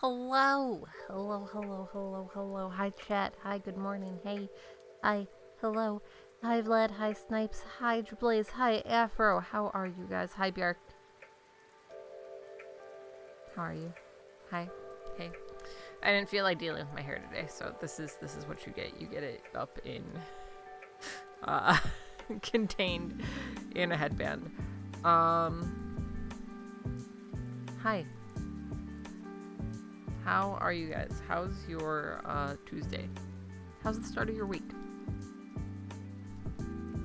Hello. Hello, hello, hello, hello. Hi, chat. Hi, good morning. Hey. Hi. Hello. Hi, Vlad. Hi, Snipes. Hi, Blaze. Hi, Afro. How are you guys? Hi, Bjark. How are you? Hi. Hey. I didn't feel like dealing with my hair today, so this is what you get. You get it up in contained in a headband. Hi. How are you guys? How's your Tuesday? How's the start of your week?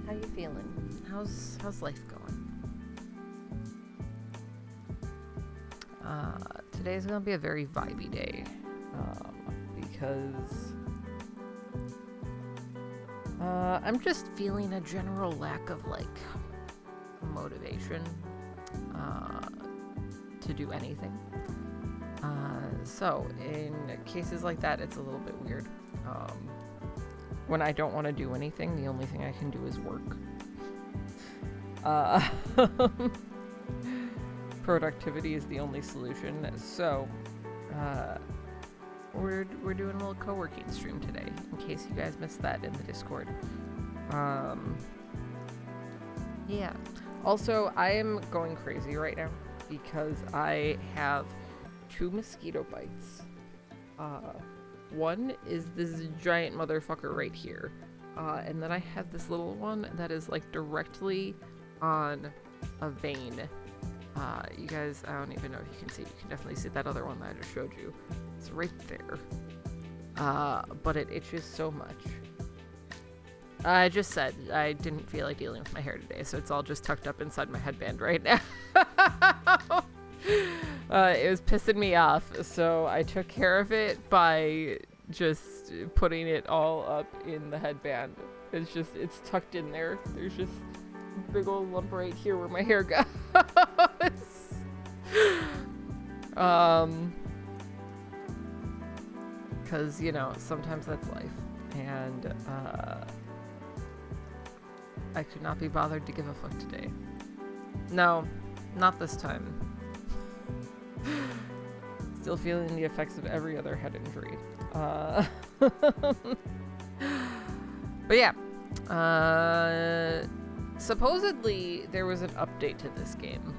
How you feeling? How's life going? Today's gonna be a very vibey day, because I'm just feeling a general lack of motivation to do anything. So in cases like that, it's a little bit weird. When I don't want to do anything, the only thing I can do is work. Productivity is the only solution. So we're doing a little co-working stream today, in case you guys missed that in the Discord. Yeah. Also, I am going crazy right now because I have 2 mosquito bites. One is this giant motherfucker right here. And then I have this little one that is directly on a vein. You guys, I don't even know if you can see. You can definitely see that other one that I just showed you. It's right there. But it itches so much. I just said I didn't feel like dealing with my hair today, so it's all just tucked up inside my headband right now. It was pissing me off, so I took care of it by just putting it all up in the headband. It's tucked in there. There's just a big old lump right here where my hair goes. Because, sometimes that's life. And, I could not be bothered to give a fuck today. No, not this time. Still feeling the effects of every other head injury. But yeah. Supposedly, there was an update to this game.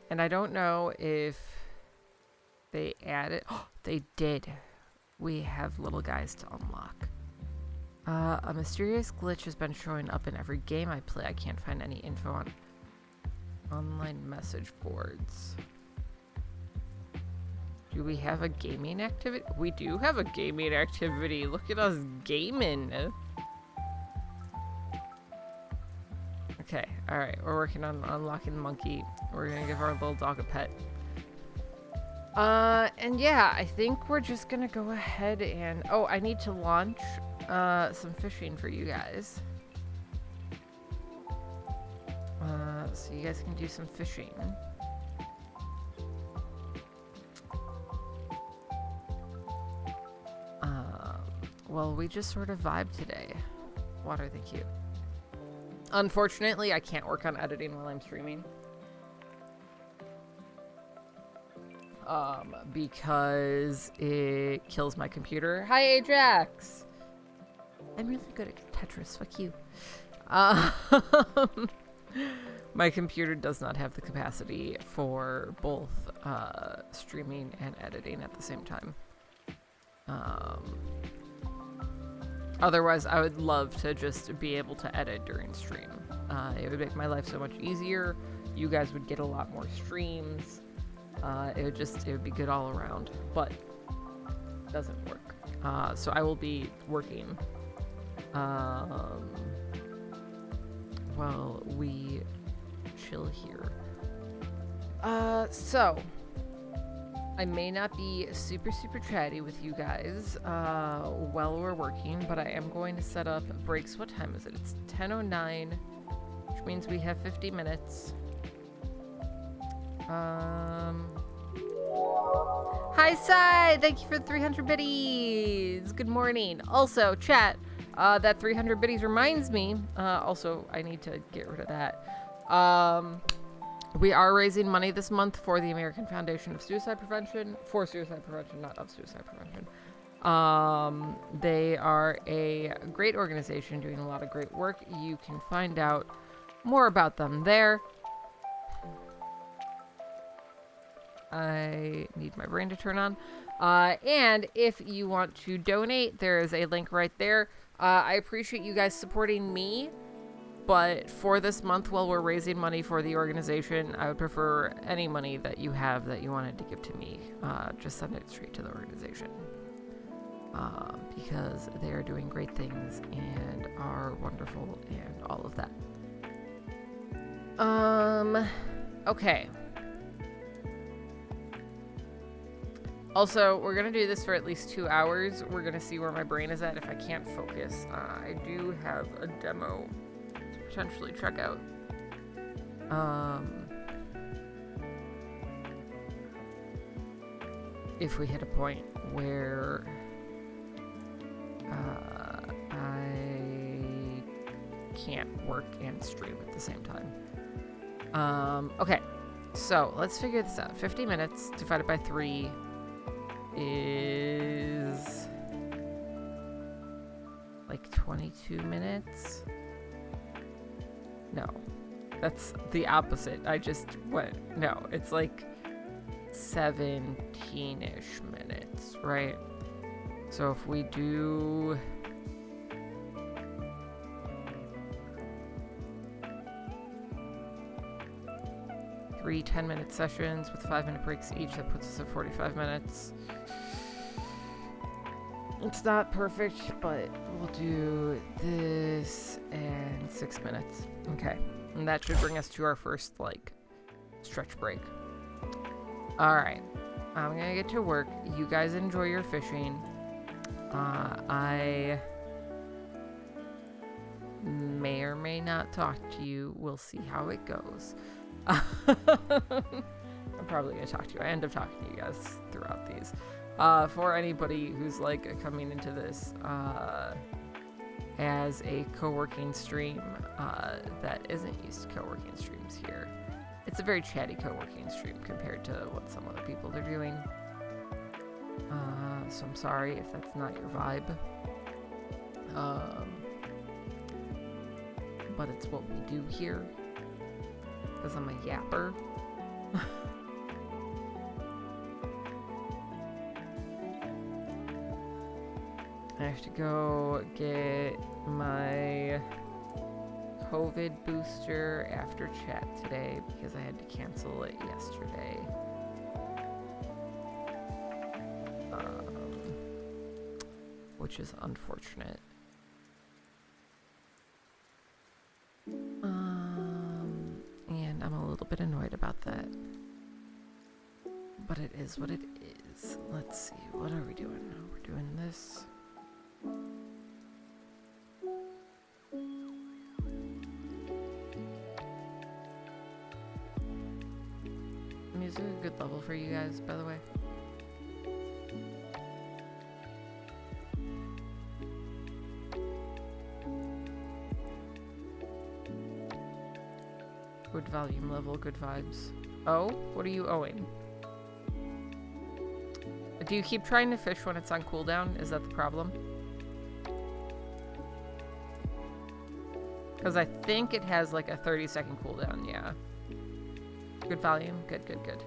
And I don't know if they added... Oh, they did. We have little guys to unlock. A mysterious glitch has been showing up in every game I play. I can't find any info on online message boards. Do we have a gaming activity? We do have a gaming activity. Look at us gaming. Okay, alright. We're working on unlocking the monkey. We're gonna give our little dog a pet. And yeah, I think we're just gonna go ahead and... Oh, I need to launch some fishing for you guys. So you guys can do some fishing. Well, we just sort of vibe today. Water, thank you. Unfortunately, I can't work on editing while I'm streaming. Because it kills my computer. Hi, Ajax! I'm really good at Tetris, fuck you. My computer does not have the capacity for both streaming and editing at the same time. Otherwise, I would love to just be able to edit during stream. It would make my life so much easier. You guys would get a lot more streams. It would be good all around, but it doesn't work. So I will be working while we chill here. So I may not be super chatty with you guys while we're working, but I am going to set up breaks. What time is it? It's 10:09, which means we have 50 minutes. Hi, Sai! Thank you for the 300 biddies! Good morning. Also, chat, that 300 biddies reminds me, also, I need to get rid of that. We are raising money this month for the American Foundation of Suicide Prevention. For suicide prevention, not of suicide prevention. They are a great organization doing a lot of great work. You can find out more about them there. I need my brain to turn on. And if you want to donate, there is a link right there. I appreciate you guys supporting me, but for this month, while we're raising money for the organization, I would prefer any money that you have that you wanted to give to me. Just send it straight to the organization. Because they are doing great things and are wonderful and all of that. Okay. Also, we're going to do this for at least 2 hours. We're going to see where my brain is at if I can't focus. I do have a demo to potentially check out. If we hit a point where I can't work and stream at the same time. Okay, so let's figure this out. 50 minutes divided by 3 is like 22 minutes. No, that's the opposite. I just went, no, it's like 17-ish minutes, right? So if we do three 10-minute sessions with 5-minute breaks each, that puts us at 45 minutes. It's not perfect, but we'll do this and 6 minutes. Okay, and that should bring us to our first, like, stretch break. Alright, I'm gonna get to work. You guys enjoy your fishing. I may or may not talk to you. We'll see how it goes. I'm probably gonna talk to you. I end up talking to you guys throughout these. For anybody who's like coming into this as a co-working stream that isn't used to co-working streams here, it's a very chatty co-working stream compared to what some other people are doing. So I'm sorry if that's not your vibe. But it's what we do here. Because I'm a yapper. I have to go get my COVID booster after chat today because I had to cancel it yesterday. Which is unfortunate. And I'm a little bit annoyed about that. But it is what it is. Let's see, what are we doing? We're doing this. Music a good level for you guys, by the way? Good volume level, good vibes. Oh, what are you owing? Do you keep trying to fish when it's on cooldown? Is that the problem? Because I think it has like a 30-second cooldown, yeah. Good volume, good, good, good.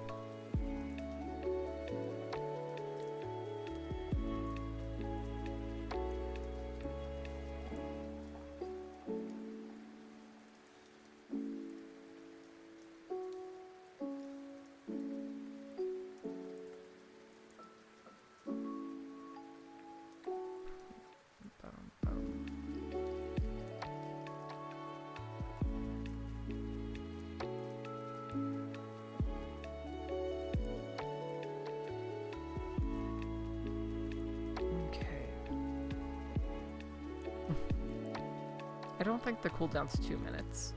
I don't think the cooldown's 2 minutes.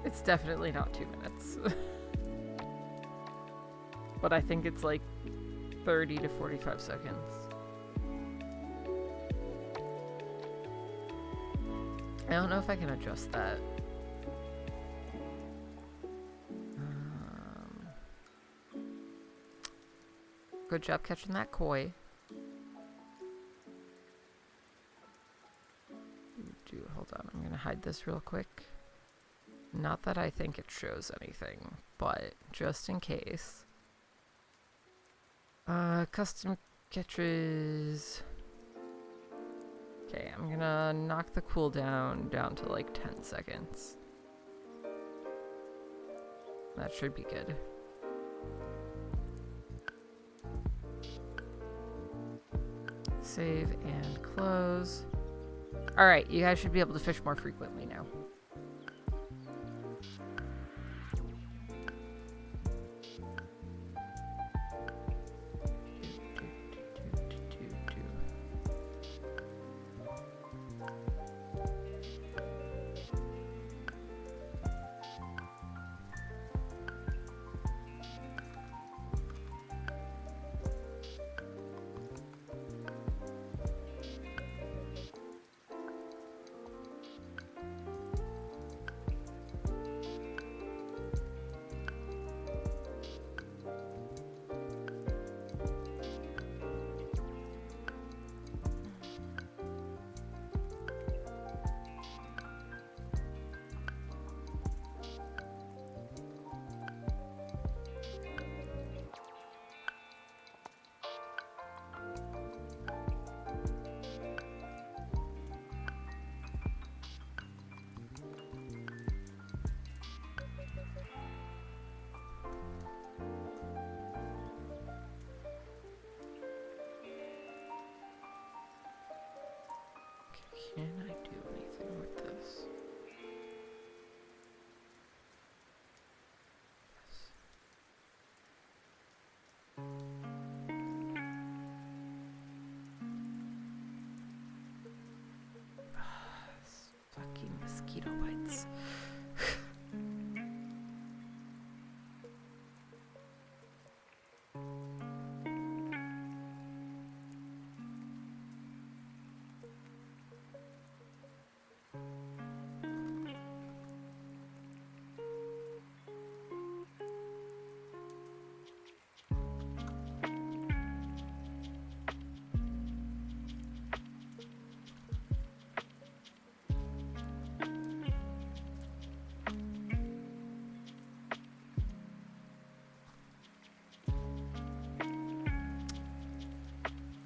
It's definitely not 2 minutes. But I think it's like 30 to 45 seconds. I don't know if I can adjust that. Good job catching that koi. Hold on, I'm gonna hide this real quick. Not that I think it shows anything, but just in case. Custom catches. Okay, I'm gonna knock the cooldown down to like 10 seconds. That should be good. Save and close. Alright, you guys should be able to fish more frequently now. Can I do anything with this? Yes. Fucking mosquito bites.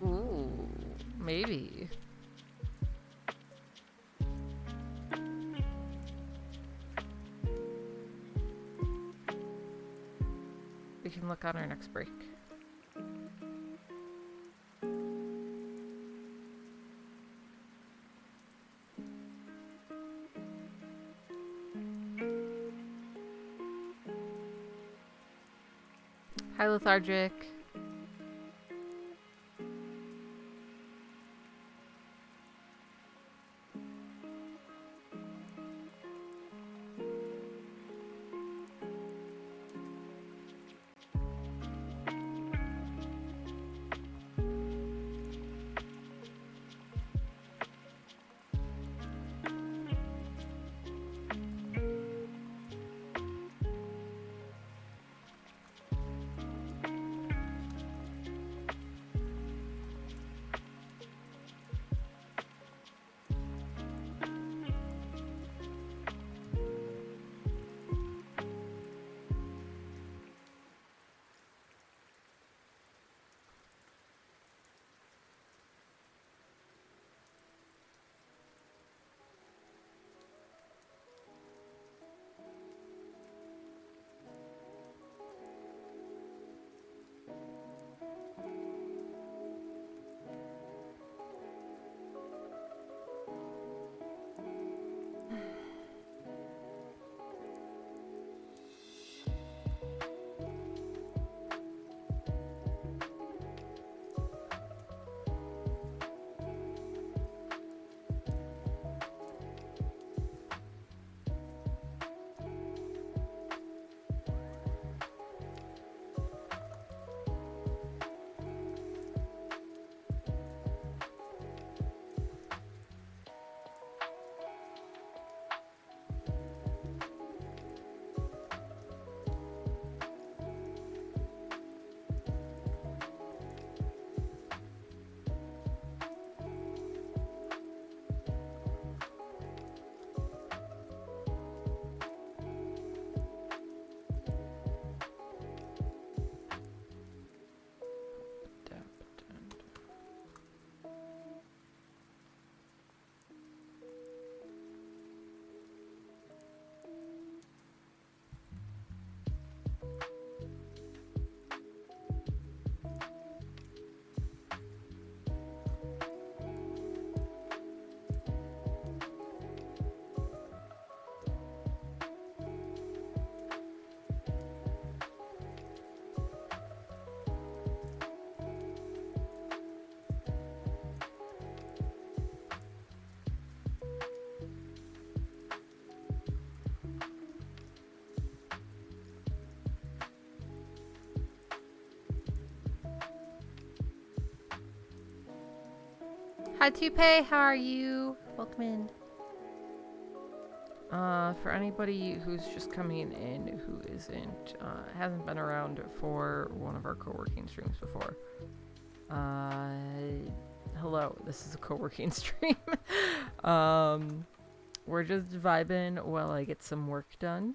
Ooh, maybe. We can look on our next break. Hi, Lethargic. Hi, Toupee. How are you? Welcome in. For anybody who's just coming in who hasn't been around for one of our co-working streams before. Hello, this is a co-working stream. We're just vibing while I get some work done.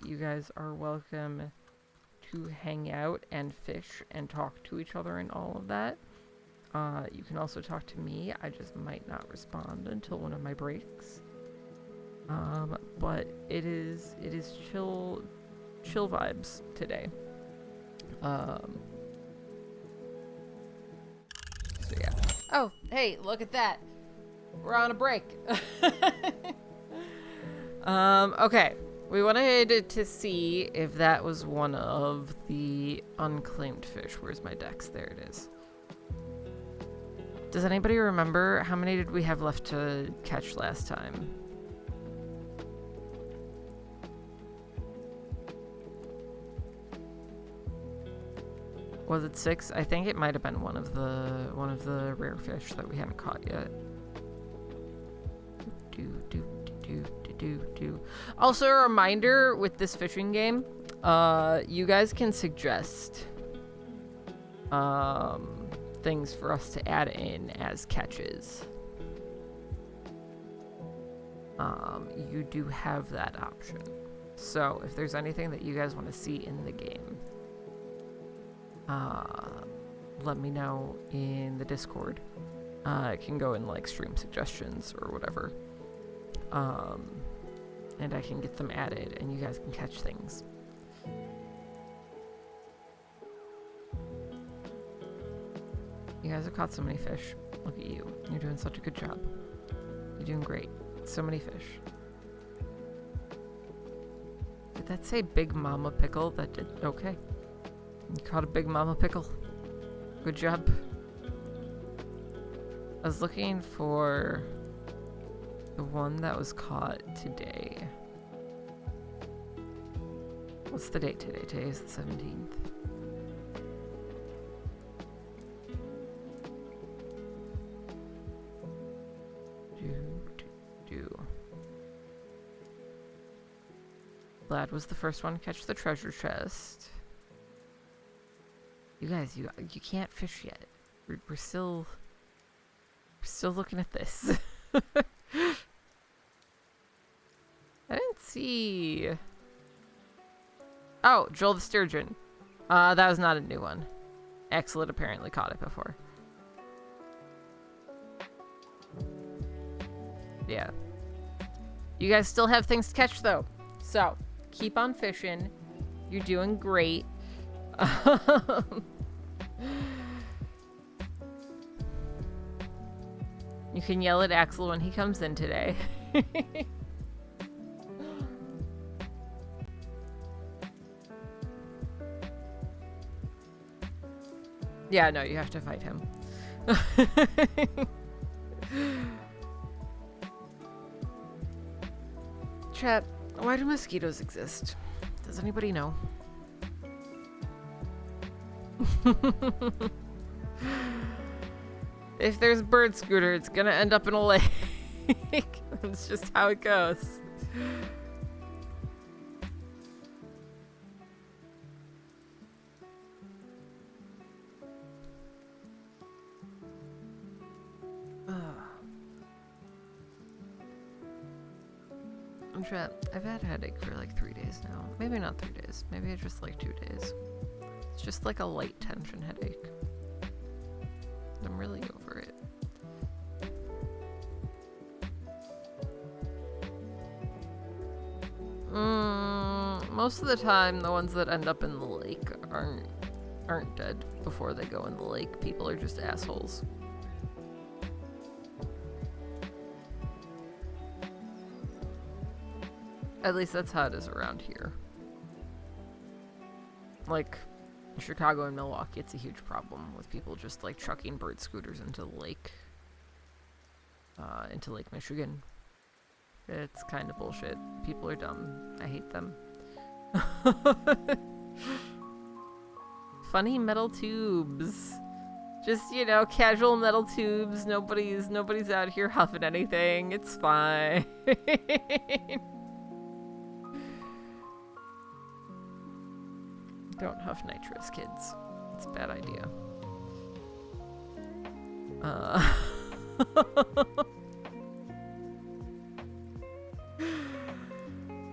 You guys are welcome to hang out and fish and talk to each other and all of that. You can also talk to me. I just might not respond until one of my breaks. But it is chill vibes today. So yeah. Oh, hey, look at that. We're on a break. Okay. We wanted to see if that was one of the unclaimed fish. Where's my dex? There it is. Does anybody remember how many did we have left to catch last time? Was it 6? I think it might have been one of the rare fish that we hadn't caught yet. Also, a reminder with this fishing game, you guys can suggest things for us to add in as catches. You do have that option. So if there's anything that you guys want to see in the game, let me know in the Discord. It can go in like stream suggestions or whatever. And I can get them added and you guys can catch things. You guys have caught so many fish. Look at you. You're doing such a good job. You're doing great. So many fish. Did that say Big Mama Pickle? That did. Okay. You caught a Big Mama Pickle. Good job. I was looking for the one that was caught today. What's the date today? Today is the 17th. Vlad was the first one to catch the treasure chest. You guys, you can't fish yet. We're still looking at this. I didn't see. Oh, Joel the Sturgeon. That was not a new one. Excellent apparently caught it before. Yeah. You guys still have things to catch though. So, keep on fishing. You're doing great. You can yell at Axel when he comes in today. Yeah, no, you have to fight him. Chat, why do mosquitoes exist? Does anybody know? If there's bird scooter, it's gonna end up in a lake. That's just how it goes. I've had a headache for like 3 days now. Maybe not 3 days. Maybe it's just like 2 days. It's just like a light tension headache. I'm really over it. Most of the time, the ones that end up in the lake aren't dead before they go in the lake. People are just assholes. At least that's how it is around here. Like, in Chicago and Milwaukee, it's a huge problem with people just, like, trucking bird scooters into the lake. Into Lake Michigan. It's kind of bullshit. People are dumb. I hate them. Funny metal tubes. Just, you know, casual metal tubes. Nobody's out here huffing anything. It's fine. Don't huff nitrous, kids. It's a bad idea.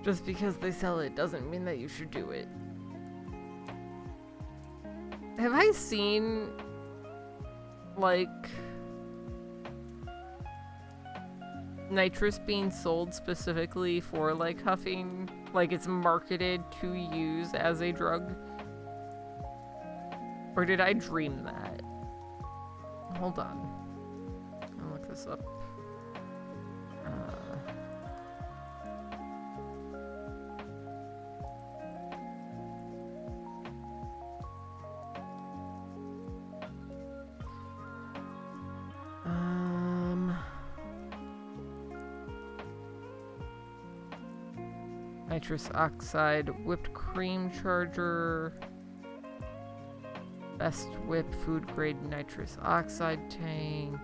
Just because they sell it doesn't mean that you should do it. Have I seen, like, nitrous being sold specifically for, like, huffing? Like, it's marketed to use as a drug? Or did I dream that? Hold on. I'll look this up. Nitrous oxide, whipped cream charger, best whip food grade nitrous oxide tank,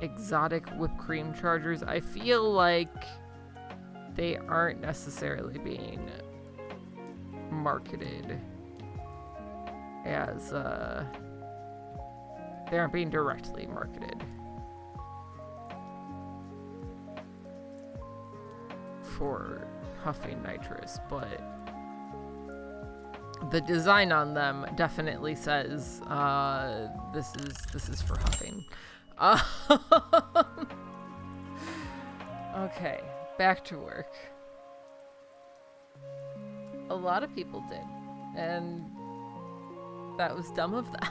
exotic whipped cream chargers. I feel like they aren't necessarily being marketed as, they aren't being directly marketed for huffing nitrous, but the design on them definitely says this is for huffing. Okay, back to work. A lot of people did, and that was dumb of them.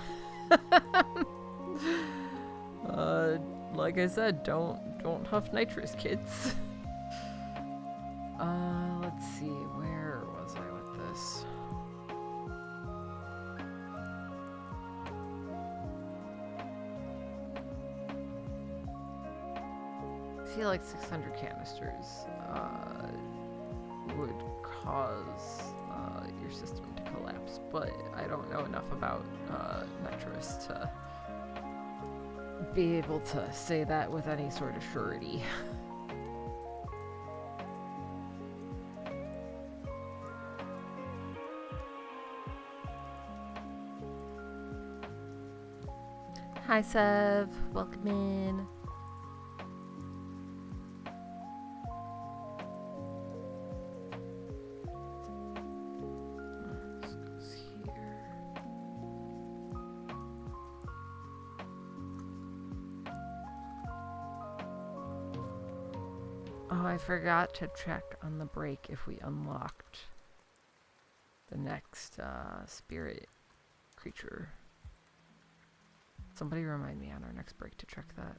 Like I said, don't huff nitrous, kids. Let's see, where was I with this? I feel like 600 canisters would cause your system to collapse, but I don't know enough about nitrous to be able to say that with any sort of surety. Hi, Sev. Welcome in. Let's go here. Oh, I forgot to check on the break if we unlocked the next spirit creature. Somebody remind me on our next break to check that.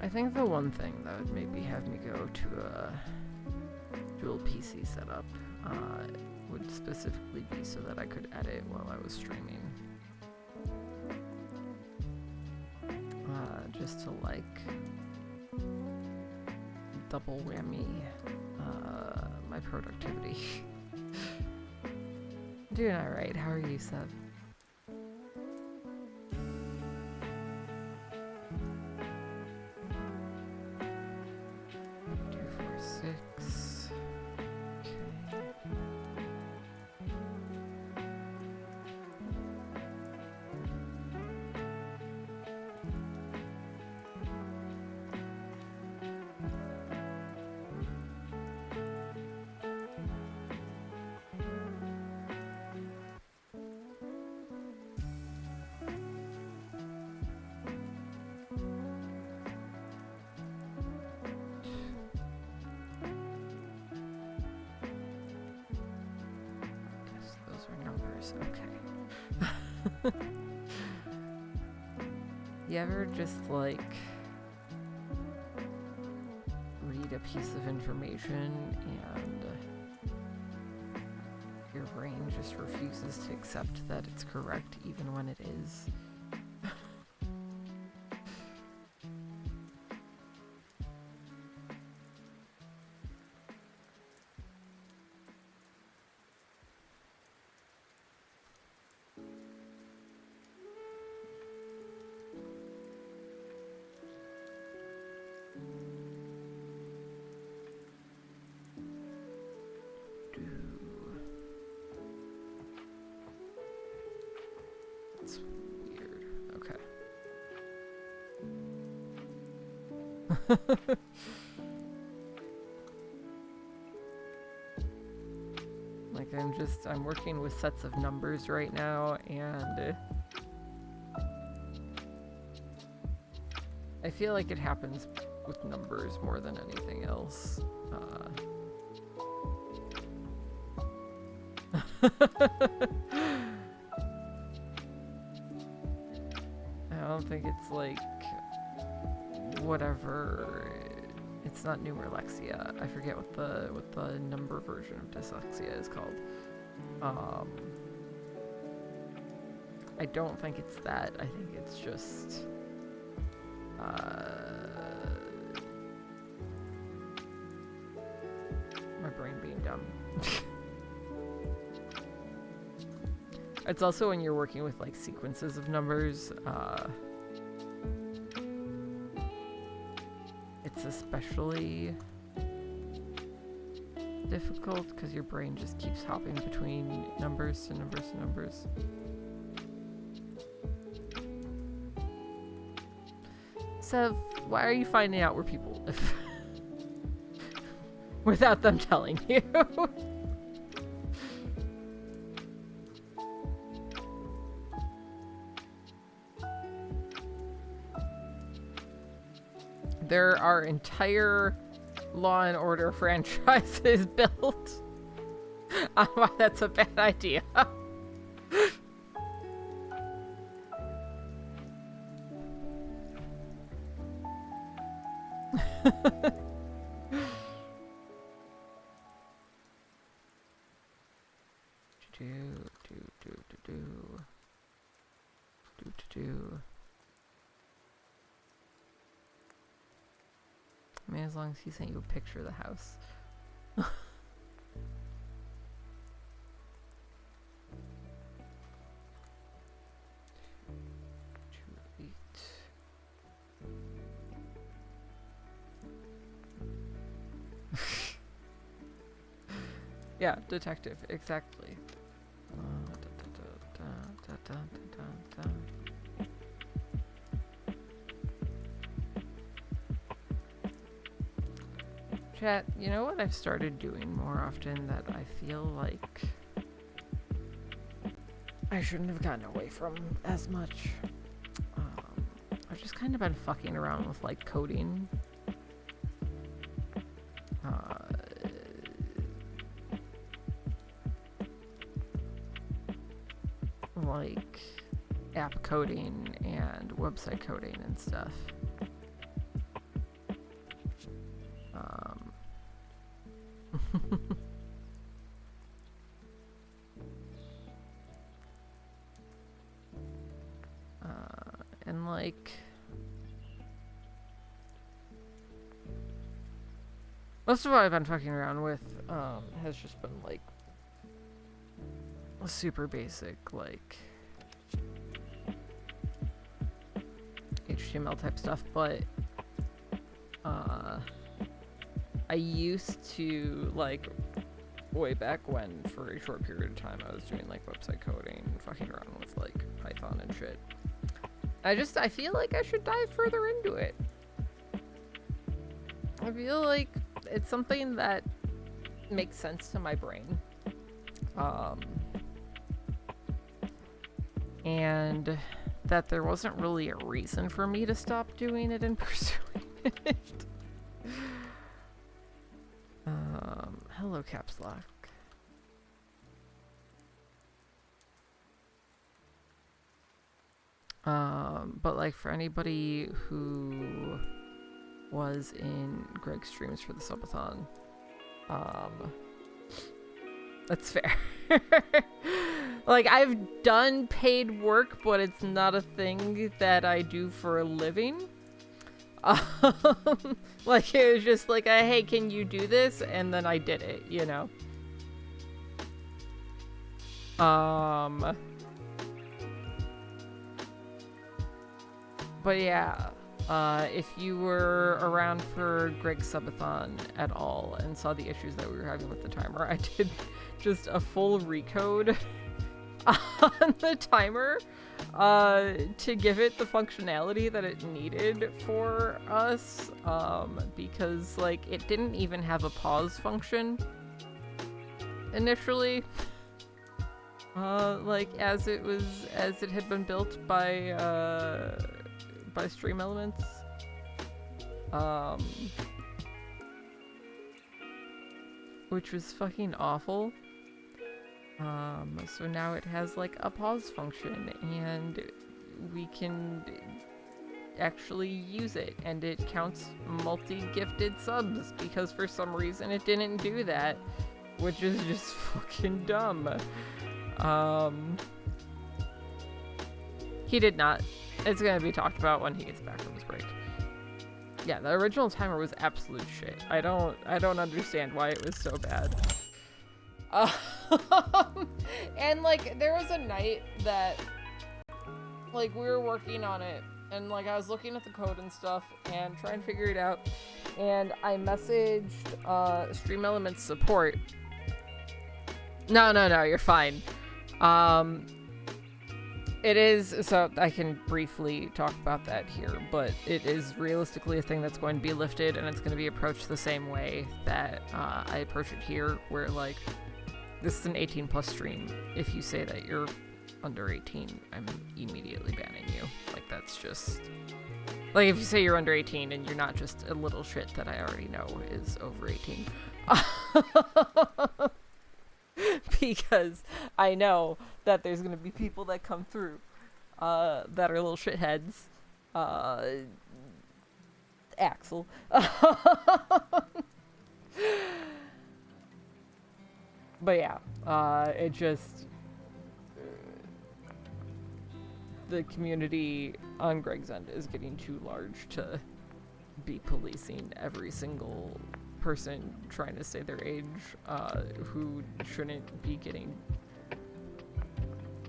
I think the one thing that would maybe have me go to a dual PC setup would specifically be so that I could edit while I was streaming. Just to like double whammy my productivity. Doing alright, how are you, Seb? 246. Okay. numbers. Okay. You ever just like read a piece of information and your brain just refuses to accept that it's correct even when it is? It's weird. Okay. Like I'm working with sets of numbers right now, and I feel like it happens with numbers more than anything else. I don't think it's like whatever. It's not numeralexia. I forget what the number version of dyslexia is called. I don't think it's that. I think it's just my brain being dumb. It's also when you're working with like sequences of numbers, it's especially difficult because your brain just keeps hopping between numbers to numbers to numbers. Sev, why are you finding out where people live? Without them telling you. There are entire Law and Order franchises built on why that's a bad idea. I mean, as long as he sent you a picture of the house. Yeah, detective, exactly. Chat, you know what I've started doing more often that I feel like I shouldn't have gotten away from as much? I've just kind of been fucking around with like coding. Like app coding and website coding and stuff. And like most of what I've been fucking around with has just been like super basic, like HTML type stuff, but I used to, like, way back when, for a short period of time, I was doing like website coding and fucking around with like Python and shit. I feel like I should dive further into it. I feel like it's something that makes sense to my brain. And that there wasn't really a reason for me to stop doing it and pursuing it. Hello, Caps Lock. But like for anybody who was in Greg's streams for the subathon, that's fair. Like, I've done paid work, but it's not a thing that I do for a living. Like, it was just like, hey, can you do this? And then I did it, you know? But yeah, if you were around for Greg's subathon at all and saw the issues that we were having with the timer, I did just a full recode on the timer to give it the functionality that it needed for us, because like it didn't even have a pause function initially, like as it had been built by Stream Elements. Which was fucking awful. So now it has like a pause function and we can actually use it, and it counts multi-gifted subs because for some reason it didn't do that, which is just fucking dumb. He did not. It's gonna be talked about when he gets back from his break. Yeah, the original timer was absolute shit. I don't understand why it was so bad. And like there was a night that like we were working on it and like I was looking at the code and stuff and trying to figure it out, and I messaged Stream Elements support. No, you're fine. It is, so I can briefly talk about that here, but it is realistically a thing that's going to be lifted, and it's going to be approached the same way that I approach it here, where like this is an 18 plus stream. If you say that you're under 18, I'm immediately banning you. Like that's just, like if you say you're under 18 and you're not just a little shit that I already know is over 18. Because I know that there's gonna be people that come through that are little shitheads. Axel. But yeah, it just the community on Greg's end is getting too large to be policing every single person trying to say their age, who shouldn't be getting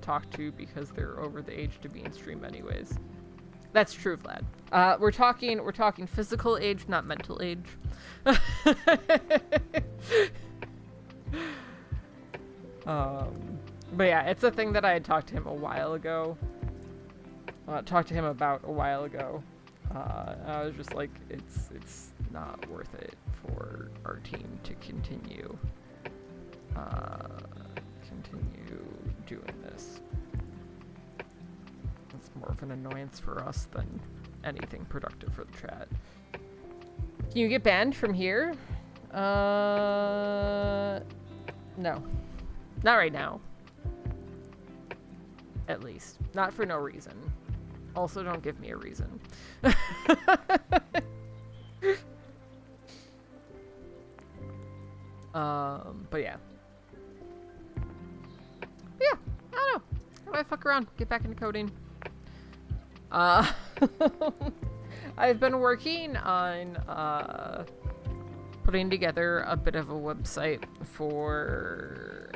talked to because they're over the age to be in stream anyways. That's true, Vlad. We're talking physical age, not mental age. But yeah, it's a thing that I had talked to him a while ago. Talked to him about a while ago. I was just like, it's not worth it for our team to continue doing this. It's more of an annoyance for us than anything productive for the chat. Can you get banned from here? No. Not right now. At least. Not for no reason. Also, don't give me a reason. But yeah. Yeah, I don't know. How do I fuck around? Get back into coding. I've been working on, putting together a bit of a website for,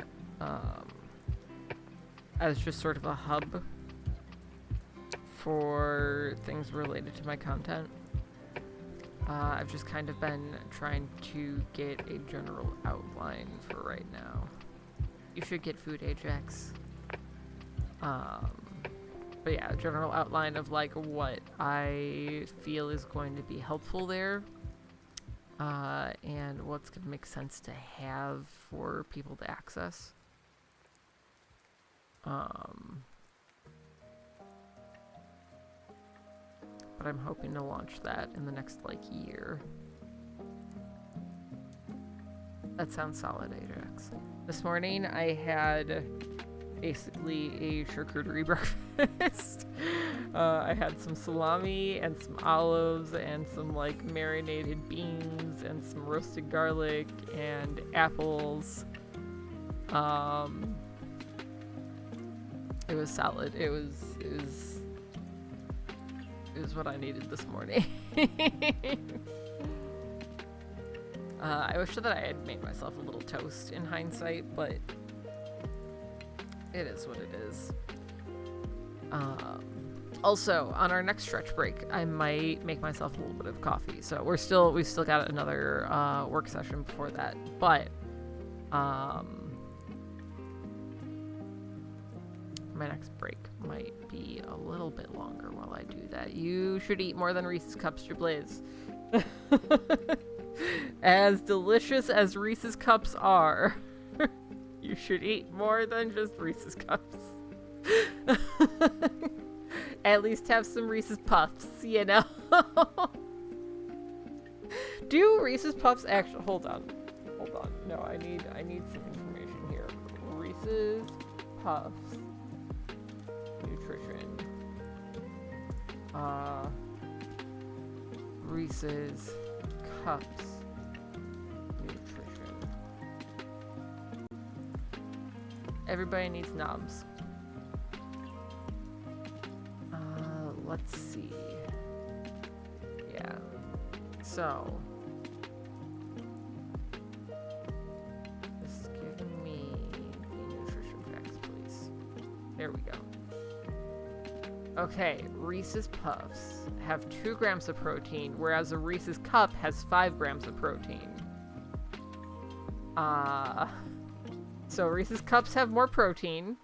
as just sort of a hub for things related to my content. I've just kind of been trying to get a general outline for right now. You should get food, Ajax. But yeah, a general outline of like what I feel is going to be helpful there, and what's going to make sense to have for people to access. But I'm hoping to launch that in the next, like, year. That sounds solid, Ajax. This morning, I had basically a charcuterie breakfast. I had some salami and some olives and some like marinated beans and some roasted garlic and apples. It was solid. It was what I needed this morning. I wish that I had made myself a little toast in hindsight, but it is what it is. Also, on our next stretch break, I might make myself a little bit of coffee. So we've still got another work session before that, but my next break might be a little bit longer while I do that. You should eat more than Reese's Cups, Jablaze. As delicious as Reese's Cups are, you should eat more than just Reese's Cups. At least have some Reese's Puffs, you know? Do Reese's Puffs actually... Hold on. No, I need some information here. Reese's Puffs nutrition. Reese's Cups nutrition. Everybody needs knobs. Let's see. Yeah. So. Just give me the nutrition facts, please. There we go. Okay, Reese's Puffs have 2 grams of protein, whereas a Reese's Cup has 5 grams of protein. So Reese's Cups have more protein.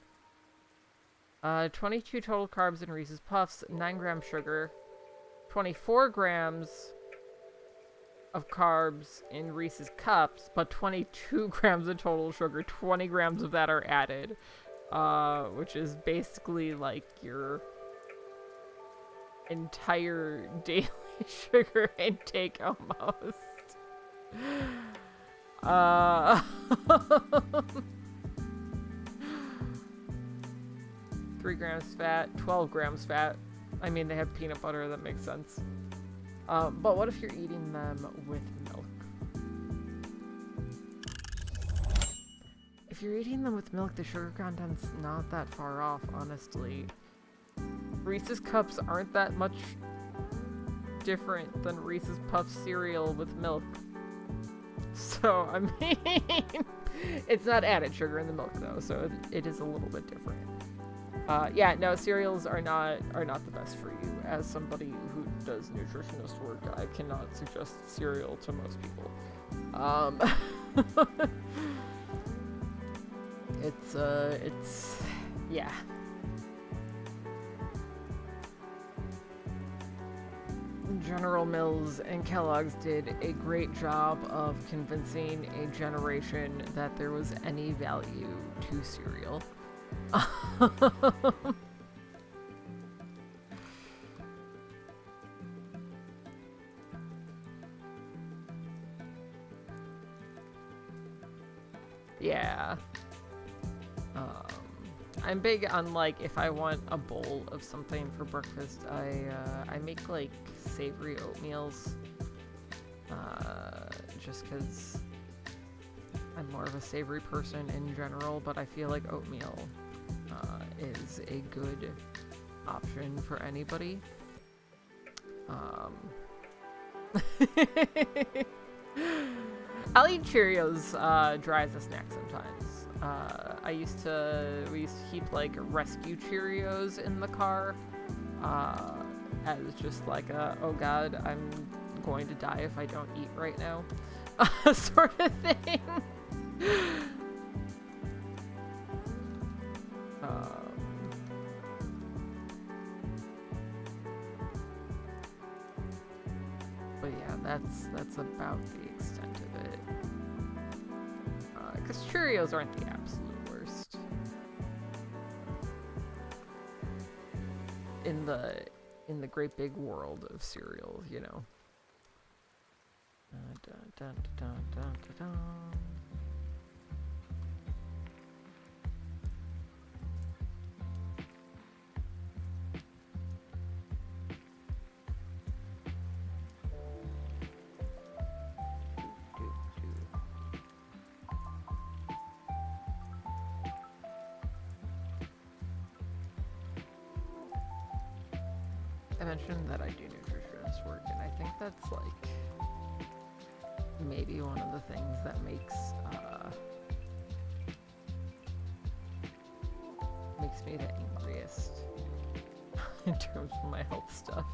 22 total carbs in Reese's Puffs, 9 grams sugar, 24 grams of carbs in Reese's Cups, but 22 grams of total sugar, 20 grams of that are added, which is basically like your entire daily sugar intake almost. 3 grams fat, 12 grams fat. I mean, they have peanut butter, that makes sense. But what if you're eating them with milk? If you're eating them with milk, the sugar content's not that far off, honestly. Reese's Cups aren't that much different than Reese's Puffs cereal with milk. So, I mean, it's not added sugar in the milk though, so it is a little bit different. Yeah, no, cereals are not the best for you. As somebody who does nutritionist work, I cannot suggest cereal to most people. It's yeah. General Mills and Kellogg's did a great job of convincing a generation that there was any value to cereal. Yeah. I'm big on, like, if I want a bowl of something for breakfast, I make, like, savory oatmeals. Just because I'm more of a savory person in general, but I feel like oatmeal is a good option for anybody. I'll eat Cheerios dry as a snack sometimes. We used to keep like rescue Cheerios in the car as just like a, oh god, I'm going to die if I don't eat right now sort of thing. But yeah, that's about the extent of it. Because Cheerios aren't the absolute worst. In the great big world of cereal, you know. mentioned that I do nutritionist work, and I think that's like maybe one of the things that makes me the angriest in terms of my health stuff.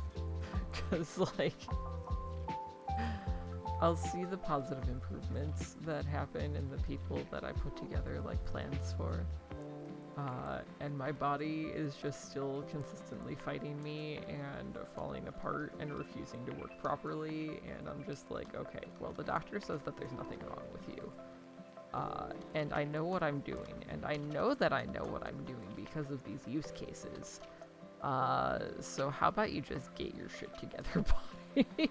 Because like I'll see the positive improvements that happen in the people that I put together like plans for. And my body is just still consistently fighting me and falling apart and refusing to work properly. And I'm just like, okay, well, the doctor says that there's nothing wrong with you. And I know what I'm doing. And I know that I know what I'm doing because of these use cases. So how about you just get your shit together, body?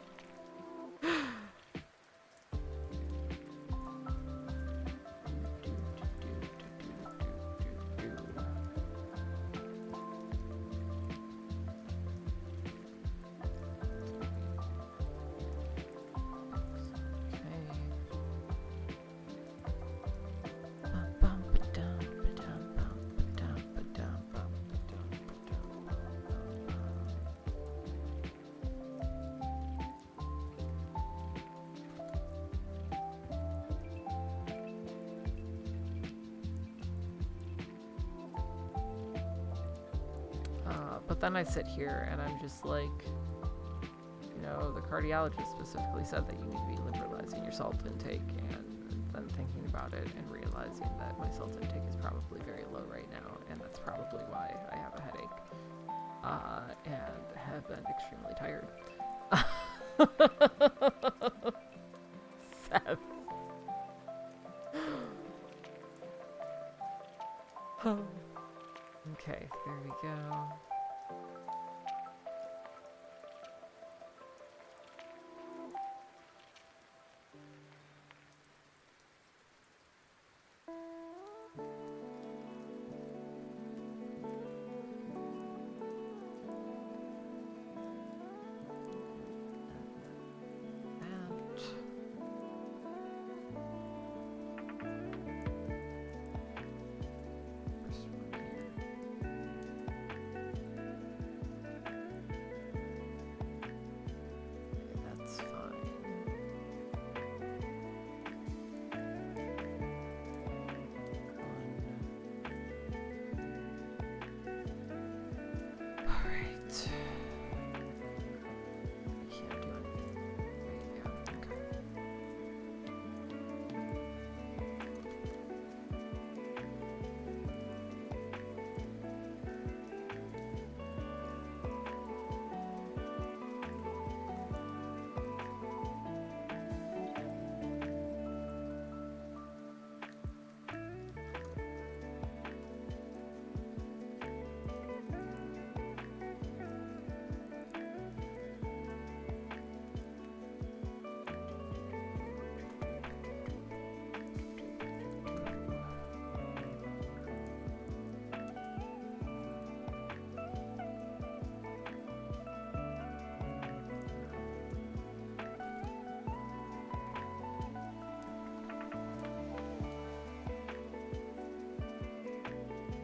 But then I sit here and I'm just like, you know, the cardiologist specifically said that you need to be liberalizing your salt intake, and then thinking about it and realizing that my salt intake is probably very low right now, and that's probably why I have a headache, and have been extremely tired. Seth. Okay, there we go.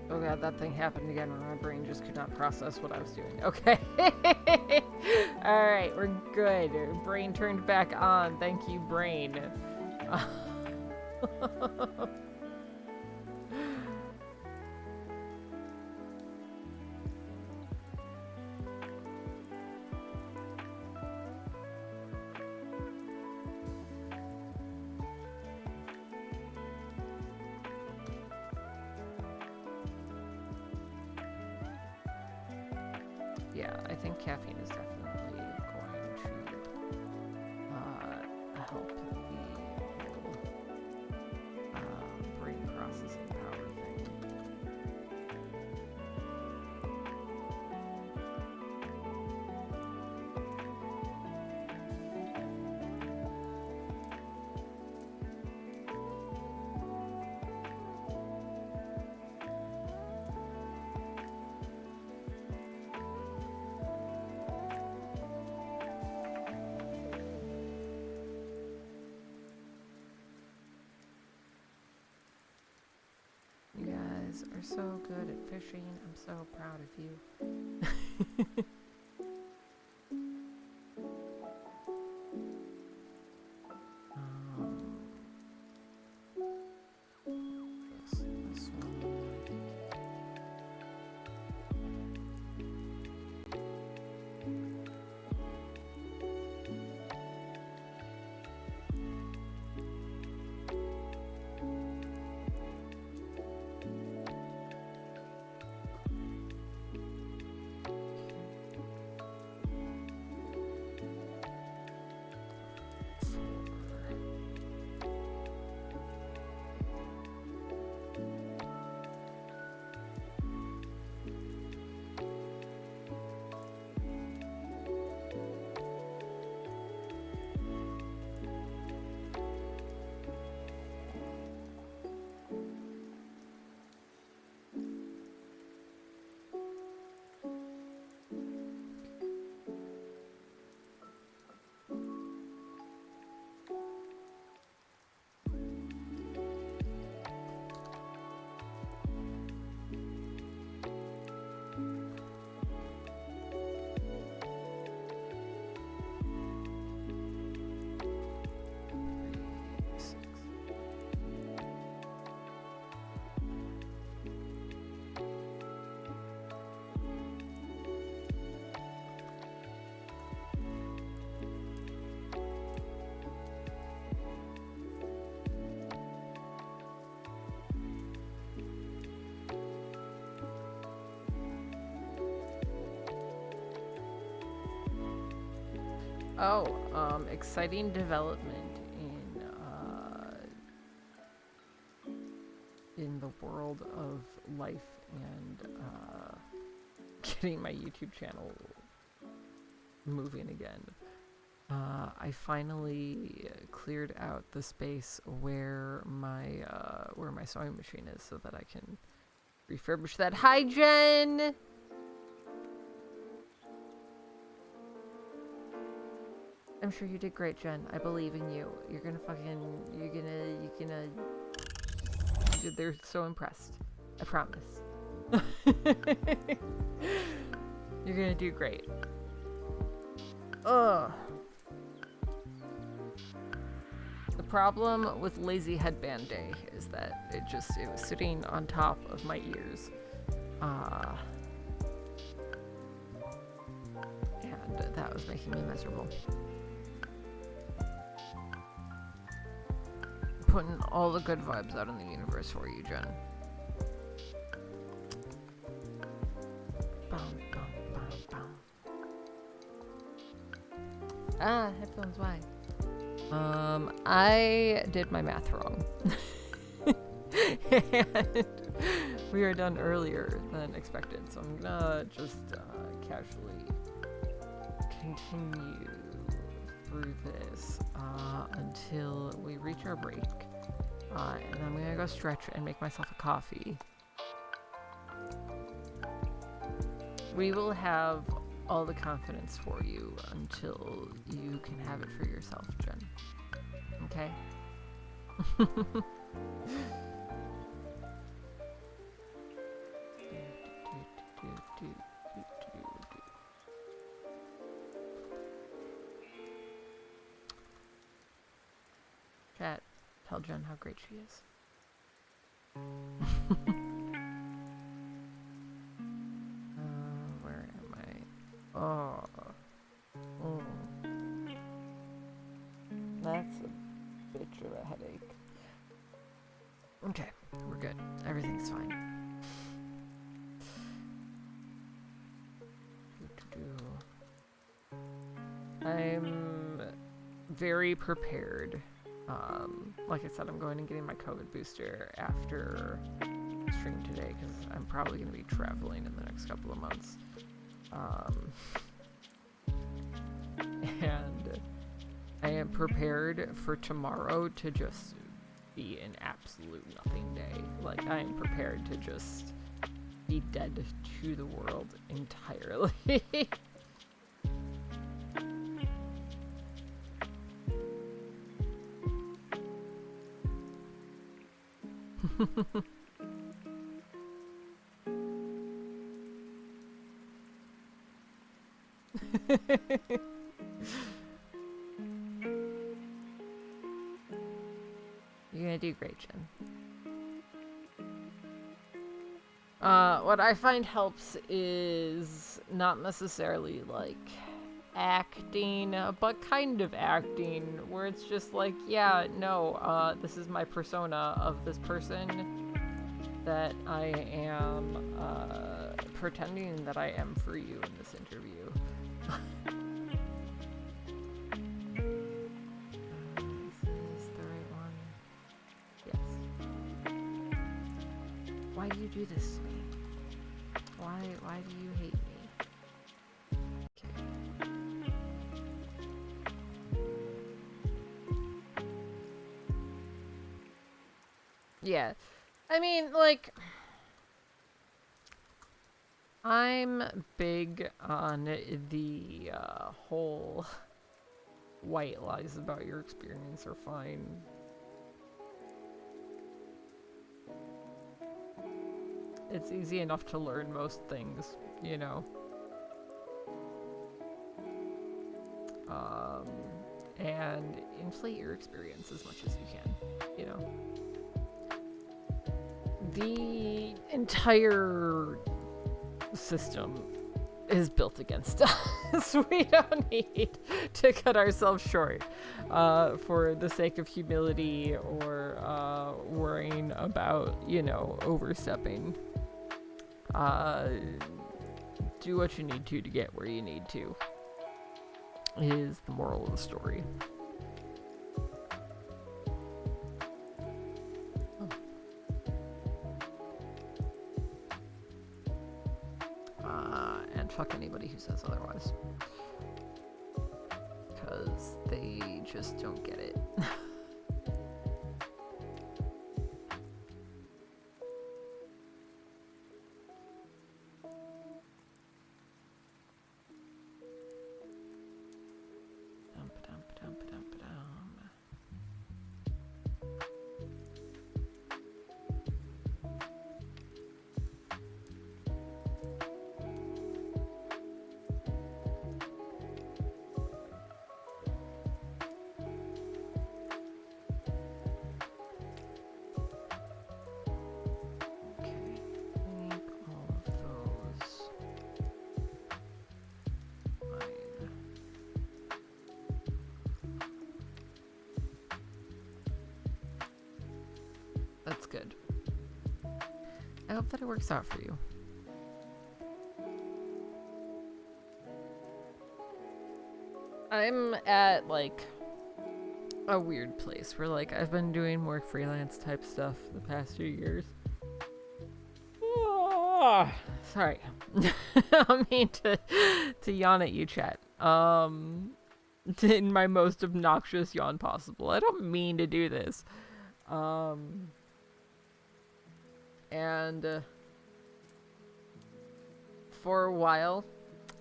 Oh god, that thing happened again when my brain just could not process what I was doing. Okay. Alright, we're good. Brain turned back on. Thank you, brain. Yeah, I think caffeine is definitely going to help the whole brain processing power thing. Are so good at fishing. I'm so proud of you. Exciting development in the world of life and getting my YouTube channel moving again. I finally cleared out the space where my sewing machine is so that I can refurbish that. Hi, Jen! I'm sure you did great, Jen. I believe in you. You're gonna, they're so impressed. I promise. You're gonna do great. Ugh. The problem with Lazy Headband Day is that it was sitting on top of my ears. And that was making me miserable. Putting all the good vibes out in the universe for you, Jen. Headphones, why? I did my math wrong. And we are done earlier than expected, so I'm gonna just casually continue through this until we reach our break. And then I'm gonna go stretch and make myself a coffee. We will have all the confidence for you until you can have it for yourself, Jen. Okay? Chat, tell Jen how great she is. Where am I? Oh. That's a bitch of a headache. Okay, we're good. Everything's fine. I'm very prepared. Like I said, I'm going and getting my COVID booster after stream today because I'm probably going to be traveling in the next couple of months. And I am prepared for tomorrow to just be an absolute nothing day. Like, I am prepared to just be dead to the world entirely. You're gonna do great, Jen. What I find helps is not necessarily like acting, but kind of acting, where it's just like, yeah, no, this is my persona of this person that I am pretending that I am for you in this interview. Is the right one? Yes. Why do you do this to me? Why do you hate me? Yeah, I mean, like, I'm big on the whole white lies about your experience are fine. It's easy enough to learn most things, you know. And inflate your experience as much as you can, you know. The entire system is built against us. We don't need to cut ourselves short for the sake of humility or worrying about, you know, overstepping. Do what you need to get where you need to. is the moral of the story. And fuck anybody who says otherwise. Because they just don't get it. That's good. I hope that it works out for you. I'm at like a weird place where like I've been doing more freelance type stuff the past few years. Oh, sorry. I don't mean to yawn at you, chat. In my most obnoxious yawn possible. I don't mean to do this. And for a while,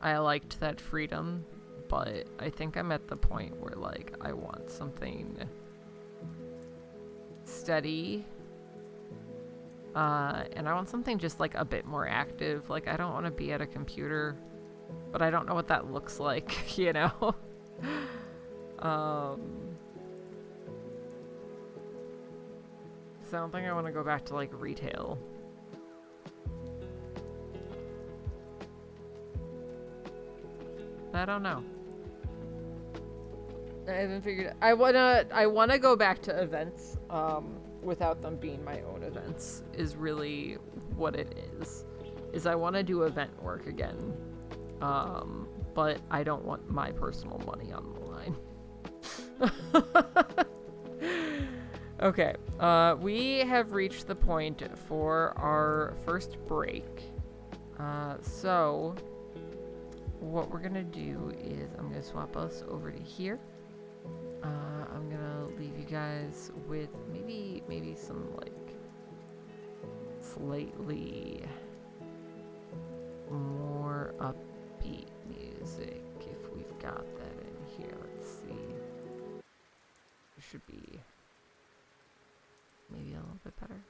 I liked that freedom, but I think I'm at the point where, like, I want something steady, and I want something just, like, a bit more active. Like, I don't want to be at a computer, but I don't know what that looks like, you know? So I don't think I want to go back to, like, retail. I don't know. I haven't figured it. I wanna go back to events, without them being my own events, is really what it is I want to do event work again, but I don't want my personal money on the line. Okay, we have reached the point for our first break. So what we're gonna do is I'm gonna swap us over to here. I'm gonna leave you guys with maybe some like slightly more upbeat music if we've got that in here. Let's see. It should be maybe a little bit better.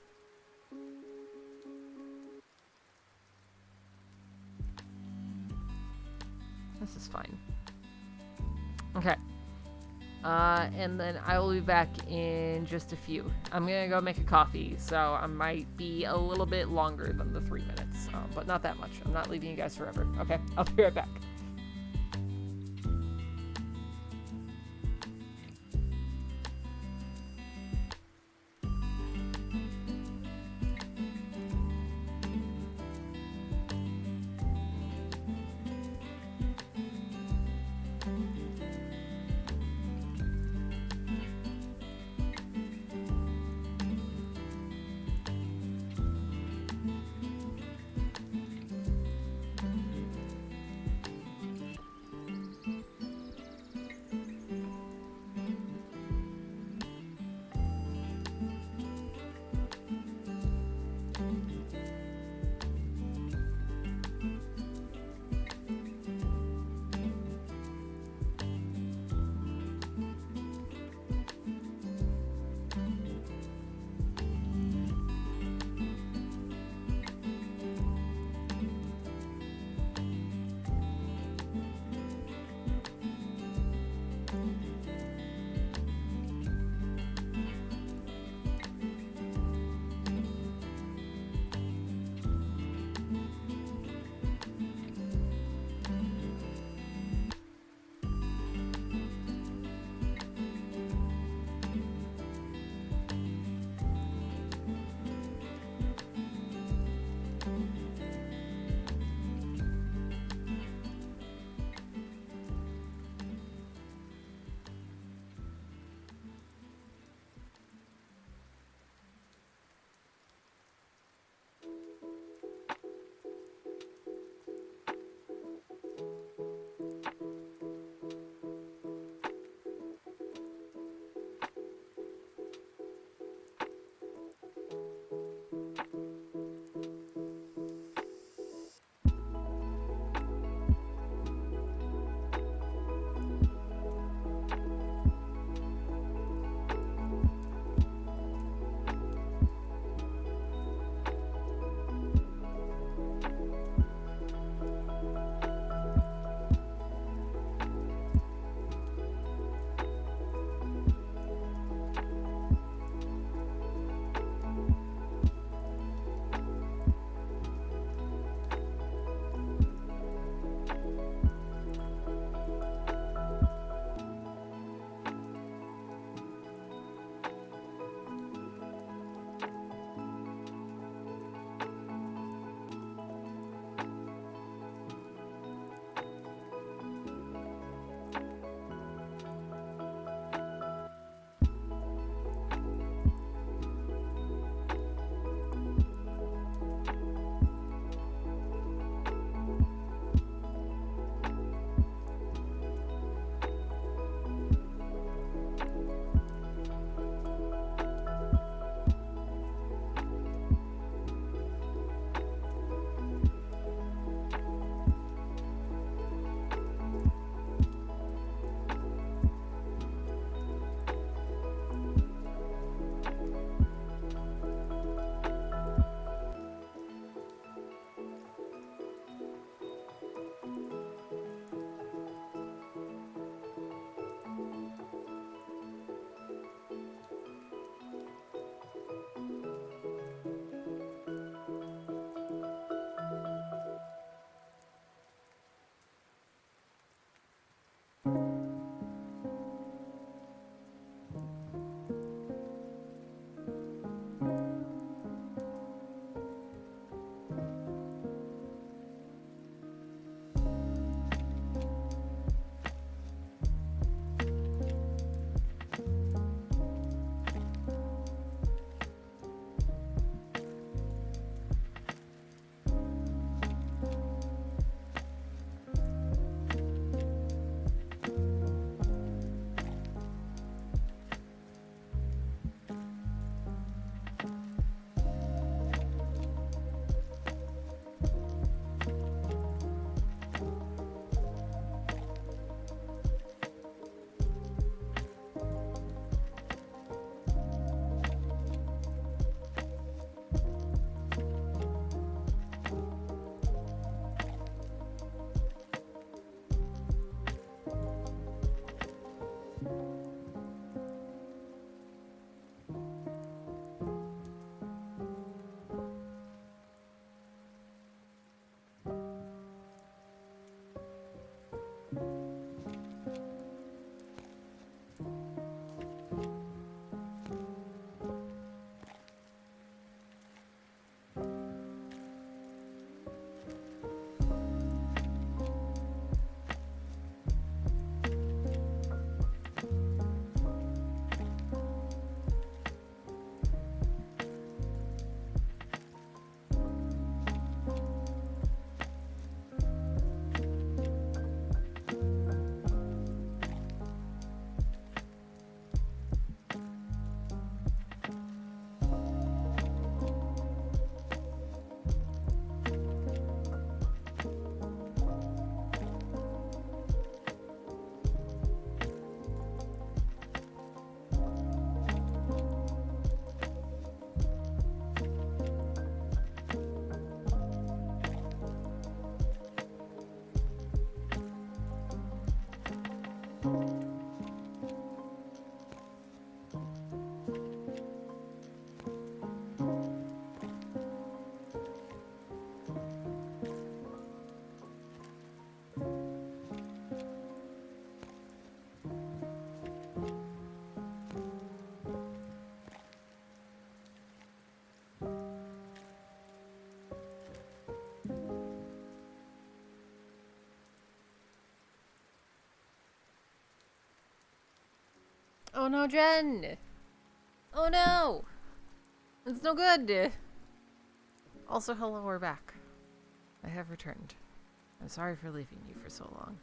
This is fine. Okay. And then I will be back in just a few. I'm gonna go make a coffee, so I might be a little bit longer than the 3 minutes, but not that much. I'm not leaving you guys forever. Okay, I'll be right back. Oh no, Jen! Oh no! It's no good! Also, hello, we're back. I have returned. I'm sorry for leaving you for so long.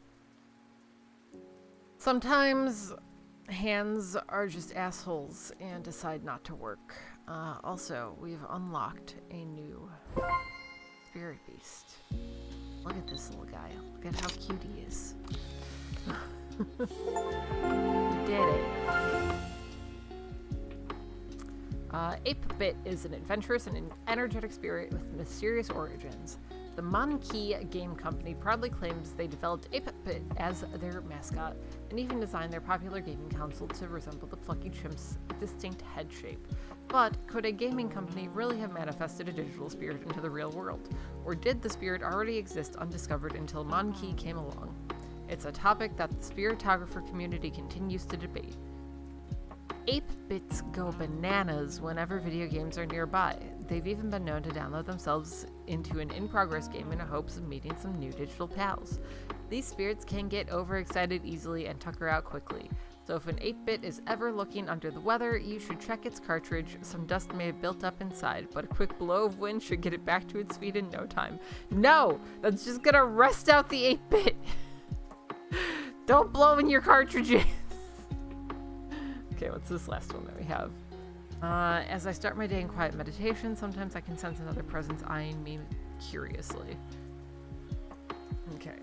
Sometimes hands are just assholes and decide not to work. Also, we've unlocked a new spirit beast. Look at this little guy. Look at how cute he is. We did it. 8-Bit is an adventurous and an energetic spirit with mysterious origins. The Mooncube game company proudly claims they developed 8-Bit as their mascot and even designed their popular gaming console to resemble the plucky chimp's distinct head shape. But could a gaming company really have manifested a digital spirit into the real world? Or did the spirit already exist undiscovered until Mooncube came along? It's a topic that the spiritographer community continues to debate. 8-Bits go bananas whenever video games are nearby. They've even been known to download themselves into an in-progress game in hopes of meeting some new digital pals. These spirits can get overexcited easily and tucker out quickly. So if an 8-Bit is ever looking under the weather, you should check its cartridge. Some dust may have built up inside, but a quick blow of wind should get it back to its feet in no time. No! That's just gonna rest out the 8-Bit! Don't blow in your cartridges! Okay, what's this last one that we have? As I start my day in quiet meditation, sometimes I can sense another presence eyeing me curiously. Okay.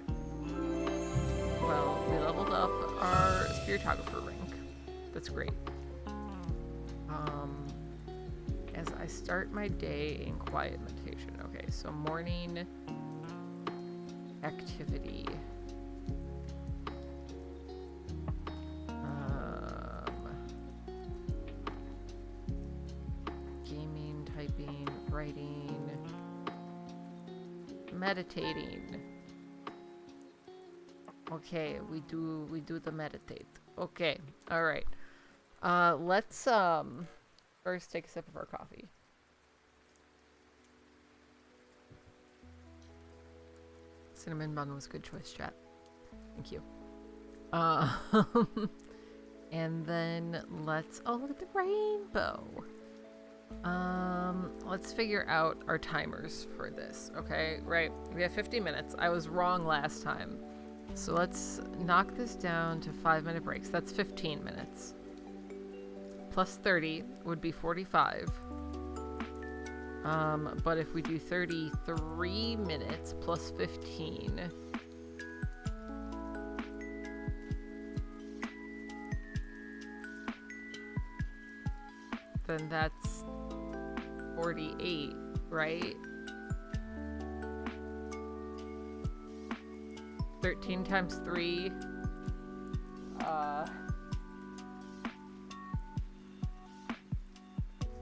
Well, we leveled up our spiritographer rank. That's great. As I start my day in quiet meditation. Okay, so morning activity. Gaming, typing, writing, meditating. Okay, we do the meditate. Okay, all right. Let's first take a sip of our coffee. Cinnamon bun was a good choice, chat. Thank you. And then let's, oh, look at the rainbow. Let's figure out our timers for this, okay? Right, we have 50 minutes. I was wrong last time. So let's knock this down to 5-minute breaks. That's 15 minutes. Plus 30 would be 45. But if we do 33 minutes plus 15... then that's 48, right? 13 times 3.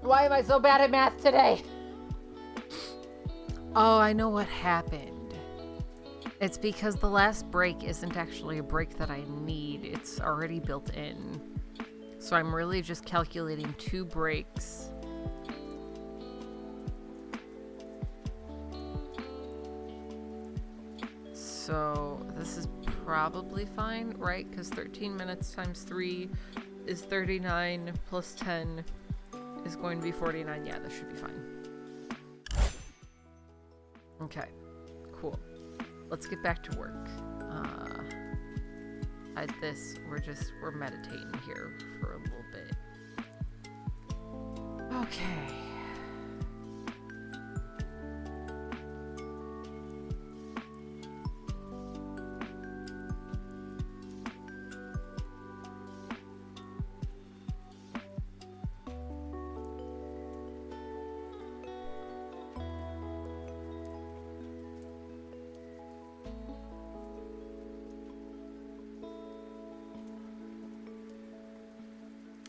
Why am I so bad at math today? Oh, I know what happened. It's because the last break isn't actually a break that I need. It's already built in. So I'm really just calculating 2 breaks. So this is probably fine, right? Because 13 minutes times 3 is 39 plus 10 is going to be 49. Yeah, this should be fine. Okay, cool. Let's get back to work. At this, we're meditating here for a little bit. Okay.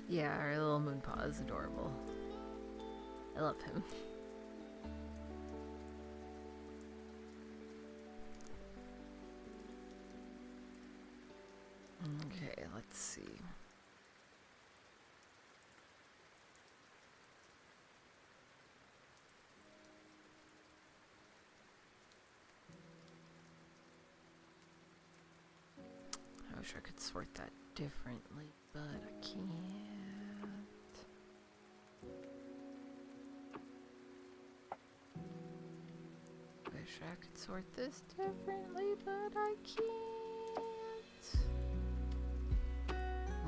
Yeah, our little Moonpaw is adorable. I love him. Okay, let's see. How wish I could sort that differently, but I can't. Wish I could sort this differently, but I can't.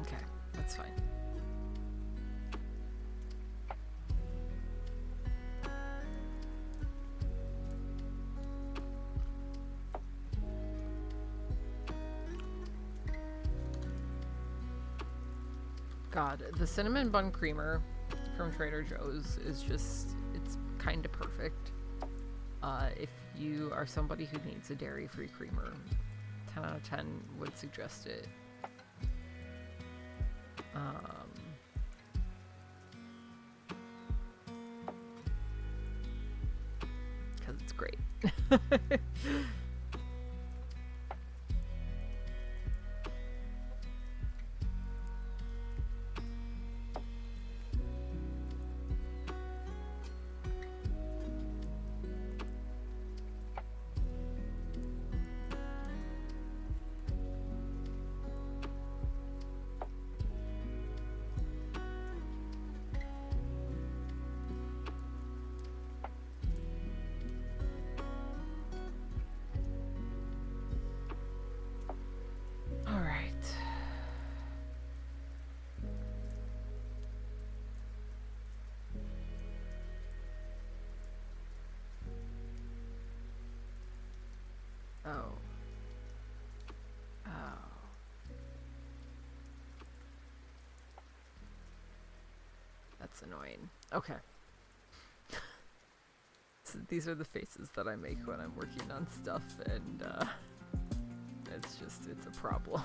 Okay, that's fine. God, the cinnamon bun creamer from Trader Joe's is just, it's kind of perfect. If you are somebody who needs a dairy-free creamer, 10 out of 10 would suggest it. Because it's great. Oh. Oh. That's annoying. Okay. So these are the faces that I make when I'm working on stuff, and it's a problem.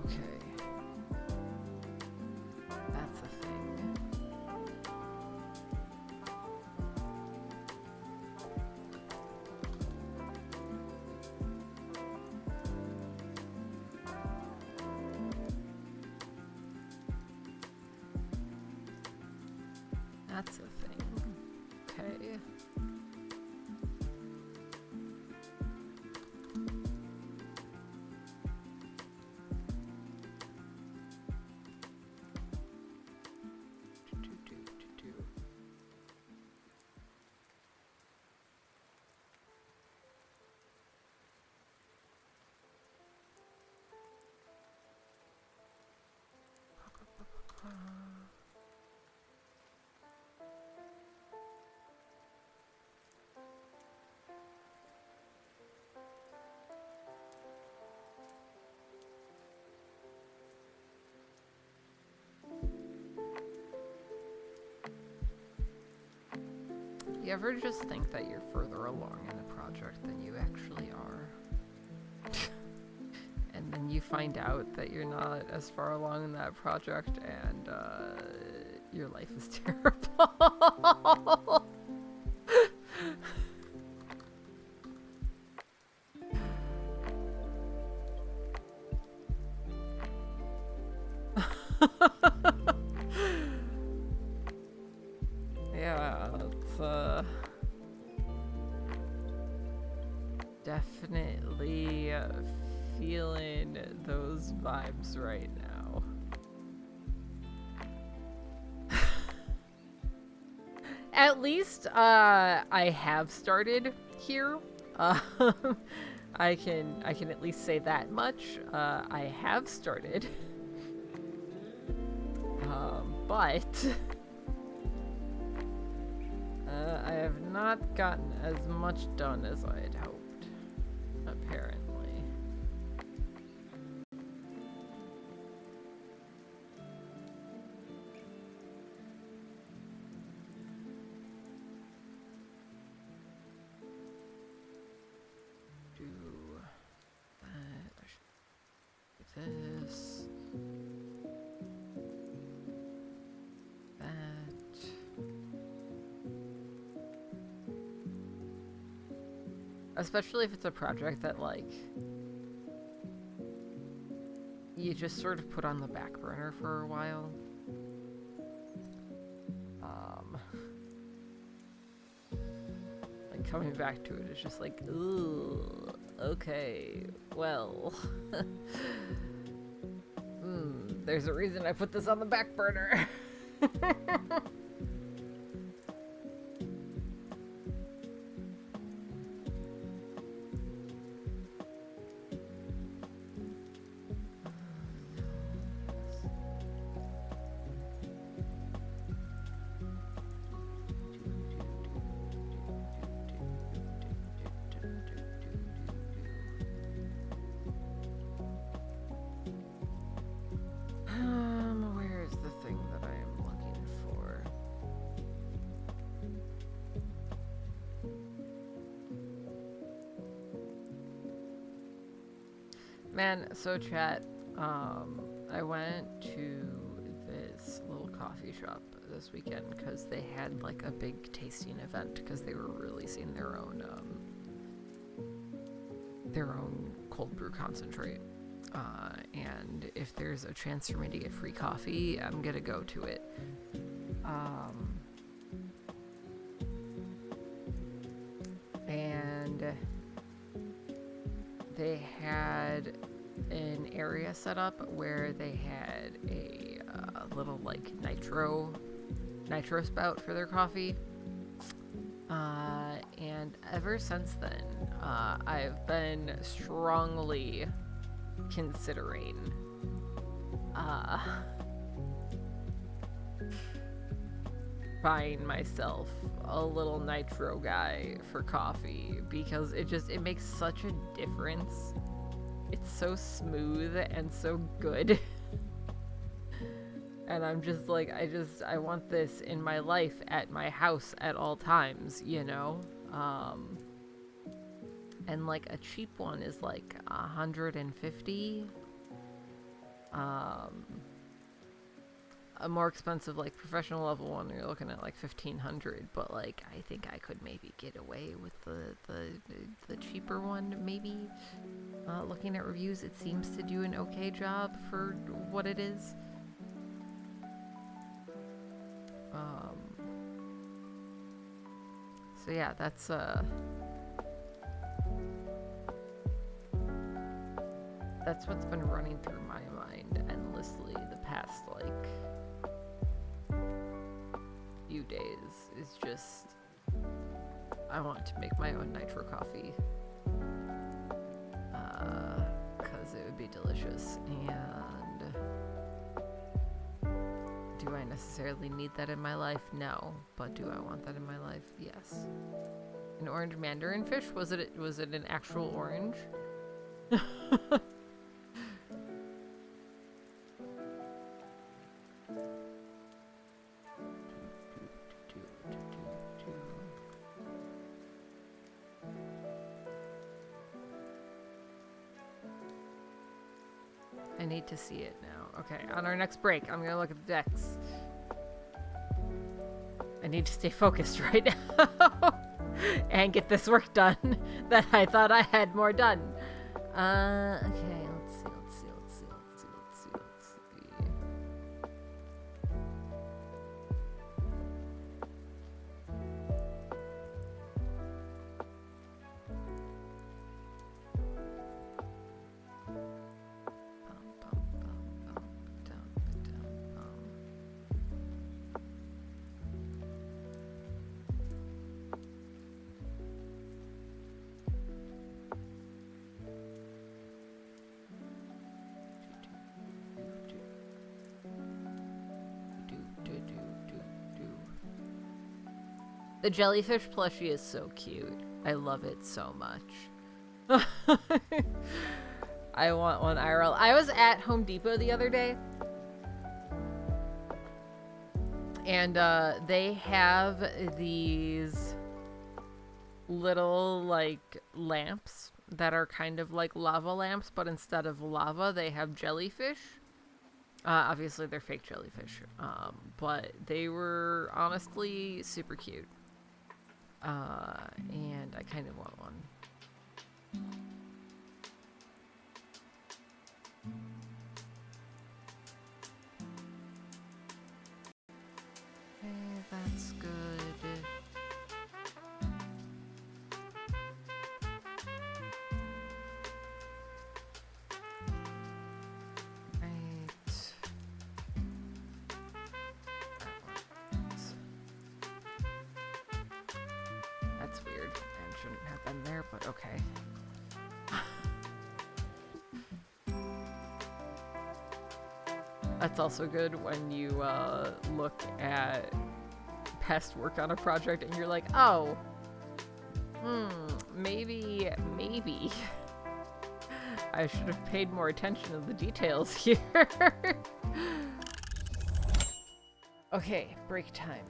Okay. That's a thing. Okay. You ever just think that you're further along in a project than you actually are? And then you find out that you're not as far along in that project, and your life is terrible. Yeah, it's vibes right now. At least I have started here. I can at least say that much. I have started. But I have not gotten as much done as I had hoped, apparently. This, that, especially if it's a project that, like, you just sort of put on the back burner for a while. Like, coming back to it is just like, ooh, okay, well. There's a reason I put this on the back burner. Where's the thing that I am looking for? Man, so chat, I went to this little coffee shop this weekend because they had like a big tasting event because they were releasing their own cold brew concentrate. And if there's a chance for me to get free coffee, I'm gonna go to it. And they had an area set up where they had a little like nitro spout for their coffee. And ever since then, I've been strongly considering buying myself a little nitro guy for coffee because it makes such a difference. It's so smooth and so good. And I'm just like, I want this in my life at my house at all times, you know? And like a cheap one is like $150. A more expensive like professional level one, you're looking at like $1,500. But like I think I could maybe get away with the cheaper one. Maybe looking at reviews, it seems to do an okay job for what it is. So yeah, that's what's been running through my mind endlessly the past like few days, is just I want to make my own nitro coffee because it would be delicious. And do I necessarily need that in my life? No. But do I want that in my life? Yes. An orange mandarin fish? Was it an actual orange? I need to see it now. Okay, on our next break, I'm gonna look at the decks. I need to stay focused right now and get this work done that I thought I had more done. Okay, let's see. The jellyfish plushie is so cute. I love it so much. I want one IRL. I was at Home Depot the other day, and they have these little like lamps that are kind of like lava lamps, but instead of lava they have jellyfish. Obviously they're fake jellyfish, but they were honestly super cute, and I kind of want one. Okay, that's good. That's weird and shouldn't have been there, but okay. That's also good when you look at past work on a project and you're like, oh, maybe I should have paid more attention to the details here. Okay, break time.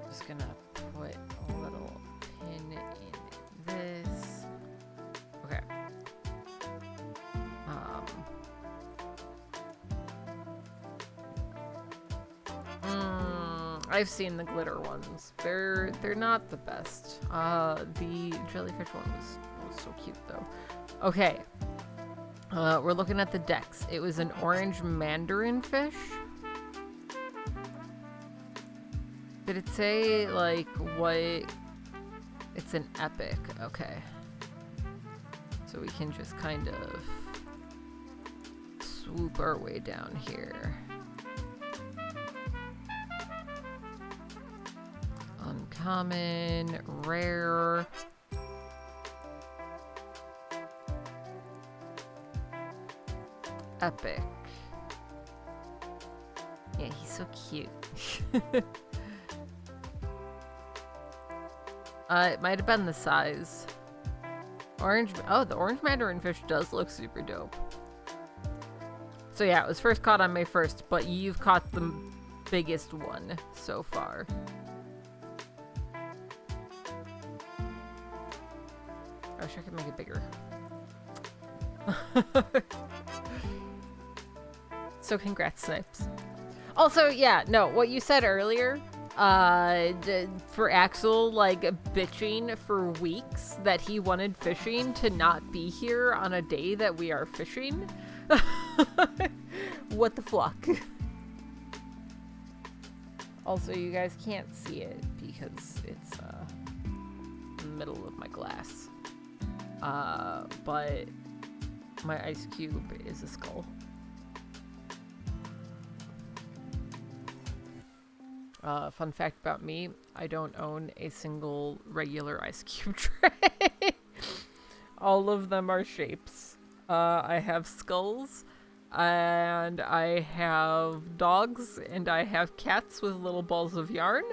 Just gonna put a little pin in this. Okay. I've seen the glitter ones. They're not the best. The jellyfish one was so cute though. Okay. We're looking at the decks. It was an orange mandarin fish. Did it say like what? It's an epic. Okay. So we can just kind of swoop our way down here. Uncommon, rare. Epic. Yeah, he's so cute. It might have been the size. Orange. Oh, the orange mandarin fish does look super dope. So yeah, it was first caught on May 1st, but you've caught the biggest one so far. I wish I could make it bigger. So congrats, Snipes. Also, yeah, no, what you said earlier, for Axel, like, bitching for weeks that he wanted fishing to not be here on a day that we are fishing. What the fuck? Also, you guys can't see it because it's, in the middle of my glass. But my ice cube is a skull. Fun fact about me, I don't own a single regular ice cube tray. All of them are shapes. I have skulls, and I have dogs, and I have cats with little balls of yarn.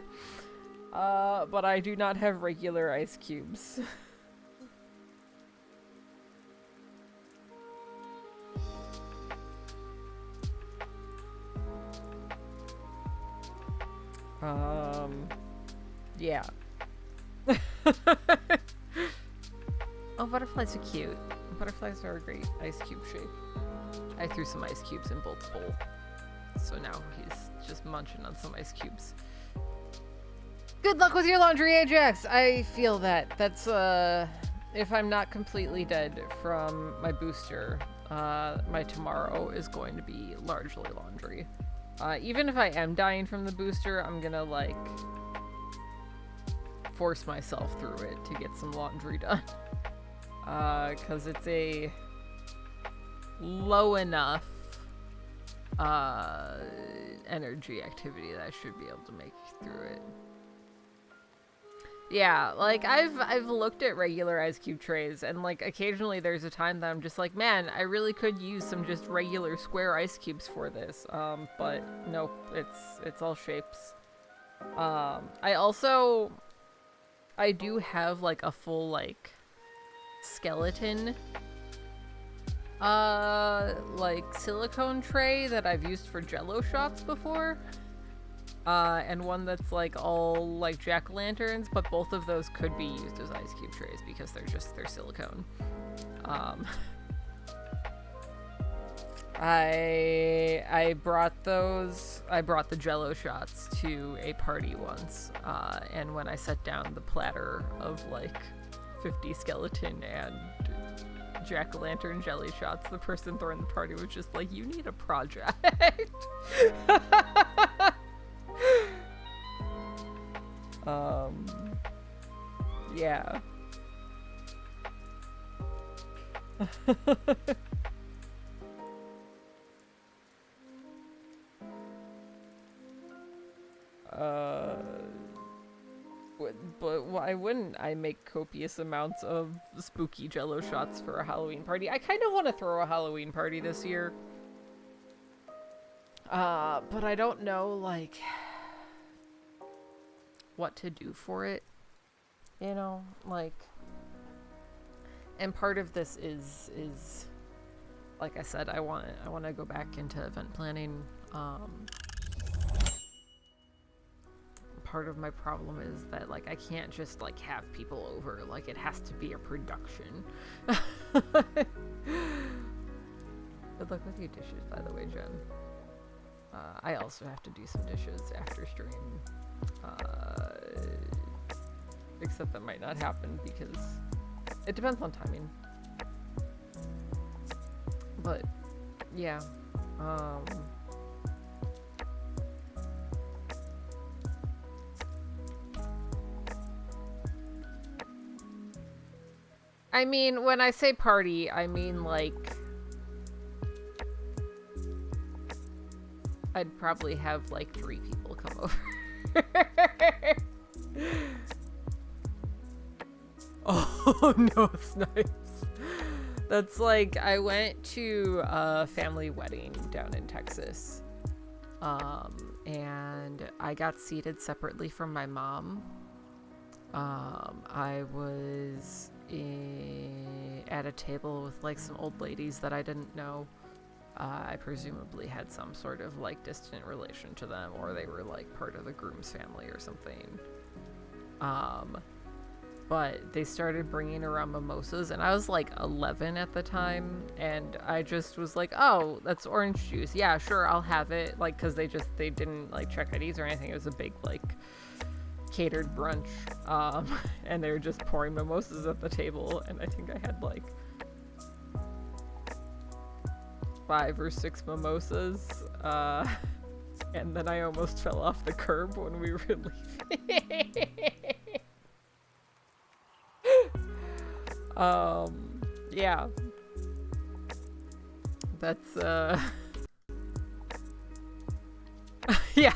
But I do not have regular ice cubes. Yeah. Oh, butterflies are cute. Butterflies are a great ice cube shape. I threw some ice cubes in Bolt's bowl. So now he's just munching on some ice cubes. Good luck with your laundry, Ajax! I feel that. That's, if I'm not completely dead from my booster, my tomorrow is going to be largely laundry. Even if I am dying from the booster, I'm gonna, like, force myself through it to get some laundry done. Cause it's a low enough, energy activity that I should be able to make through it. Yeah, like, I've looked at regular ice cube trays, and, like, occasionally there's a time that I'm just like, man, I really could use some just regular square ice cubes for this. But nope, it's all shapes. I also I do have like a full like skeleton like silicone tray that I've used for jello shots before. And one that's like all like jack-o'-lanterns, but both of those could be used as ice cube trays because they're silicone. I brought the jello shots to a party once, and when I set down the platter of like 50 skeleton and jack-o'-lantern jelly shots, the person throwing the party was just like, "You need a project." Yeah. But why wouldn't I make copious amounts of spooky jello shots for a Halloween party? I kind of want to throw a Halloween party this year. But I don't know, like, what to do for it. You know, like, and part of this is like I said, I want to go back into event planning. Part of my problem is that, like, I can't just, like, have people over. Like, it has to be a production. Good luck with your dishes, by the way, Jen. I also have to do some dishes after stream. Except that might not happen because it depends on timing. But, yeah. I mean, when I say party, I mean, like, I'd probably have, like, 3 people come over. Oh, no, snipes. That's like, I went to a family wedding down in Texas. And I got seated separately from my mom. I was at a table with like some old ladies that I didn't know. I presumably had some sort of like distant relation to them, or they were like part of the groom's family or something. But they started bringing around mimosas, and I was like 11 at the time, and I just was like, oh, that's orange juice. Yeah, sure, I'll have it. Like, because they didn't like check IDs or anything. It was a big like catered brunch, and they were just pouring mimosas at the table, and I think I had like 5 or 6 mimosas, and then I almost fell off the curb when we were leaving. Yeah. That's, yeah.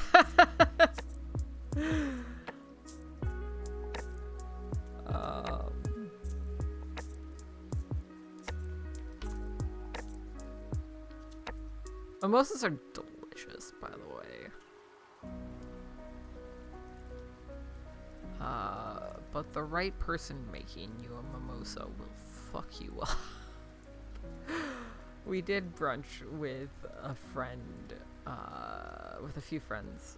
Mimosas are delicious, by the way. But the right person making you a mimosa will fuck you up. We did brunch with a friend, with a few friends,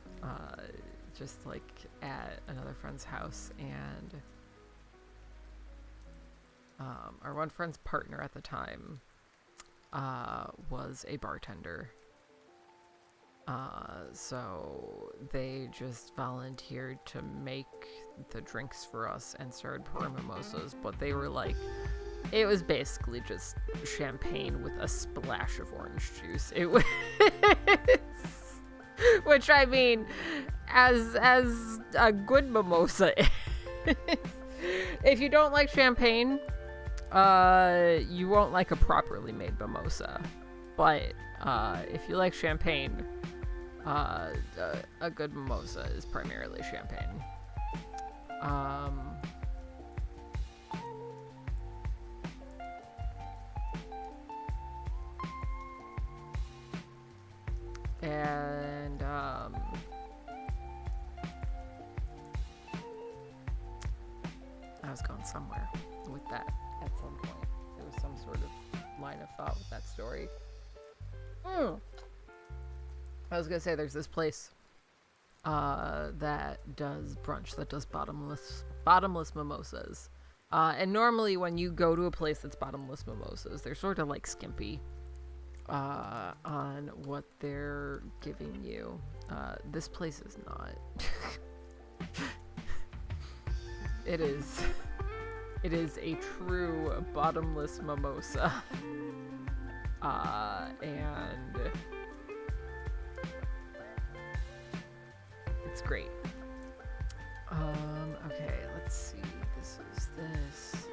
just like at another friend's house, and our one friend's partner at the time was a bartender. So they just volunteered to make the drinks for us and started pouring mimosas, but they were like, it was basically just champagne with a splash of orange juice. It was, which I mean, as a good mimosa is. If you don't like champagne, you won't like a properly made mimosa. But if you like champagne, a good mimosa is primarily champagne. And I was going somewhere with that at some point. There was some sort of line of thought with that story. I was gonna say there's this place that does brunch, that does bottomless mimosas. And normally when you go to a place that's bottomless mimosas, they're sort of like skimpy on what they're giving you. This place is not. It is a true bottomless mimosa. And it's great. Okay, let's see. This is this.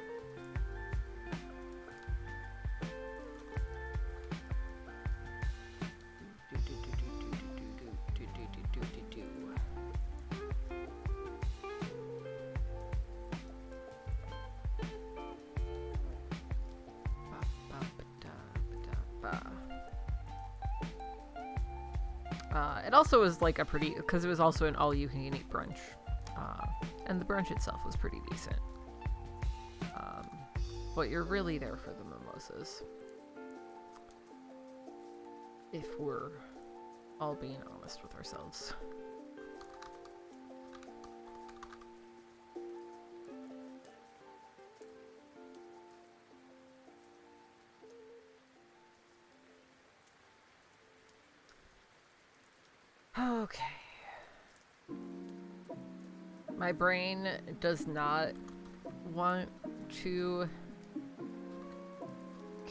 It also was like a pretty, because it was also an all-you-can-eat brunch, and the brunch itself was pretty decent. But you're really there for the mimosas, if we're all being honest with ourselves. Okay. My brain does not want to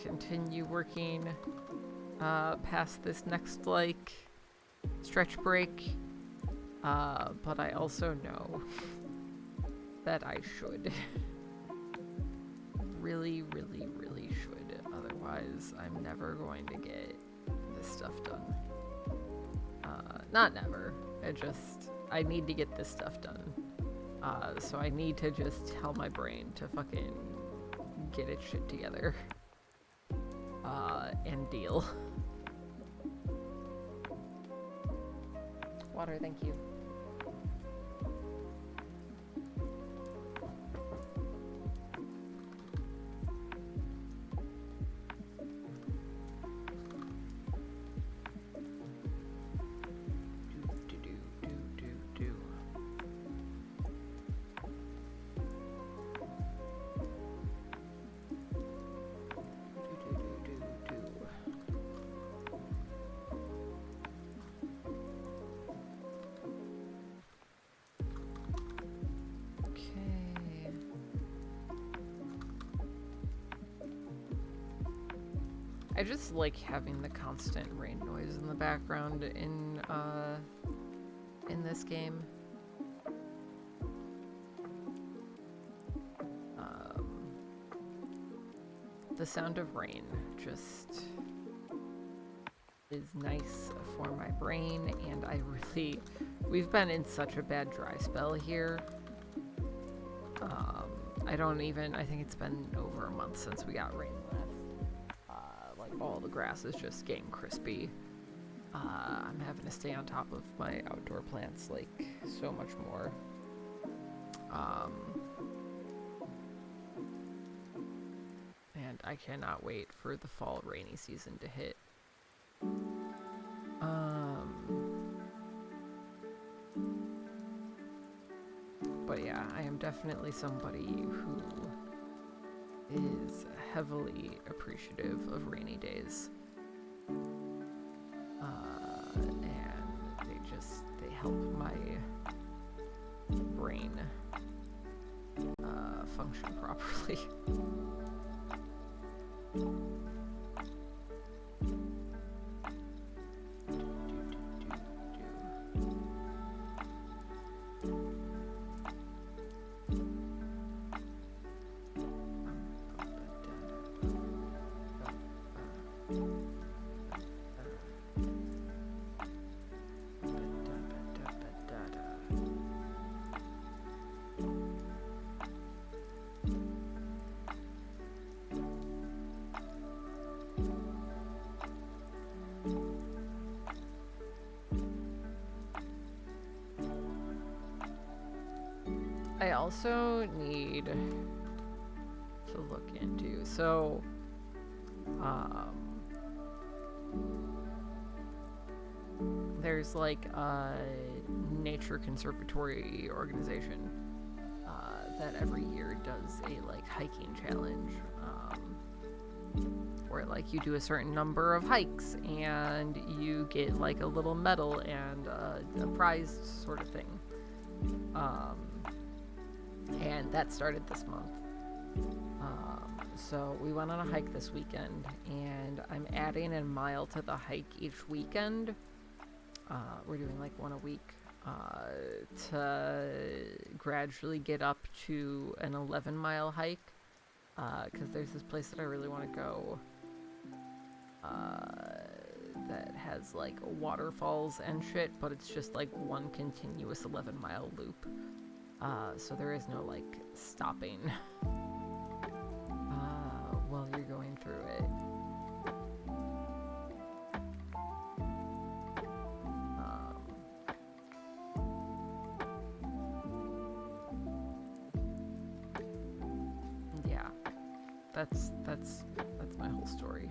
continue working past this next, like, stretch break. But I also know that I should. Really, really, really should. Otherwise, I'm never going to get this stuff done. Not never. I need to get this stuff done. So I need to just tell my brain to fucking get its shit together. And deal. Water, thank you. I just like having the constant rain noise in the background in this game. The sound of rain just is nice for my brain, and we've been in such a bad dry spell here. I think it's been over a month since we got rain last. All the grass is just getting crispy. I'm having to stay on top of my outdoor plants like so much more. And I cannot wait for the fall rainy season to hit. But yeah, I am definitely somebody who is heavily appreciative of rainy days. And they help my brain function properly. also need to look into, so there's like a nature conservatory organization that every year does a like hiking challenge, where like you do a certain number of hikes and you get like a little medal and a prize sort of thing. And that started this month. So we went on a hike this weekend, and I'm adding a mile to the hike each weekend. We're doing like one a week to gradually get up to an 11-mile hike, because there's this place that I really want to go that has like waterfalls and shit, but it's just like one continuous 11-mile loop. So there is no like stopping while you're going through it. Yeah, that's my whole story.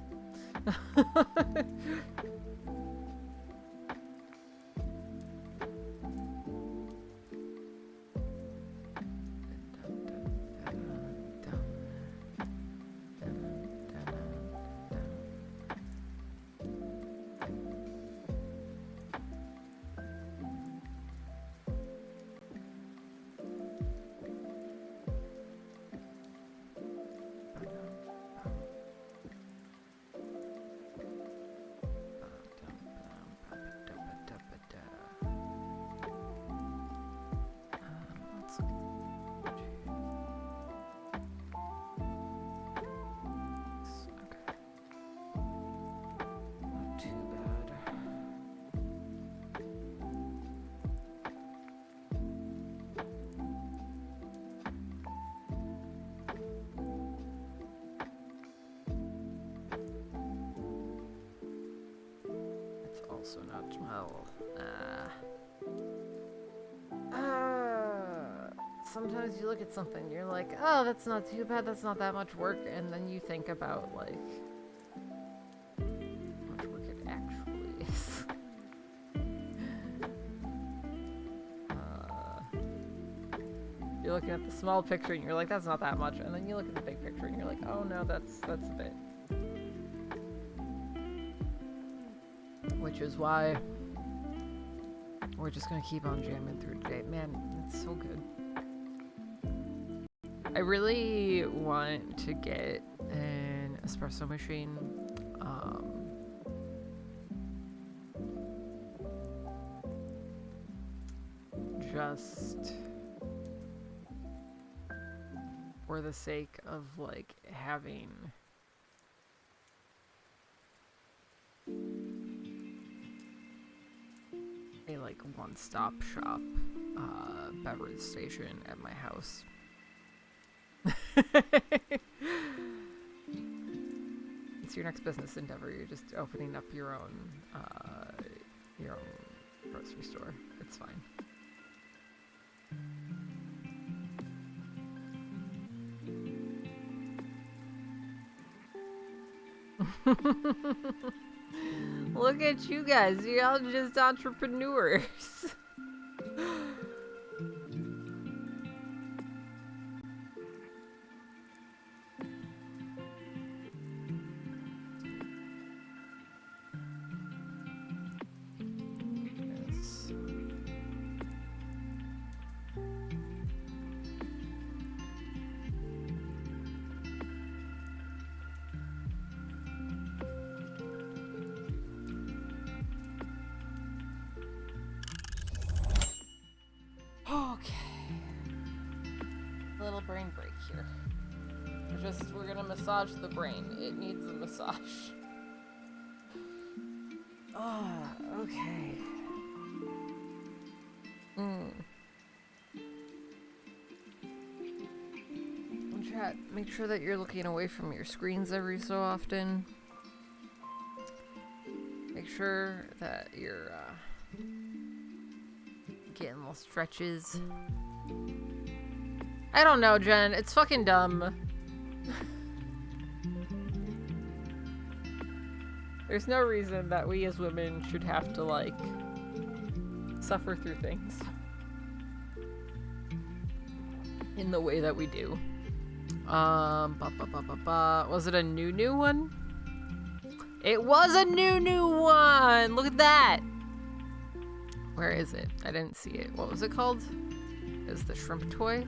Also not well. Sometimes you look at something, you're like, oh, that's not too bad, that's not that much work, and then you think about like how much work it actually is. You're looking at the small picture and you're like, that's not that much, and then you look at the big picture and you're like, oh no, that's a bit. Which is why we're just gonna keep on jamming through today. Man, it's so good. I really want to get an espresso machine. Just for the sake of like having a like one-stop shop beverage station at my house. It's your next business endeavor. You're just opening up your own grocery store. It's fine. Look at you guys. You're all just entrepreneurs. Brain break here. We're gonna massage the brain. It needs a massage. Oh, okay. Chat, make sure that you're looking away from your screens every so often. Make sure that you're getting little stretches. I don't know, Jen. It's fucking dumb. There's no reason that we as women should have to, like, suffer through things in the way that we do. Was it a new one? It was a new one! Look at that! Where is it? I didn't see it. What was it called? It's the shrimp toy.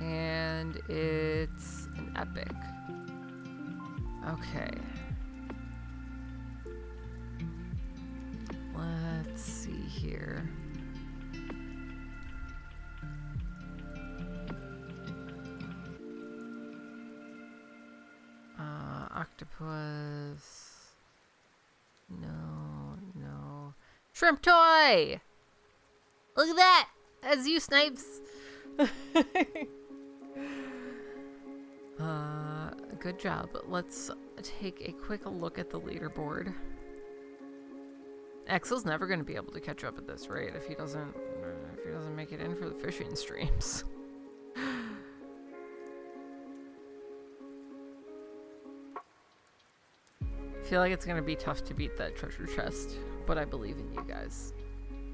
And it's an epic. Okay. Let's see here. Octopus. No. Shrimp toy! Look at that! As you, Snipes! Good job. Let's take a quick look at the leaderboard. Axel's never going to be able to catch up at this rate if he doesn't make it in for the fishing streams. I feel like it's going to be tough to beat that treasure chest, but I believe in you guys.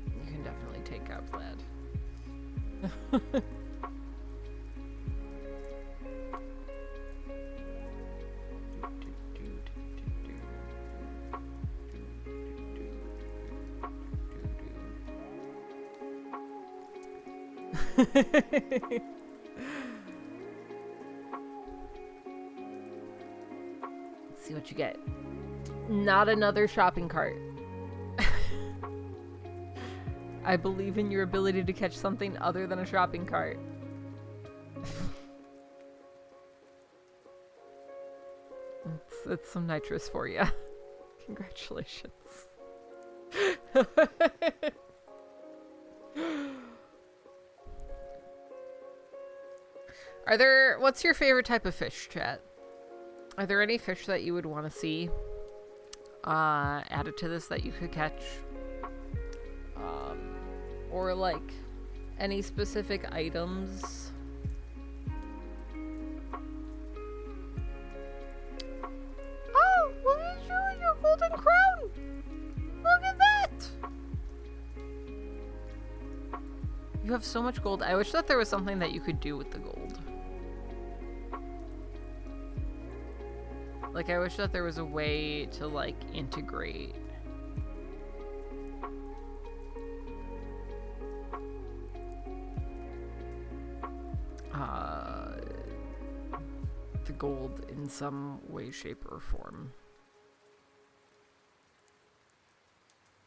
You can definitely take out Vlad. Let's see what you get. Not another shopping cart. I believe in your ability to catch something other than a shopping cart. It's some nitrous for you. Congratulations. What's your favorite type of fish, chat? Are there any fish that you would want to see added to this that you could catch? Or like any specific items? Oh, look at you and your golden crown! Look at that! You have so much gold. I wish that there was something that you could do with the gold. Like, I wish that there was a way to, like, integrate the gold in some way, shape, or form.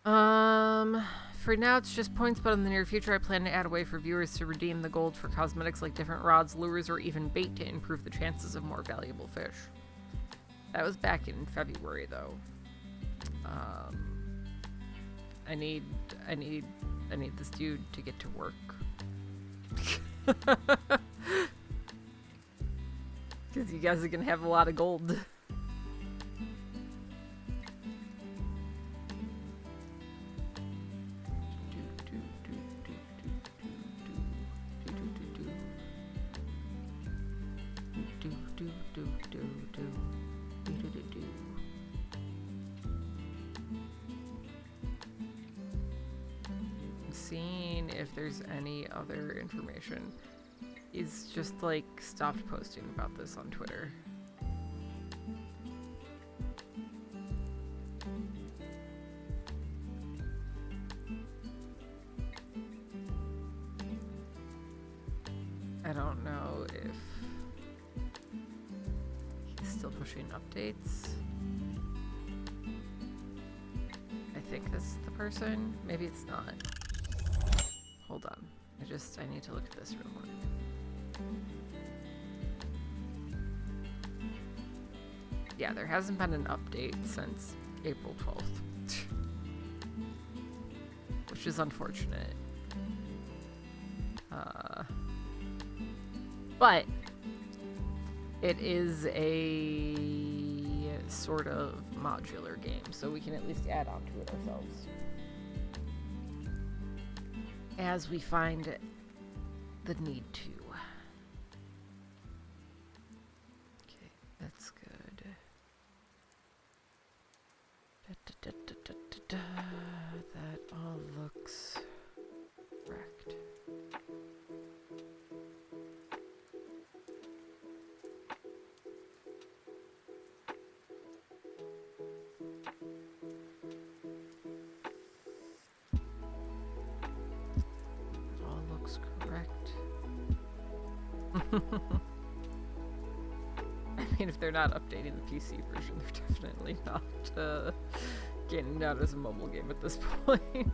For now it's just points, but in the near future I plan to add a way for viewers to redeem the gold for cosmetics like different rods, lures, or even bait to improve the chances of more valuable fish. That was back in February, though. I need this dude to get to work. Because you guys are gonna have a lot of gold. Seeing if there's any other information. He's just like stopped posting about this on Twitter. I don't know if he's still pushing updates. I think this is the person. Maybe it's not. Hold on. I need to look at this real quick. Yeah, there hasn't been an update since April 12th. Which is unfortunate. But it is a sort of modular game, so we can at least add on to it ourselves as we find the need to. correct. I mean, if they're not updating the PC version, they're definitely not getting it out as a mobile game at this point.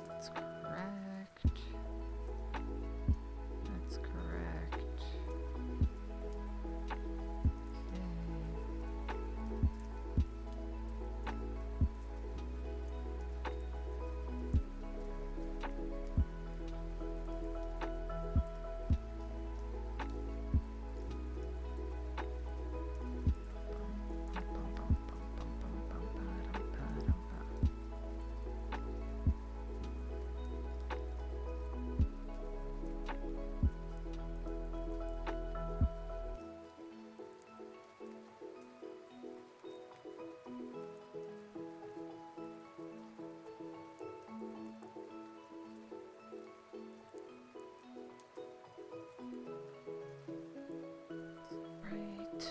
That's correct. That's correct. Right.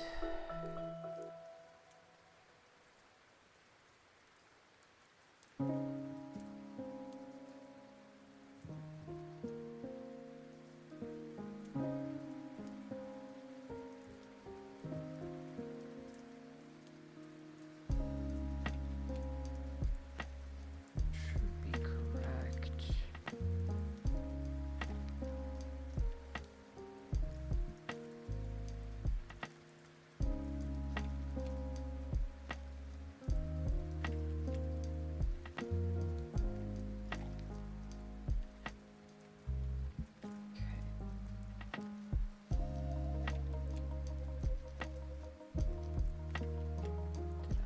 Should be correct.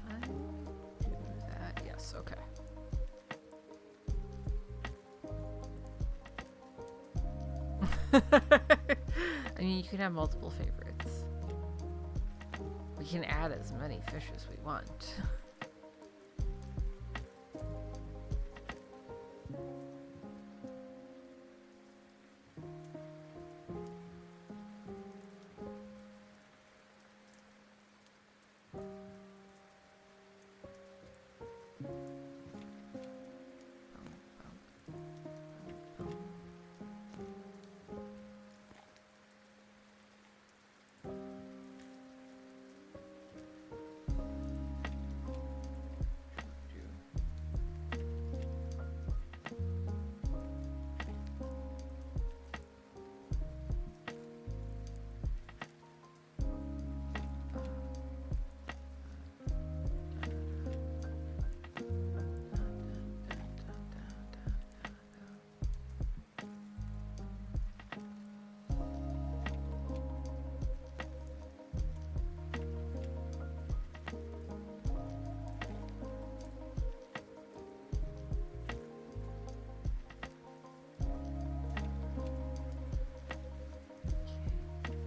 I do that? Yes, okay. I mean, you can have multiple favorites. We can add as many fish as we want.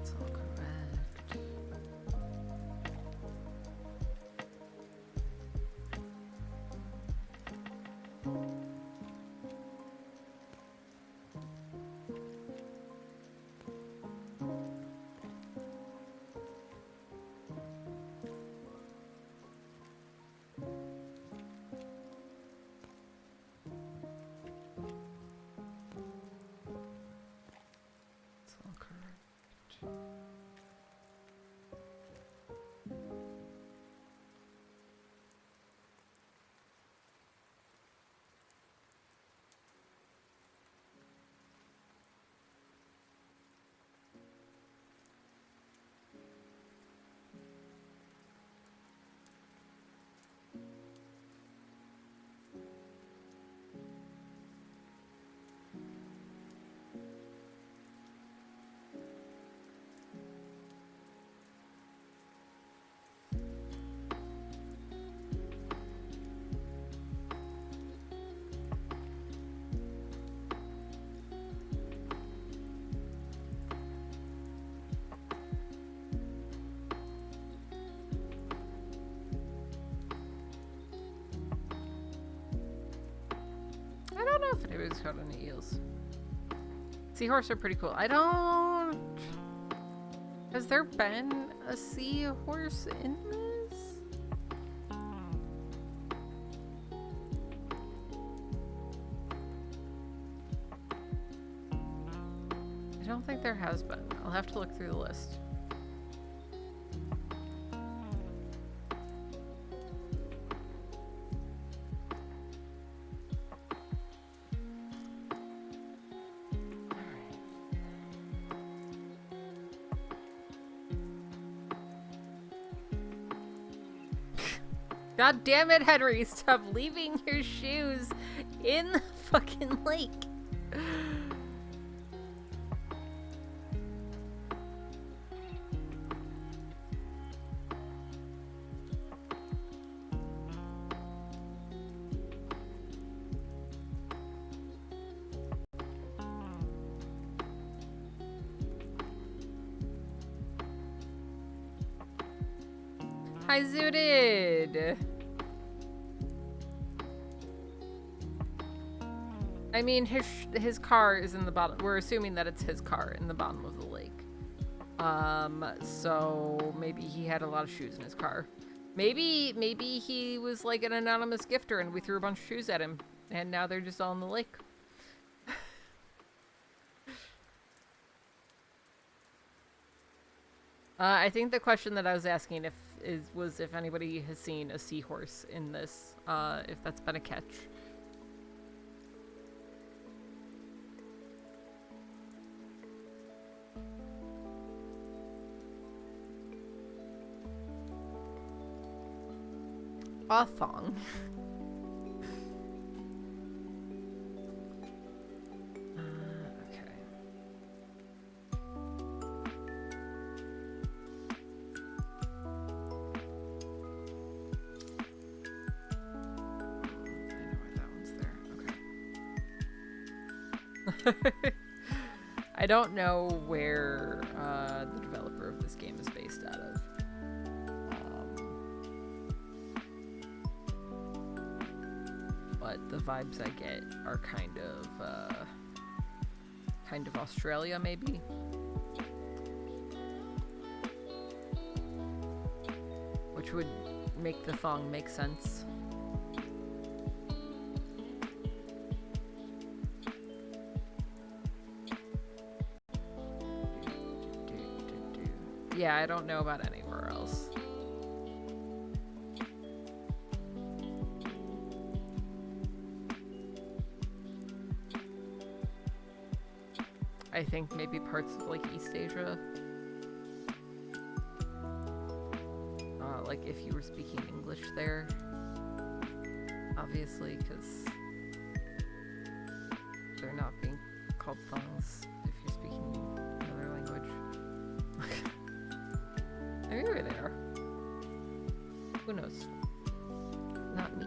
It's all correct. It's all correct. if anybody's caught any eels. Seahorse are pretty cool. I don't... Has there been a seahorse in this? I don't think there has been. I'll have to look through the list. God damn it, Henry! Stop leaving your shoes in the fucking lake! Hi, Zooted! I mean, his car is in the bottom. We're assuming that it's his car in the bottom of the lake. So maybe he had a lot of shoes in his car. Maybe he was like an anonymous gifter and we threw a bunch of shoes at him. And now they're just all in the lake. I think the question that I was asking was if anybody has seen a seahorse in this, if that's been a catch. A thong. I don't know where the developer of this game is based out of. But the vibes I get are kind of Australia, maybe. Which would make the thong make sense. Yeah, I don't know about anywhere else. I think maybe parts of like East Asia. Like if you were speaking English there, obviously, because they're not being called thongs if you're speaking another language. Maybe they are. Who knows? Not me.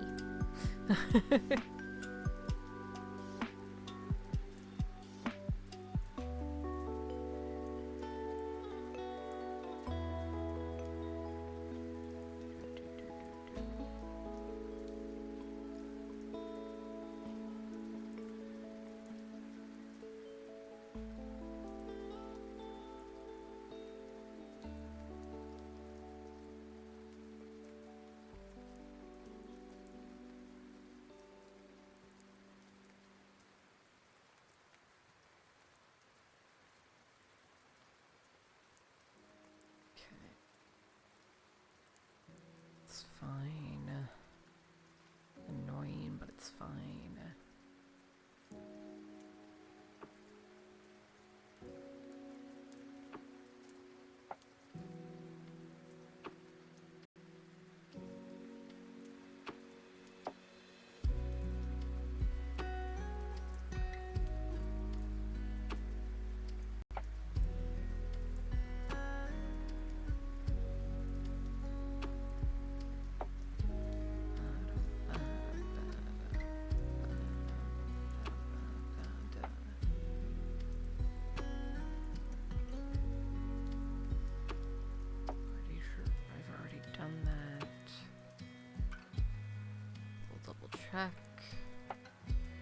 It's fine. Annoying, but it's fine.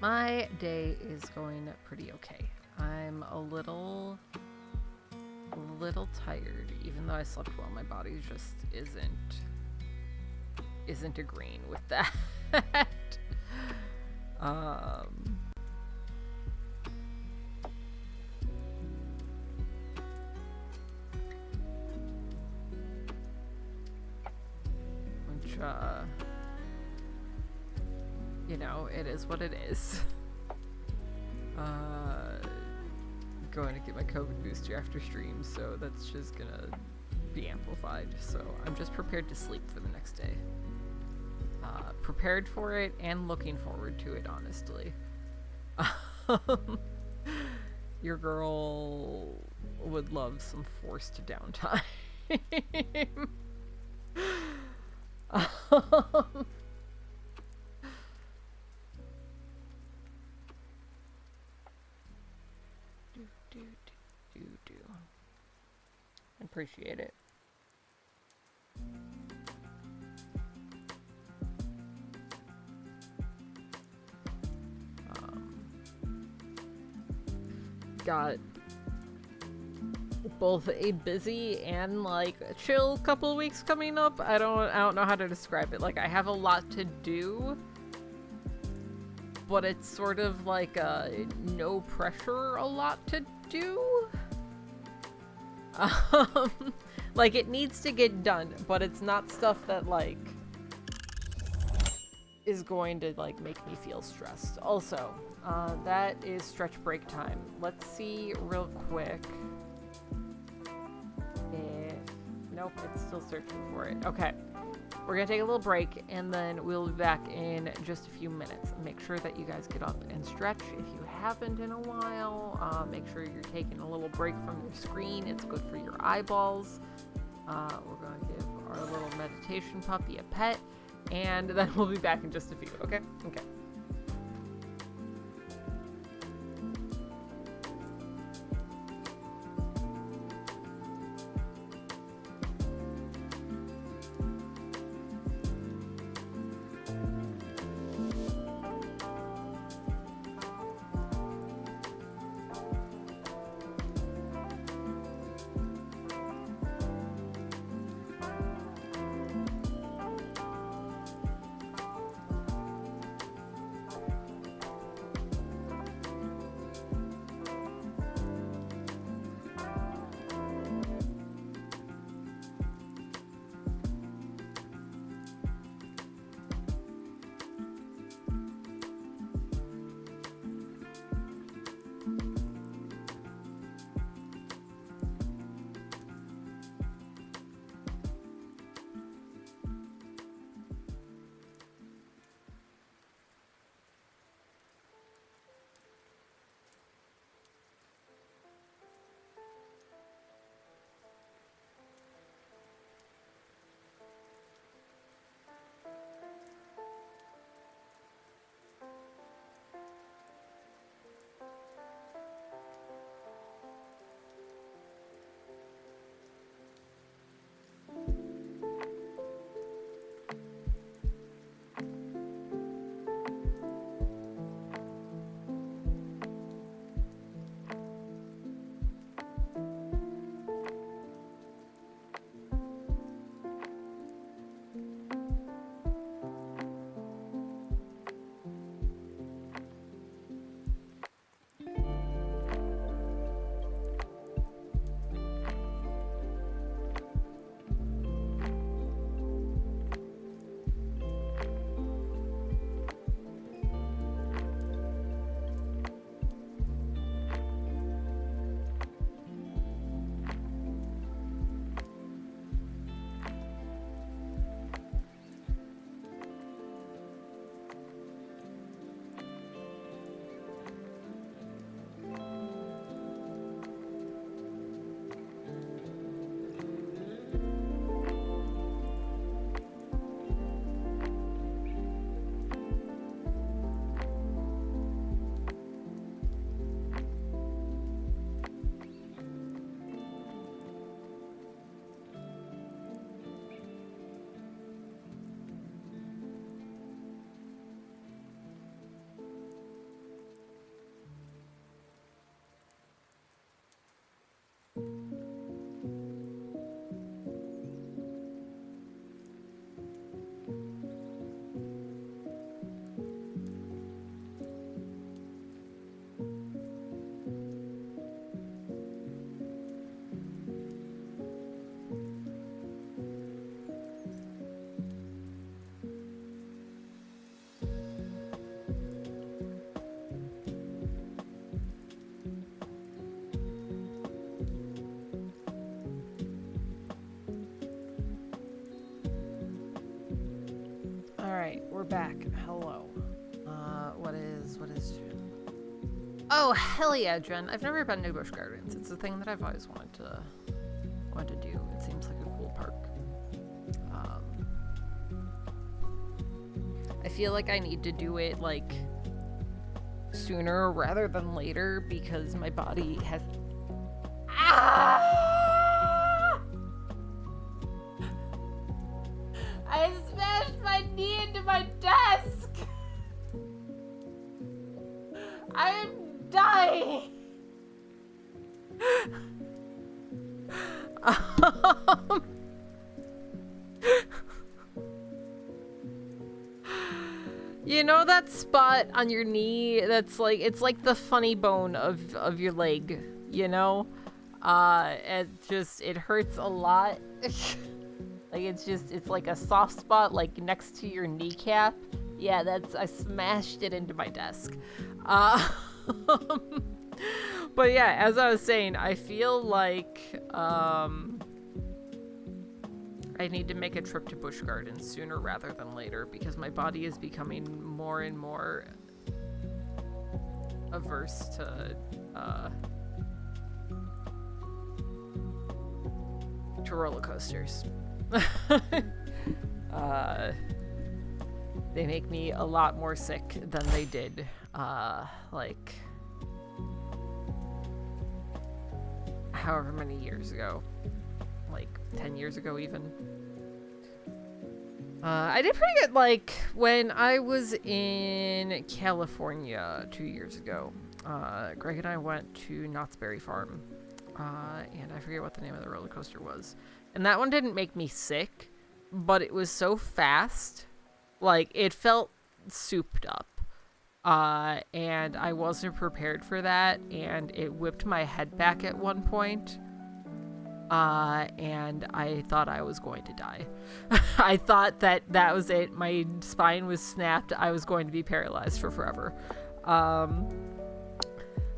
My day is going pretty okay. I'm a little tired, even though I slept well. My body just isn't agreeing with that. Which you know, it is what it is. Going to get my COVID booster after stream, so that's just gonna be amplified. So I'm just prepared to sleep for the next day. Prepared for it and looking forward to it, honestly. Your girl would love some forced downtime. Appreciate it. Got both a busy and like a chill couple weeks coming up. I don't know how to describe it. Like, I have a lot to do, but it's sort of like no pressure a lot to do. Like, it needs to get done, but it's not stuff that like is going to like make me feel stressed. Also, that is stretch break time. Let's see real quick. Nope, it's still searching for it. Okay, we're gonna take a little break and then we'll be back in just a few minutes. Make sure that you guys get up and stretch if you haven't in a while. Make sure you're taking a little break from your screen. It's good for your eyeballs. We're gonna give our little meditation puppy a pet, and then we'll be back in just a few. Okay? Okay. Alright, we're back. Hello. What is Oh, hell yeah, Jen. I've never been to Busch Gardens. It's a thing that I've always wanted to do. It seems like a cool park. I feel like I need to do it, like, sooner rather than later because my body has... Ah! I smashed my knee into my desk! I am dying! You know that spot on your knee that's like, it's like the funny bone of your leg, you know? It hurts a lot. Like it's like a soft spot like next to your kneecap. Yeah, I smashed it into my desk. But yeah, as I was saying, I feel like I need to make a trip to Busch Gardens sooner rather than later because my body is becoming more and more averse to roller coasters. They make me a lot more sick than they did, like, however many years ago. Like 10 years ago even. I did pretty good, like, when I was in California 2 years ago. Greg and I went to Knott's Berry Farm, and I forget what the name of the roller coaster was. And that one didn't make me sick, but it was so fast, like, it felt souped up. And I wasn't prepared for that, and it whipped my head back at one point. And I thought I was going to die. I thought that was it. My spine was snapped. I was going to be paralyzed for forever.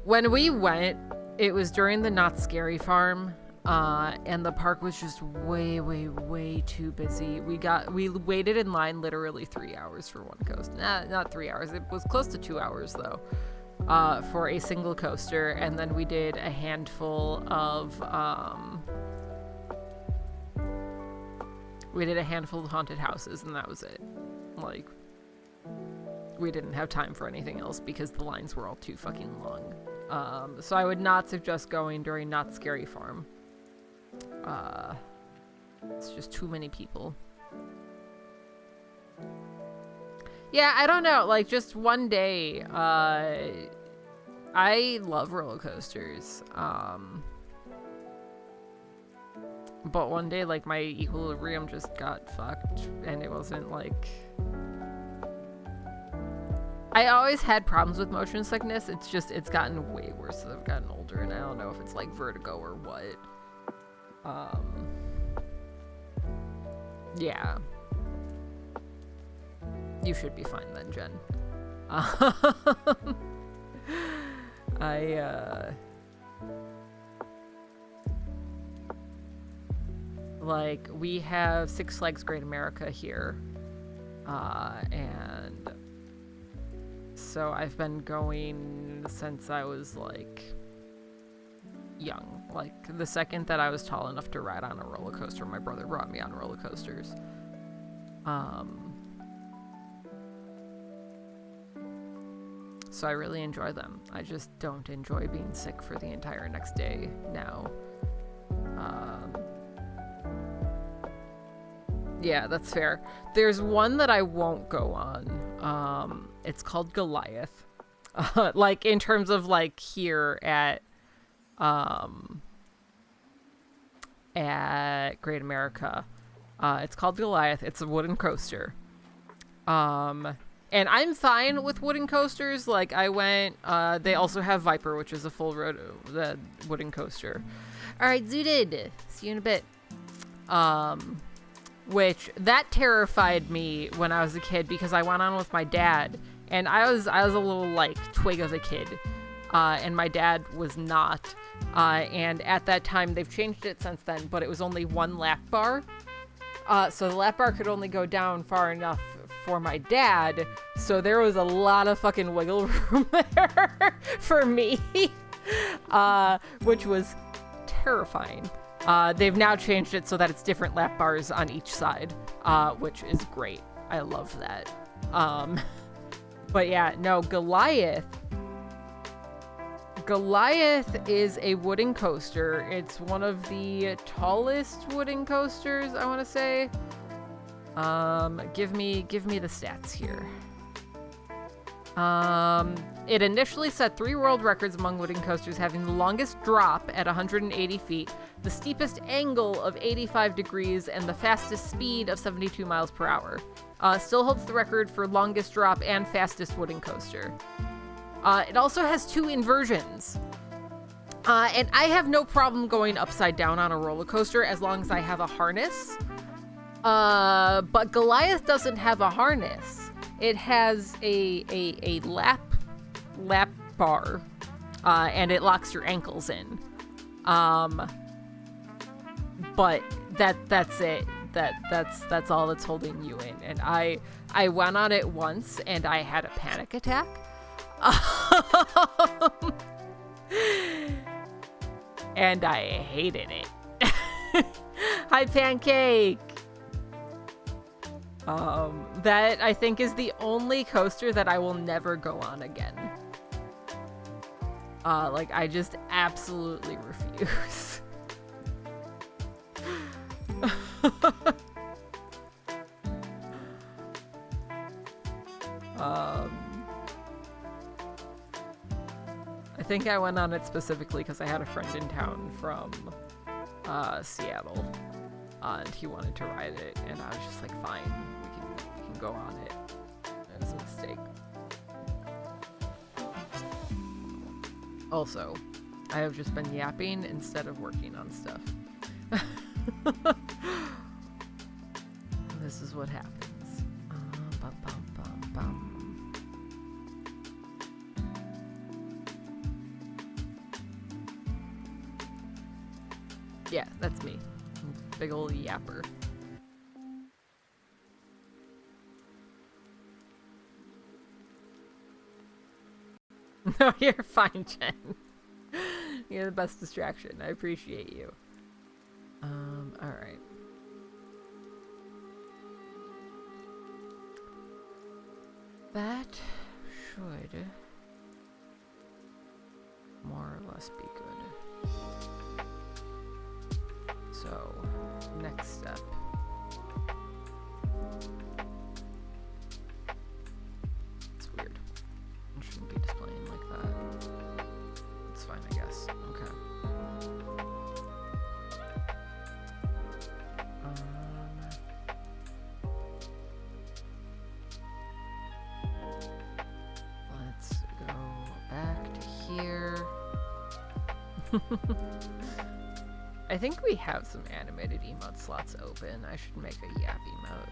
When we went, it was during the Not Scary Farm, and the park was just way, way, way too busy. We waited in line literally 3 hours for one coaster. Nah, not 3 hours. It was close to 2 hours though. For a single coaster, and then we did a handful of haunted houses, and that was it. Like, we didn't have time for anything else because the lines were all too fucking long. So I would not suggest going during Not Scary Farm. It's just too many people. Yeah, I don't know, like, just one day, I love roller coasters, but one day, like, my equilibrium just got fucked, and it wasn't, like... I always had problems with motion sickness, it's gotten way worse as I've gotten older, and I don't know if it's, like, vertigo or what. Yeah. You should be fine then, Jen. Like, we have Six Flags Great America here, and so I've been going since I was, like, young. Like, the second that I was tall enough to ride on a roller coaster, my brother brought me on roller coasters. So I really enjoy them. I just don't enjoy being sick for the entire next day now. Yeah, that's fair. There's one that I won't go on. It's called Goliath. Like, in terms of, like, here at Great America. It's called Goliath. It's a wooden coaster. And I'm fine with wooden coasters. Like, I went, they also have Viper, which is a full wooden coaster. Alright, Zooted. See you in a bit. Which, that terrified me when I was a kid because I went on with my dad. And I was a little, like, twig of a kid. And my dad was not. And at that time, they've changed it since then, but it was only one lap bar. So the lap bar could only go down far enough for my dad, so there was a lot of fucking wiggle room there for me, which was terrifying. They've now changed it so that it's different lap bars on each side, which is great. I love that. But yeah, no, Goliath is a wooden coaster. It's one of the tallest wooden coasters, I want to say. Give me the stats here. It initially set 3 world records among wooden coasters, having the longest drop at 180 feet, the steepest angle of 85 degrees, and the fastest speed of 72 miles per hour. Still holds the record for longest drop and fastest wooden coaster. It also has 2 inversions. And I have no problem going upside down on a roller coaster as long as I have a harness. But Goliath doesn't have a harness. It has a lap bar, and it locks your ankles in. But that's it. That's all that's holding you in. And I went on it once and I had a panic attack. And I hated it. Hi, Pancake. That I think is the only coaster that I will never go on again. Like I just absolutely refuse. I think I went on it specifically because I had a friend in town from Seattle, and he wanted to ride it, and I was just like, fine, we can go on it. It was a mistake. Also, I have just been yapping instead of working on stuff. This is what happens. Bum, bum, bum, bum. Yeah, that's me. Big ol' yapper. No, you're fine, Jen. You're the best distraction. I appreciate you. Alright. That should more or less be good. So, next step. It's weird. It shouldn't be displaying like that. It's fine, I guess. Okay. Let's go back to here. I think we have some animated emote slots open. I should make a yap emote.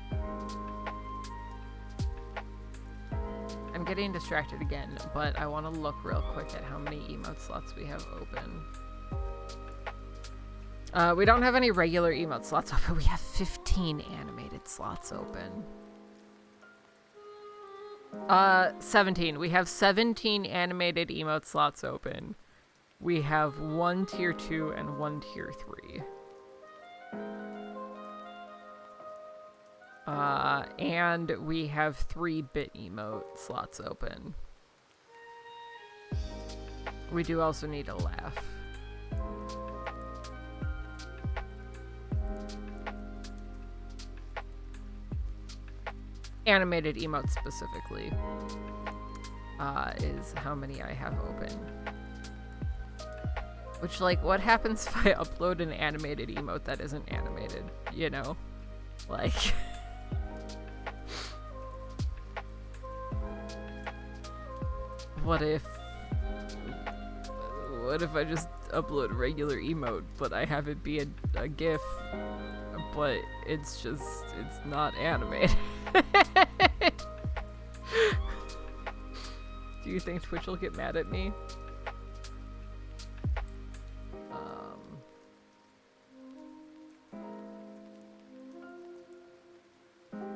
I'm getting distracted again, but I want to look real quick at how many emote slots we have open. We don't have any regular emote slots open. We have 15 animated slots open. 17. We have 17 animated emote slots open. We have 1 tier 2 and 1 tier 3. And we have 3-bit emote slots open. We do also need a laugh. Animated emote specifically is how many I have open. Which, like, what happens if I upload an animated emote that isn't animated? You know? Like... What if I just upload a regular emote, but I have it be a GIF, but it's not animated? Do you think Twitch will get mad at me?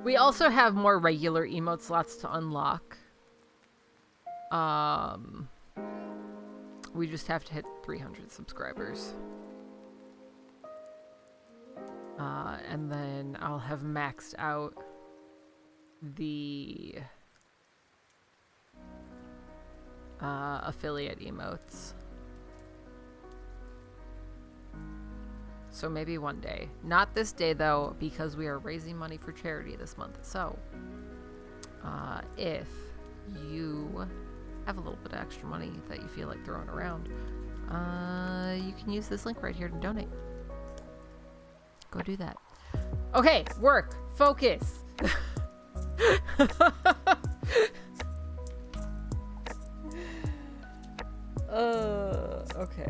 We also have more regular emote slots to unlock. We just have to hit 300 subscribers. And then I'll have maxed out the affiliate emotes. So maybe one day. Not this day, though, because we are raising money for charity this month. So, if you have a little bit of extra money that you feel like throwing around, you can use this link right here to donate. Go do that. Okay, work. Focus. Okay.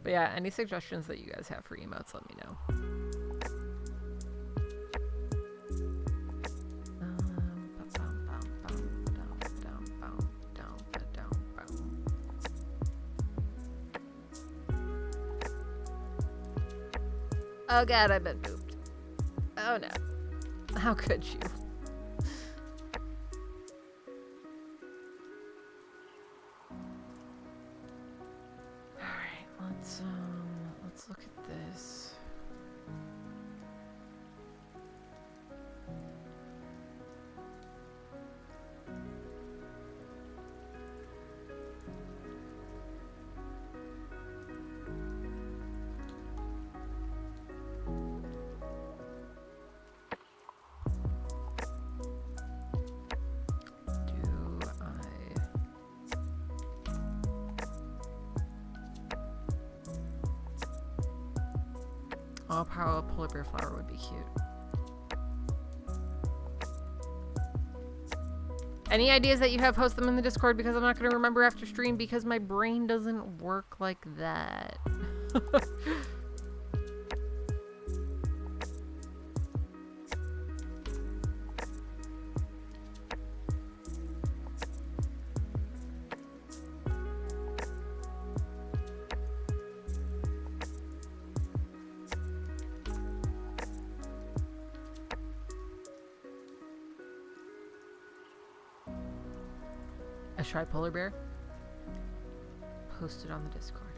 But yeah, any suggestions that you guys have for emotes, let me know. Oh god, I've been pooped. Oh no. How could you? Let's look at this. Oh, how a polar bear flower would be cute. Any ideas that you have, post them in the Discord, because I'm not going to remember after stream because my brain doesn't work like that. Try polar bear. Post it on the Discord.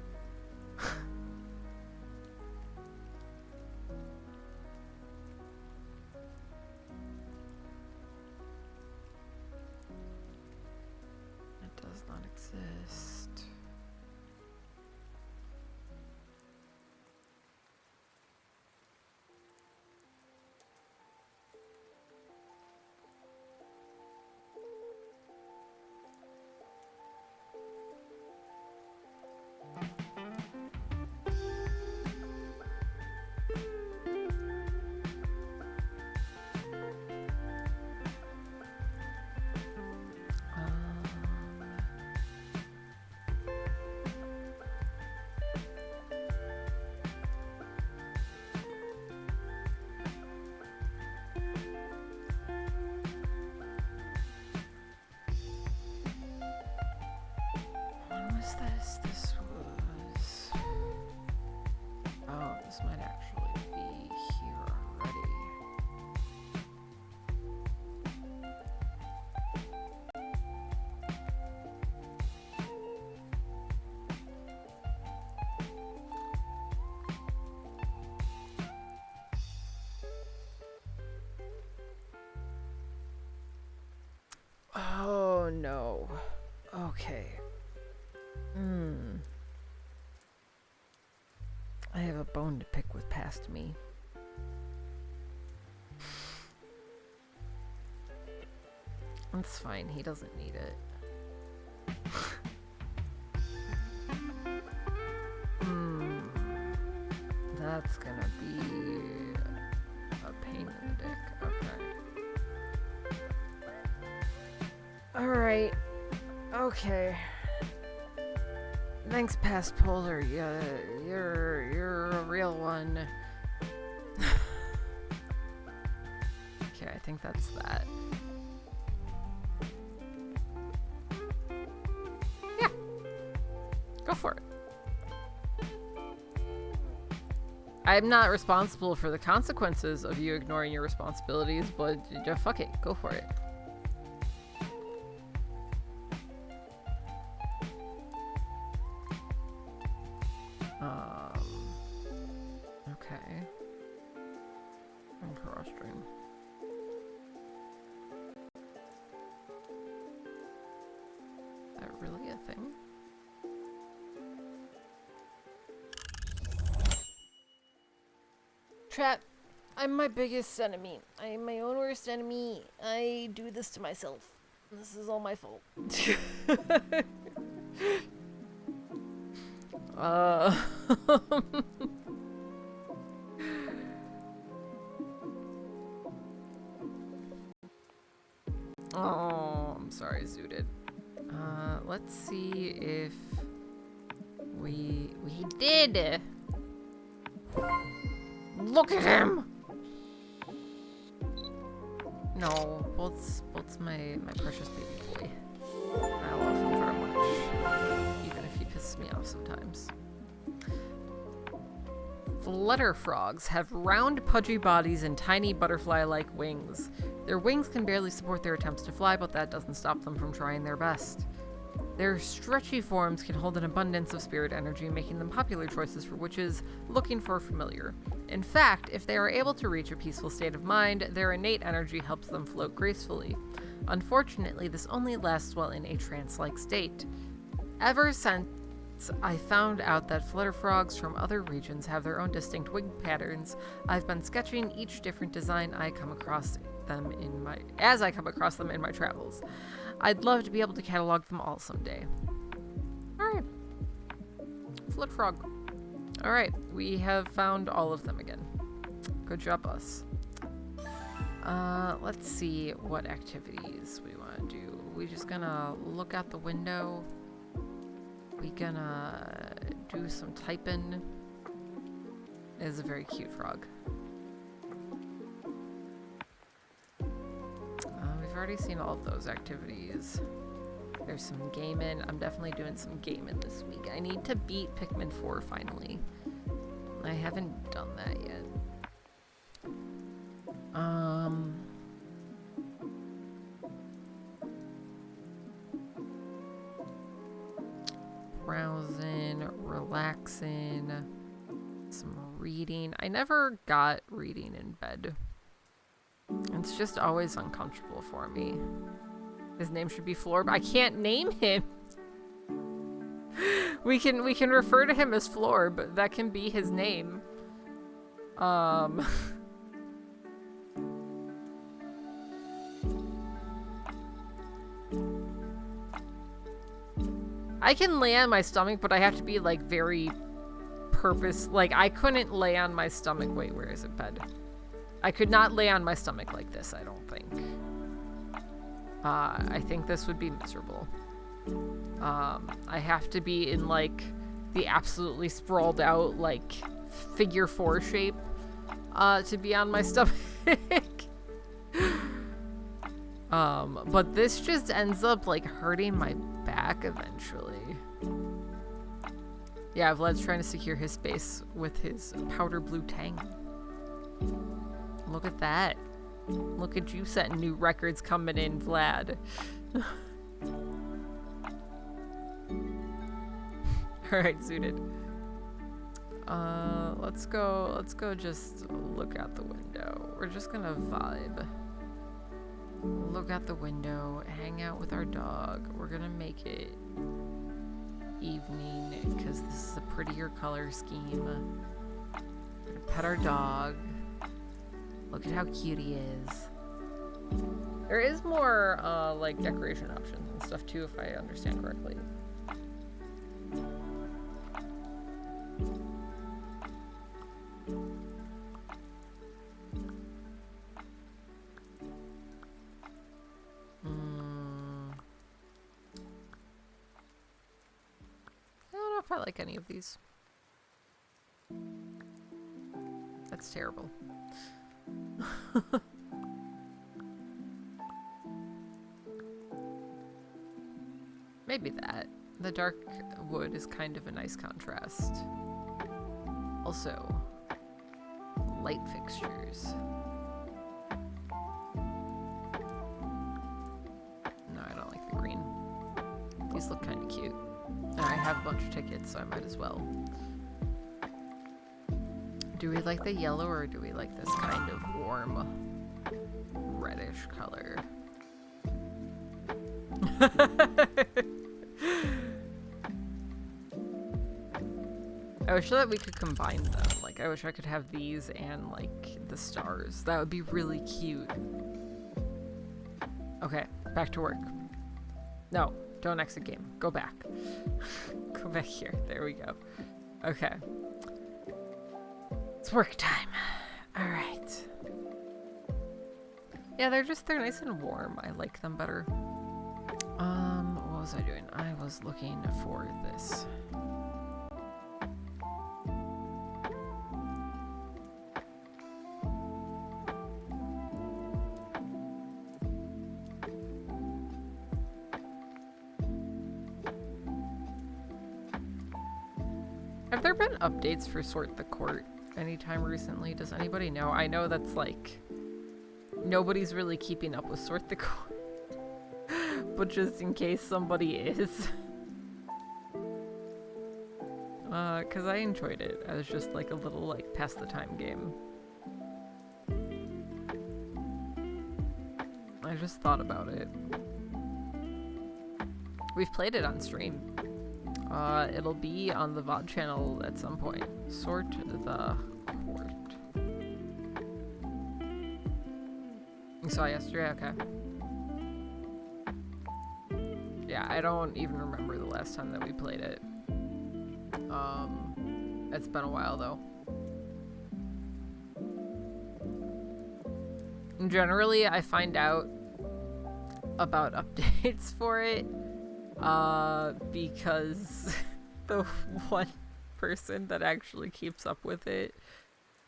It does not exist. This was... Oh, this might actually be here already. Oh, no. Okay. I have a bone to pick with past me. That's fine, he doesn't need it. That's gonna be a pain in the dick. Okay. Alright. Okay. Thanks, Past Polar. Yeah, you're a real one. Okay, I think that's that. Go for it. I'm not responsible for the consequences of you ignoring your responsibilities, but just fuck it. Go for it. Okay. Interesting. Is that really a thing? Trap, I'm my biggest enemy. I am my own worst enemy. I do this to myself. This is all my fault. Oh, I'm sorry, Zooted. Let's see if we did. Look at him! No, Bolt's my precious baby boy. I love him very much, even if he pisses me off sometimes. Flutter frogs have round, pudgy bodies and tiny butterfly-like wings. Their wings can barely support their attempts to fly, but that doesn't stop them from trying their best. Their stretchy forms can hold an abundance of spirit energy, making them popular choices for witches looking for a familiar. In fact, if they are able to reach a peaceful state of mind, their innate energy helps them float gracefully. Unfortunately, this only lasts while in a trance-like state. Ever since I found out that flutter frogs from other regions have their own distinct wing patterns, I've been sketching each different design as I come across them in my travels. I'd love to be able to catalog them all someday. Alright. Flutter frog. Alright, we have found all of them again. Good job, us. Let's see what activities we want to do. We just gonna look out the window. We gonna do some typing. It is a very cute frog. We've already seen all of those activities. There's some gaming. I'm definitely doing some gaming this week. I need to beat Pikmin 4 finally. I haven't done that yet. Browsing, relaxing, some reading. I never got reading in bed. It's just always uncomfortable for me. His name should be Florb. I can't name him. We can refer to him as Florb. That can be his name. I can lay on my stomach, but I have to be like very like I couldn't lay on my stomach. Wait, where is it, bed? I could not lay on my stomach like this, I don't think. I think this would be miserable. I have to be in like the absolutely sprawled out like figure 4 shape to be on my stomach. But this just ends up like hurting my back eventually. Yeah, Vlad's trying to secure his space with his powder blue tang. Look at that. Look at you setting new records coming in, Vlad. Alright, Zooted. Let's go just look out the window. We're just gonna vibe. Look out the window, hang out with our dog. We're gonna make it evening because this is a prettier color scheme. We're gonna pet our dog. Look at how cute he is. There is more like decoration options and stuff too, if I understand correctly. I don't know if I like any of these. That's terrible. Maybe that. The dark wood is kind of a nice contrast. Also, light fixtures. No, I don't like the green. These look kind of cute. And I have a bunch of tickets, so I might as well. Do we like the yellow or do we like this kind of warm reddish color? I wish that we could combine them. Like, I wish I could have these and, like, the stars. That would be really cute. Okay, back to work. No, don't exit game. Go back. Go back here. There we go. Okay. It's work time. Alright. Yeah, they're nice and warm. I like them better. What was I doing? I was looking for this. Have there been updates for Sort the Court anytime recently? Does anybody know? I know that's like nobody's really keeping up with Sort the Court. But just in case somebody is. Cause I enjoyed it as just like a little like pass the time game. I just thought about it. We've played it on stream. It'll be on the VOD channel at some point. Sort the Court. You saw yesterday? Okay. Yeah, I don't even remember the last time that we played it. It's been a while though. Generally, I find out about updates for it because the one person that actually keeps up with it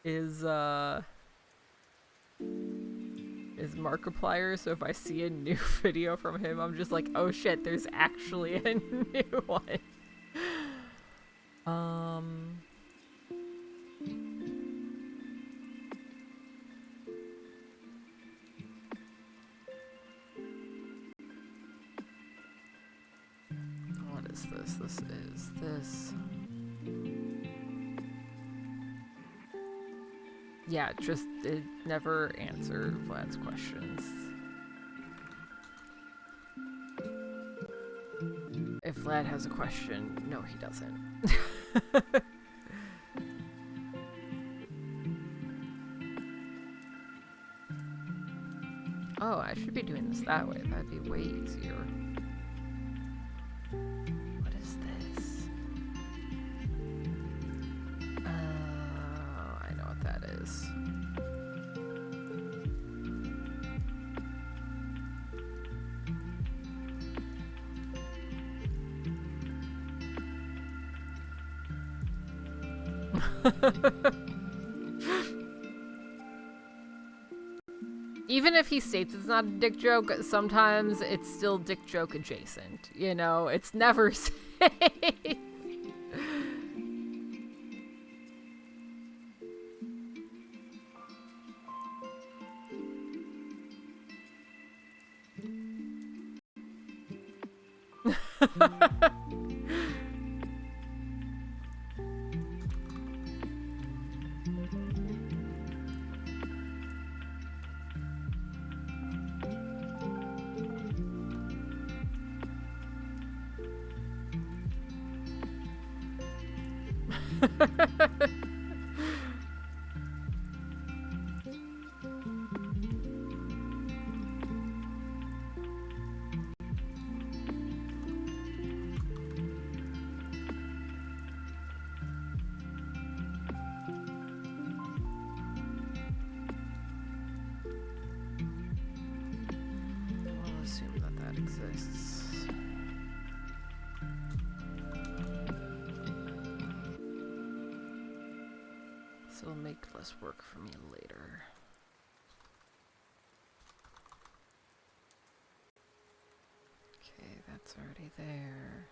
is Markiplier, so if I see a new video from him, I'm just like, oh shit, there's actually a new one. What is this? This is this. Yeah, it never answered Vlad's questions. If Vlad has a question, no, he doesn't. Oh, I should be doing this that way. That'd be way easier. What is this? I know what that is. Even if he states it's not a dick joke, sometimes it's still dick joke adjacent. You know, it's never safe. We'll assume that that exists. This will make less work for me later. Okay, that's already already there.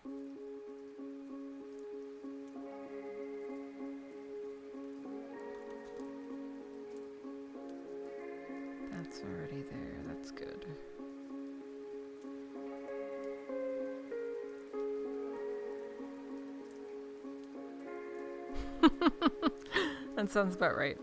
That's already there. That's good. That sounds about right.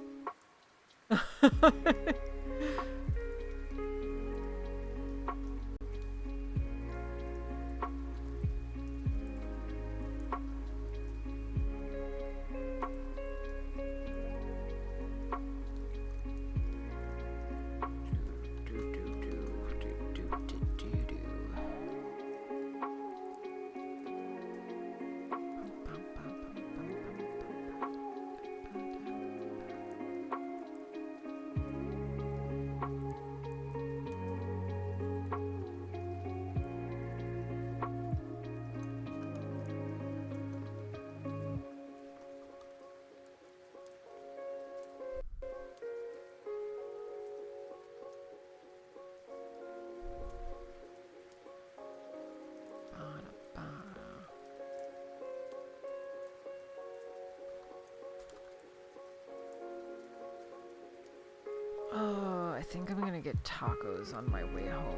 Oh, I think I'm gonna get tacos on my way home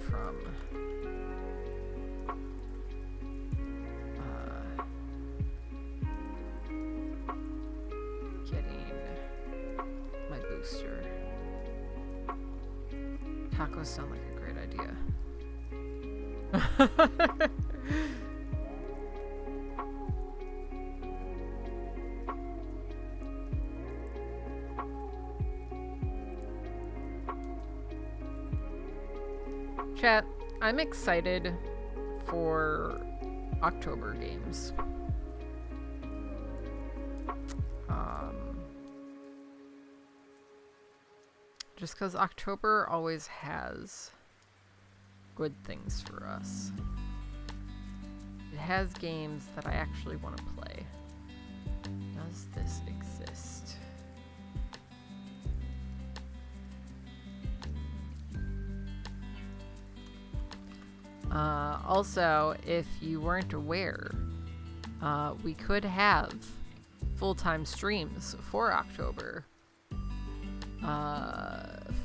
from getting my booster. Tacos sound like a great idea. Chat, I'm excited for October games. Just because October always has good things for us. It has games that I actually want to play. Does this exist? Also, if you weren't aware, we could have full-time streams for October.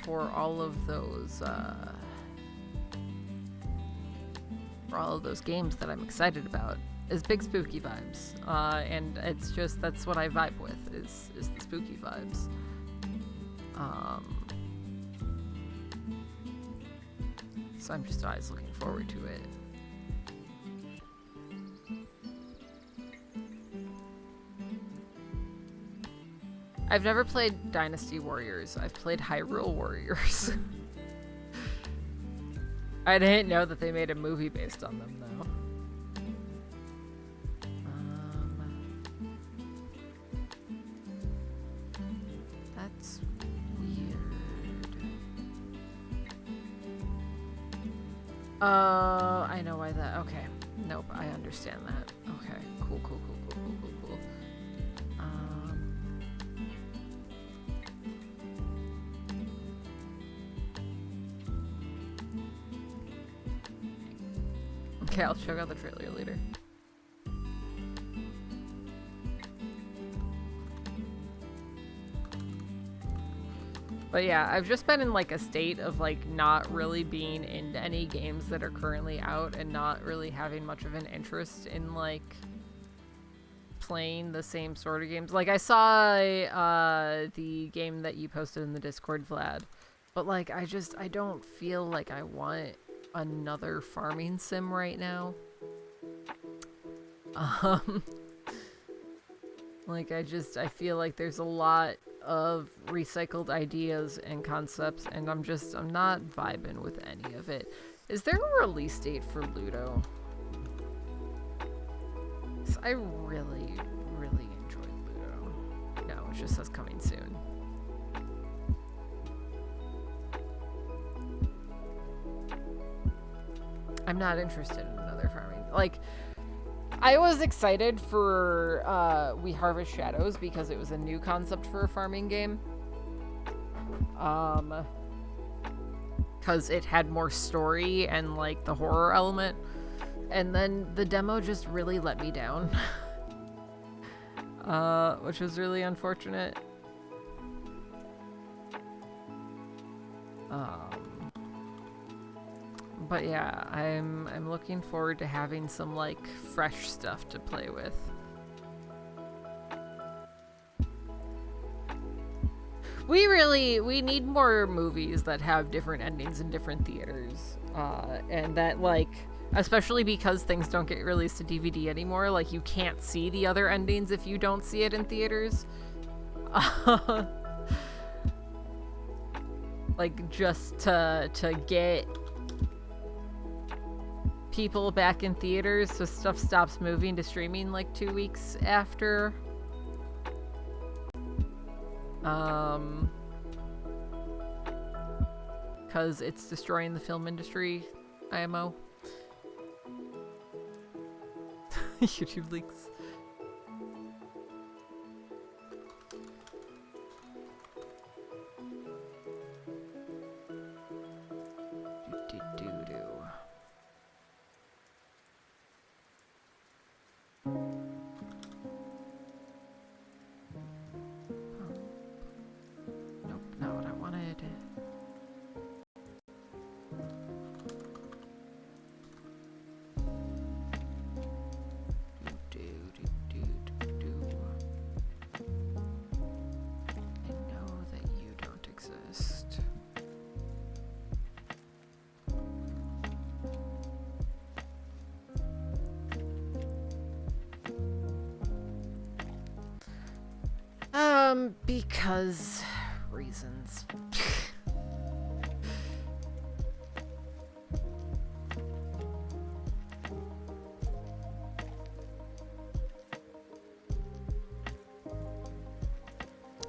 For all of those games that I'm excited about, is big spooky vibes, and it's just that's what I vibe with is the spooky vibes. So I'm just always looking forward to it. I've never played Dynasty Warriors. I've played Hyrule Warriors. I didn't know that they made a movie based on them, though. That's weird. I know why that... Okay. Nope, I understand that. Okay. Cool. Okay, I'll check out the trailer later. But yeah, I've just been in like a state of like not really being into any games that are currently out and not really having much of an interest in like playing the same sort of games. Like I saw the game that you posted in the Discord, Vlad, but like I don't feel like I want another farming sim right now. Like I feel like there's a lot of recycled ideas and concepts and I'm not vibing with any of it. Is there a release date for Ludo? 'Cause I really enjoyed Ludo. No, it just says coming soon. I'm not interested in another farming. Like, I was excited for We Harvest Shadows because it was a new concept for a farming game. Because it had more story and, like, the horror element. And then the demo just really let me down. Which was really unfortunate. But yeah, I'm looking forward to having some like fresh stuff to play with. We need more movies that have different endings in different theaters. And that like, especially because things don't get released to DVD anymore, like you can't see the other endings if you don't see it in theaters. Like just to get people back in theaters so stuff stops moving to streaming like 2 weeks after. Because it's destroying the film industry, IMO. YouTube leaks. Because reasons.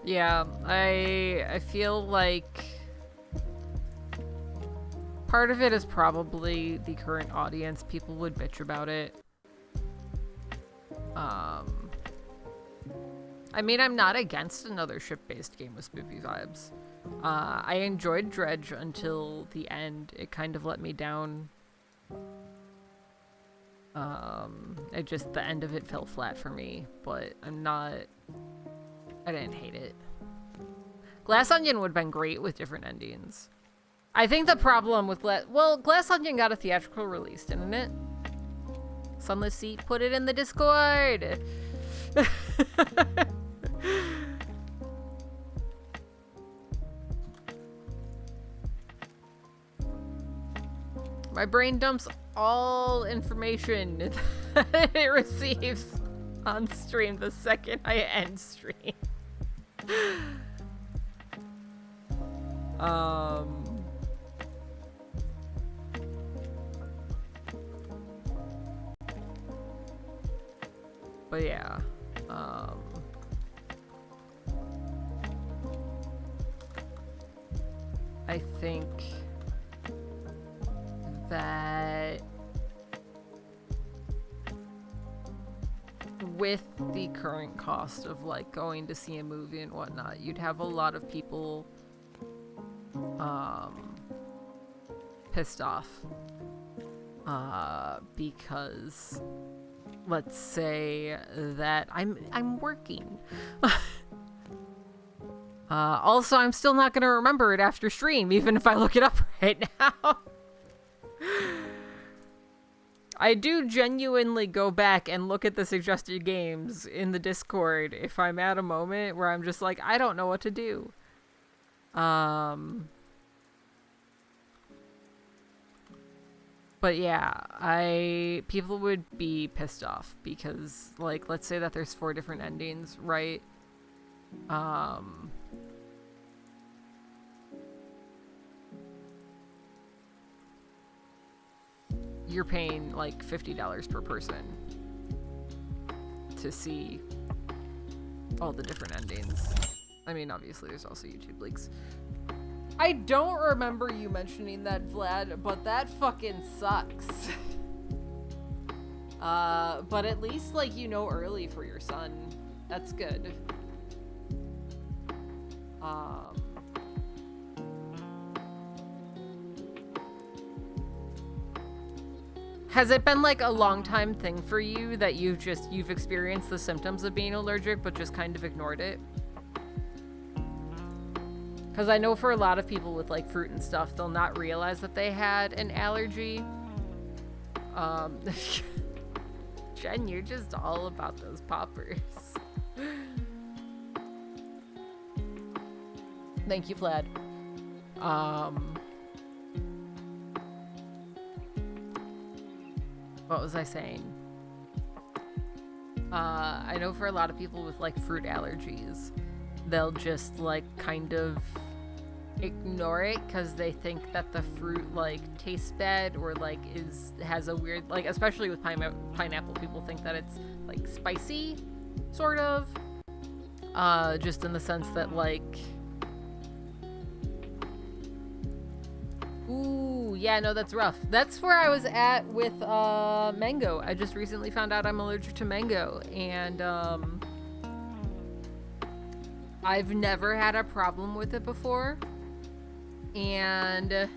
Yeah, I feel like part of it is probably the current audience. People would bitch about it. I mean, I'm not against another ship-based game with spoopy vibes. I enjoyed Dredge until the end. It kind of let me down. The end of it fell flat for me, but I didn't hate it. Glass Onion would have been great with different endings. I think the problem with Glass Onion got a theatrical release, didn't it? Sunless Seat put it in the Discord! My brain dumps all information that it receives on stream the second I end stream. But yeah, I think that with the current cost of like going to see a movie and whatnot, you'd have a lot of people pissed off because let's say that I'm working. Also, I'm still not gonna remember it after stream, even if I look it up right now. I do genuinely go back and look at the suggested games in the Discord if I'm at a moment where I'm just like, I don't know what to do. But yeah, people would be pissed off because, like, let's say that there's 4 different endings, right? You're paying like $50 per person to see all the different endings. I mean, obviously there's also YouTube leaks. I don't remember you mentioning that, Vlad, but that fucking sucks. But at least, like, you know early for your son. That's good. Has it been like a long time thing for you that you've experienced the symptoms of being allergic but just kind of ignored it? Because I know for a lot of people with like fruit and stuff, they'll not realize that they had an allergy. Jen, you're just all about those poppers. Thank you, Vlad. What was I saying? I know for a lot of people with like fruit allergies, they'll just like kind of ignore it because they think that the fruit like tastes bad or like has a weird, like, especially with pineapple, people think that it's like spicy, sort of, just in the sense that like, ooh, yeah, no, that's rough. That's where I was at with mango. I just recently found out I'm allergic to mango, and I've never had a problem with it before. And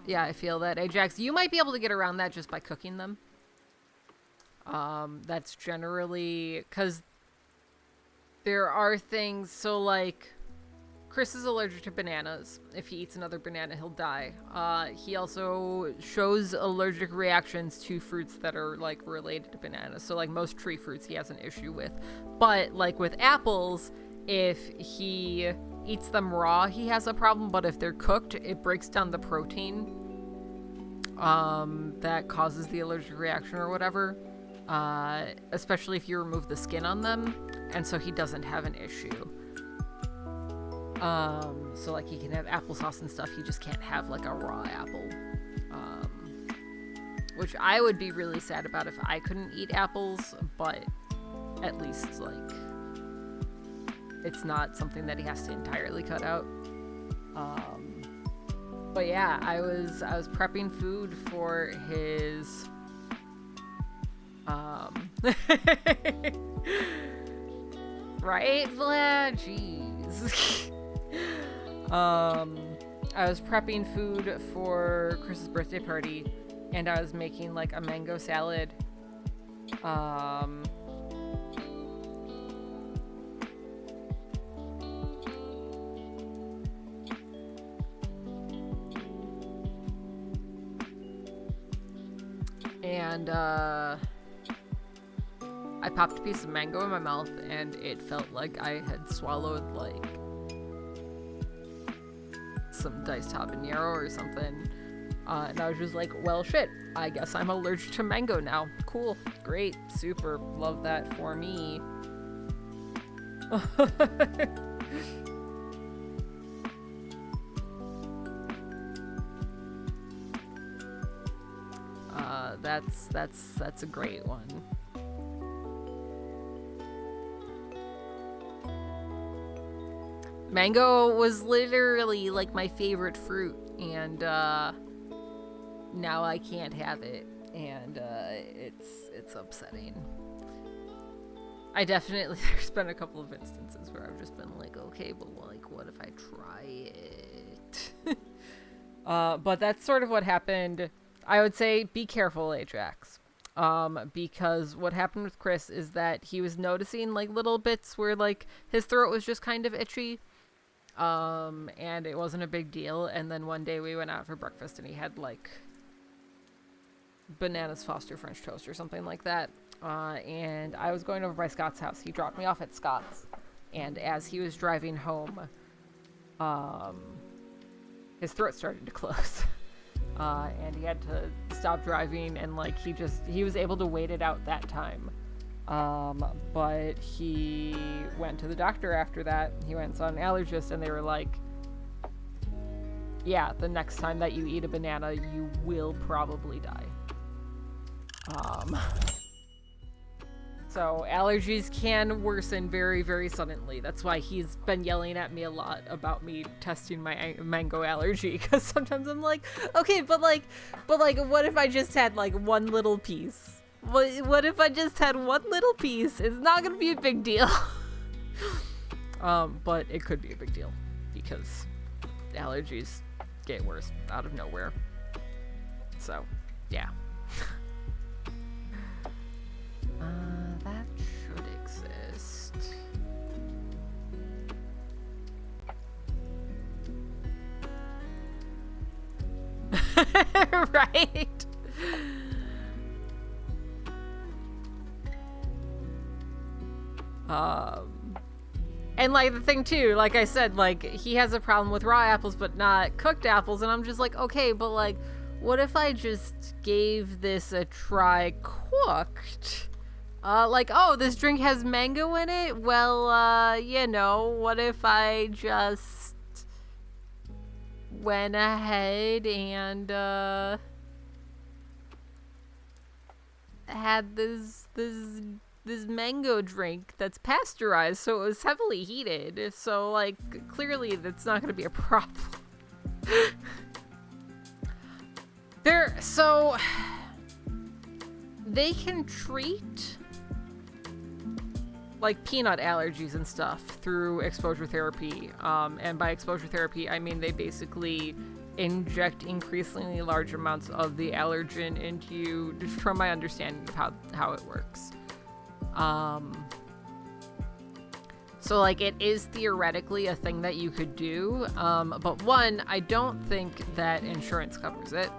yeah, I feel that. Ajax, you might be able to get around that just by cooking them. That's generally because there are things, so like Chris is allergic to bananas. If he eats another banana, he'll die. He also shows allergic reactions to fruits that are like related to bananas. So like most tree fruits he has an issue with. But like with apples, if he eats them raw, he has a problem. But if they're cooked, it breaks down the protein that causes the allergic reaction or whatever. Especially if you remove the skin on them. And so he doesn't have an issue. So like he can have applesauce and stuff, he just can't have like a raw apple. Which I would be really sad about if I couldn't eat apples, but at least like it's not something that he has to entirely cut out. But yeah, I was prepping food for his right, Vlad? Jeez. I was prepping food for Chris's birthday party, and I was making like a mango salad. And I popped a piece of mango in my mouth, and it felt like I had swallowed like some diced habanero or something. And I was just like, well, shit, I guess I'm allergic to mango now. Cool, great, super, love that for me. That's a great one. Mango was literally like my favorite fruit, and now I can't have it, and it's upsetting. I definitely, there's been a couple of instances where I've just been like, okay, but like, what if I try it? But that's sort of what happened. I would say be careful, Ajax. Because what happened with Chris is that he was noticing like little bits where like his throat was just kind of itchy. And it wasn't a big deal. And then one day we went out for breakfast and he had like bananas Foster French toast or something like that. And I was going over by Scott's house. He dropped me off at Scott's. And as he was driving home, his throat started to close. And he had to stop driving, and like he was able to wait it out that time. But he went to the doctor after that. He went and saw an allergist, and they were like, yeah, the next time that you eat a banana, you will probably die. So allergies can worsen very, very suddenly. That's why he's been yelling at me a lot about me testing my mango allergy. Because sometimes I'm like, okay, but what if I just had like one little piece? What if I just had one little piece? It's not gonna be a big deal. But it could be a big deal because allergies get worse out of nowhere. So, yeah. That should exist. Right? And like the thing too, like I said, like he has a problem with raw apples but not cooked apples, and I'm just like, okay, but like what if I just gave this a try cooked? Like, oh, this drink has mango in it? Well, you know, what if I just went ahead and had this mango drink that's pasteurized, so it was heavily heated. So like clearly that's not going to be a problem. So they can treat like peanut allergies and stuff through exposure therapy. And by exposure therapy, I mean they basically inject increasingly large amounts of the allergen into you, from my understanding of how it works. So like it is theoretically a thing that you could do, but one, I don't think that insurance covers it.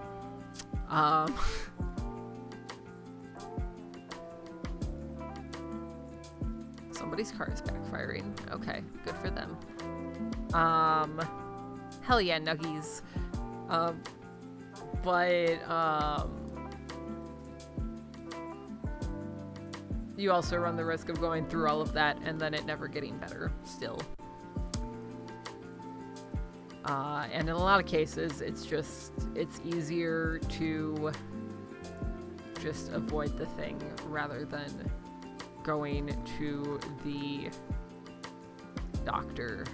Somebody's car is backfiring. Okay, good for them. Hell yeah, nuggies. But you also run the risk of going through all of that and then it never getting better still. And in a lot of cases, it's easier to just avoid the thing rather than going to the doctor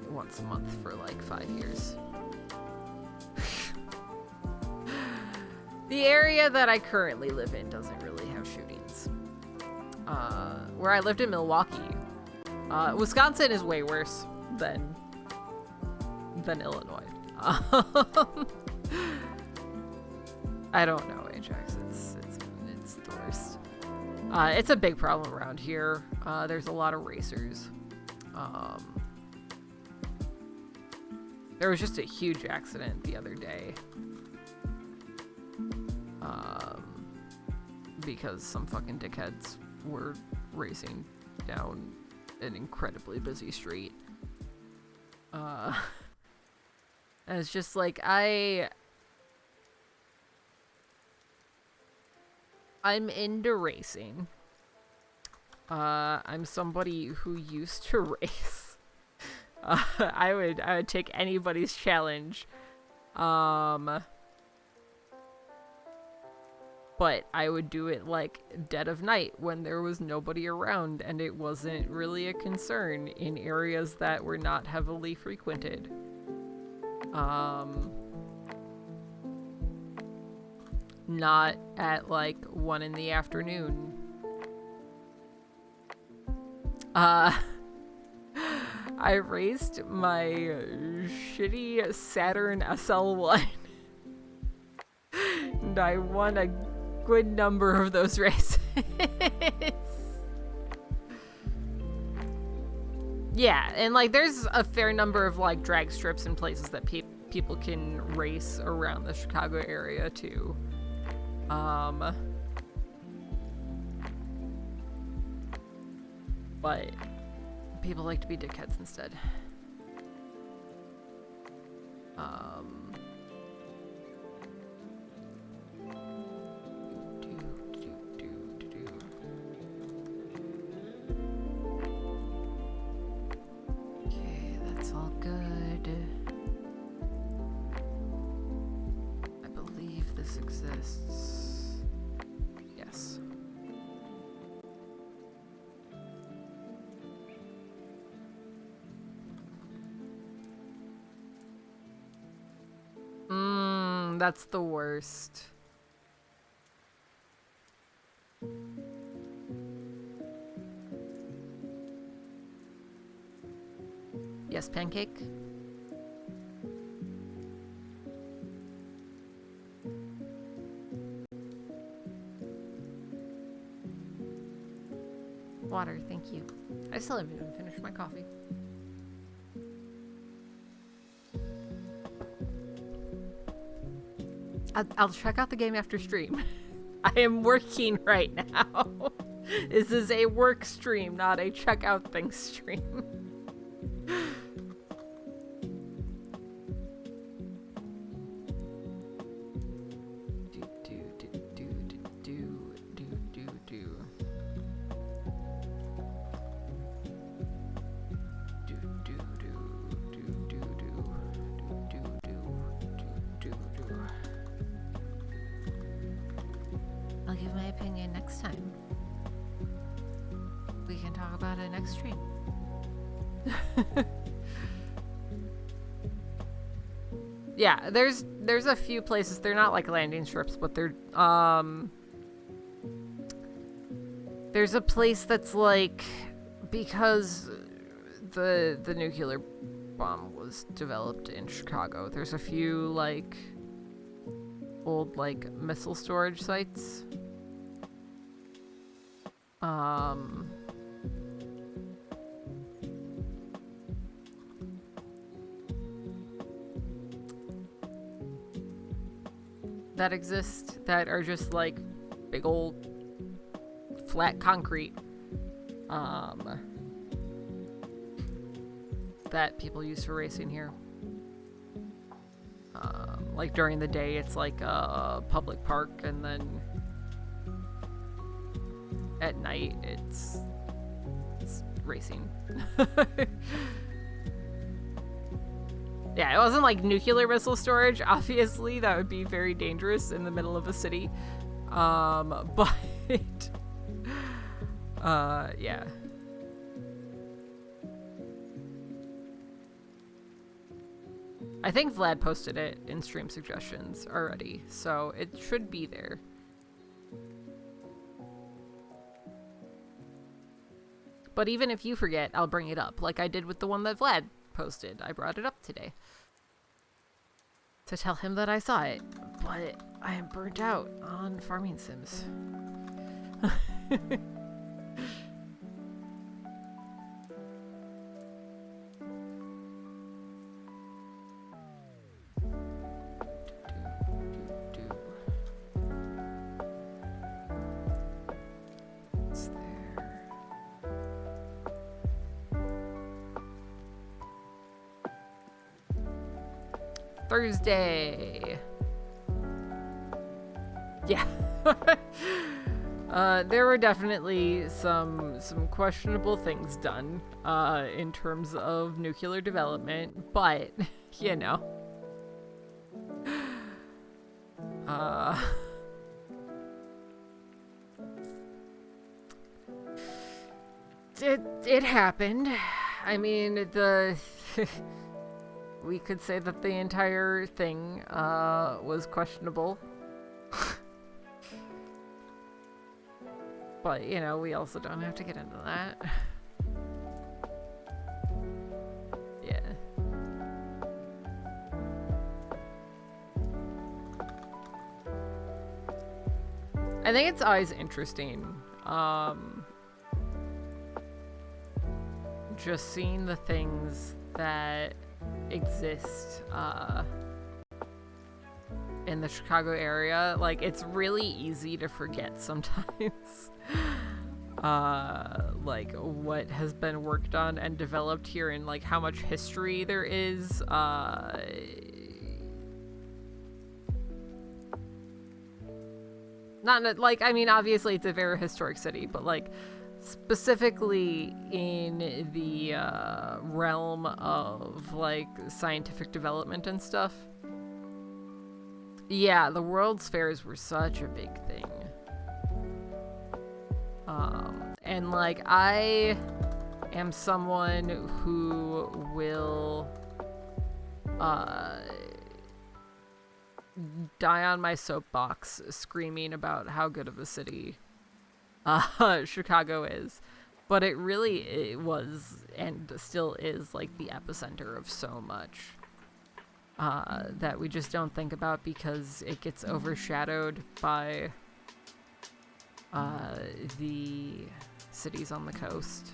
once a month for like 5 years. The area that I currently live in doesn't really have shootings. Where I lived in Milwaukee, Wisconsin is way worse than Illinois. I don't know, Ajax. It's the worst. It's a big problem around here. There's a lot of racers. There was just a huge accident the other day. Because some fucking dickheads were racing down an incredibly busy street. And it's just like, I'm into racing. I'm somebody who used to race. I would take anybody's challenge. But I would do it like dead of night when there was nobody around and it wasn't really a concern in areas that were not heavily frequented. Not at like 1 p.m. I raced my shitty Saturn SL1 and I won a good number of those races. Yeah, and like there's a fair number of like drag strips and places that people can race around the Chicago area too. But people like to be dickheads instead. Okay, that's all good. I believe this exists. Yes. That's the worst. Yes, pancake? Water, thank you. I still haven't even finished my coffee. I'll check out the game after stream. I am working right now. This is a work stream, not a check out things stream. I'll give my opinion next time. We can talk about it next stream. Yeah, there's a few places. They're not like landing strips, but they're there's a place that's like, because the nuclear bomb was developed in Chicago, there's a few like old like missile storage sites. That exist that are just like big old flat concrete that people use for racing here. Like during the day it's like a public park, and then at night it's racing. Yeah, it wasn't like nuclear missile storage. Obviously, that would be very dangerous in the middle of a city. But yeah. I think Vlad posted it in stream suggestions already, so it should be there. But even if you forget, I'll bring it up, like I did with the one that Vlad posted. I brought it up today to tell him that I saw it, but I am burnt out on farming sims. Thursday. Yeah. There were definitely some questionable things done in terms of nuclear development, but you know. It happened. I mean, we could say that the entire thing was questionable. But, you know, we also don't have to get into that. Yeah. I think it's always interesting, just seeing the things that exist in the Chicago area. Like, it's really easy to forget sometimes like what has been worked on and developed here, and like how much history there is. Not like, I mean, obviously it's a very historic city, but like specifically in the realm of like scientific development and stuff. Yeah, the World's Fairs were such a big thing. And like, I am someone who will die on my soapbox screaming about how good of a city Chicago is. But it was and still is like the epicenter of so much that we just don't think about because it gets overshadowed by the cities on the coast.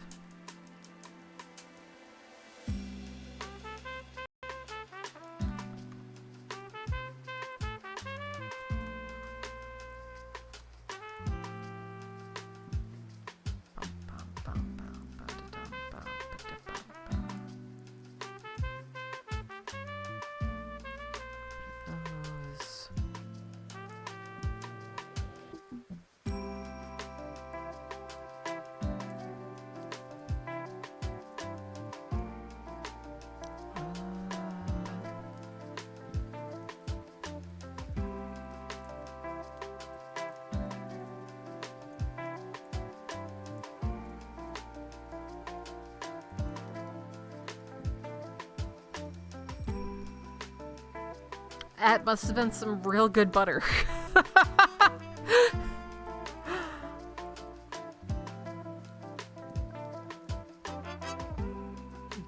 That must have been some real good butter.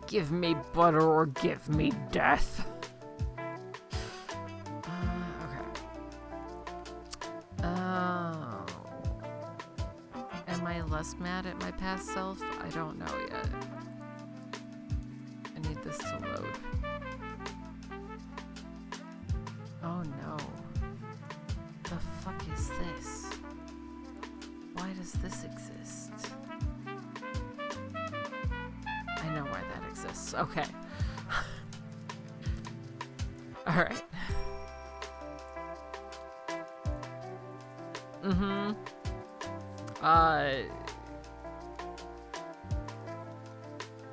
Give me butter or give me death. Okay. Oh. Am I less mad at my past self? I don't know yet. I need this to load. Oh no. The fuck is this? Why does this exist? I know why that exists. Okay. Alright. Mm-hmm.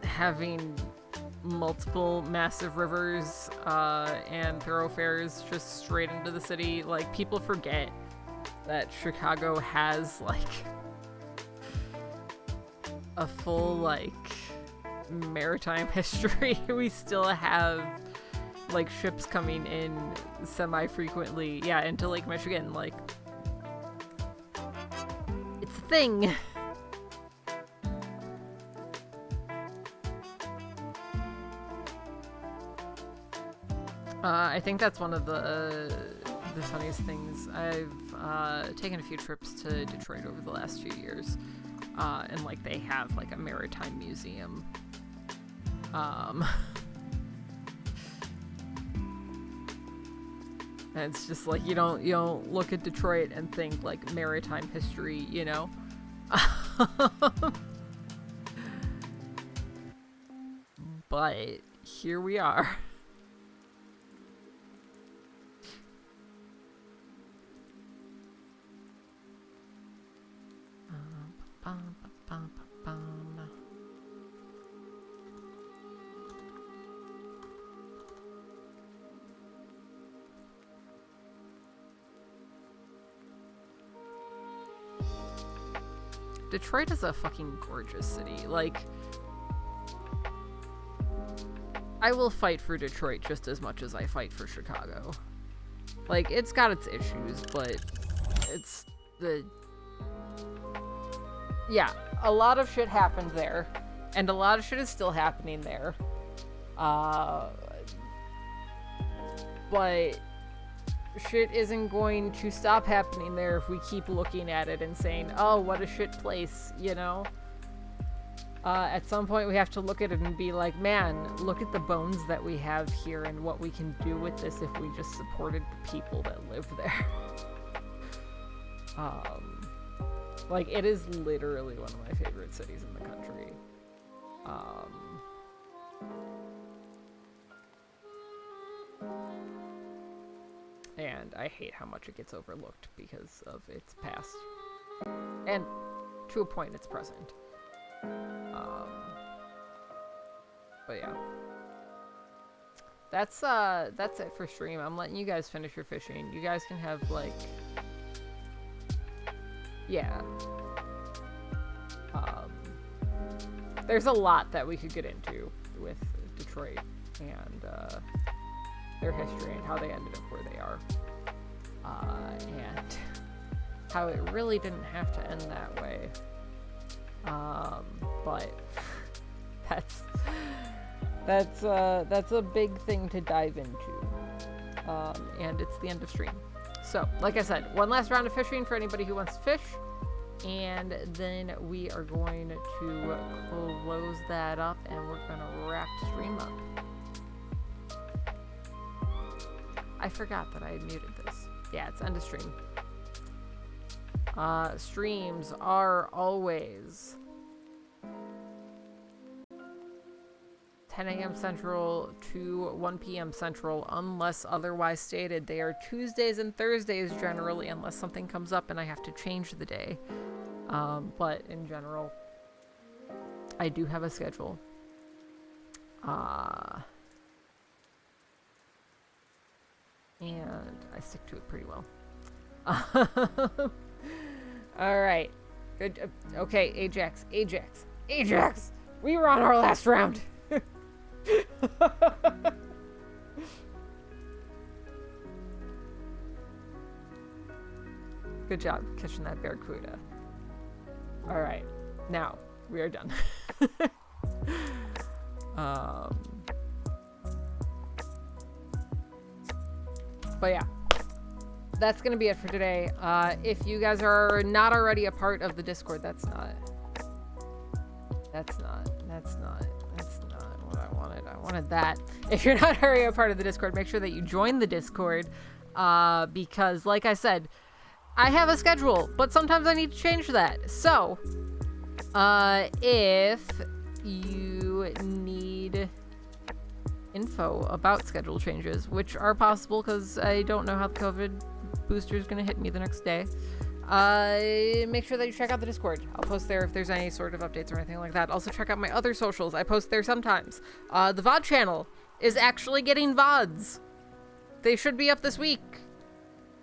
Having multiple massive rivers and thoroughfares just straight into the city. Like, people forget that Chicago has, like, a full, like, maritime history. We still have, like, ships coming in semi-frequently, yeah, into Lake Michigan. Like, it's a thing. I think that's one of the funniest things. I've taken a few trips to Detroit over the last few years, and like they have like a maritime museum. And it's just like you don't look at Detroit and think like maritime history, you know. But here we are. Detroit is a fucking gorgeous city. Like, I will fight for Detroit just as much as I fight for Chicago. Like, it's got its issues, but it's the... Yeah, a lot of shit happened there, and a lot of shit is still happening there. But shit isn't going to stop happening there if we keep looking at it and saying, oh, what a shit place, you know? At some point we have to look at it and be like, man, look at the bones that we have here and what we can do with this if we just supported the people that live there. Like, it is literally one of my favorite cities in the country. And I hate how much it gets overlooked because of its past. And to a point, its present. But yeah. That's it for stream. I'm letting you guys finish your fishing. You guys can have, like... Yeah. There's a lot that we could get into with Detroit and their history and how they ended up where they are. And how it really didn't have to end that way. But that's a big thing to dive into. And it's the end of stream. So, like I said, one last round of fishing for anybody who wants to fish. And then we are going to close that up and we're going to wrap stream up. I forgot that I had muted this. Yeah, it's end of stream. Streams are always 10 a.m. Central to 1 p.m. Central, unless otherwise stated. They are Tuesdays and Thursdays generally, unless something comes up and I have to change the day. But in general, I do have a schedule. And I stick to it pretty well. All right. Good. Okay, Ajax. We were on our last round. Good job catching that barracuda. All right, now we are done. But yeah, that's gonna be it for today. If you guys are not already a part of the Discord, that's not what I wanted. I wanted that. If you're not already a part of the Discord, make sure that you join the Discord, because like I said, I have a schedule, but sometimes I need to change that. So, if you need info about schedule changes, which are possible because I don't know how the COVID booster is going to hit me the next day, make sure that you check out the Discord. I'll post there if there's any sort of updates or anything like that. Also check out my other socials. I post there sometimes. The VOD channel is actually getting VODs. They should be up this week.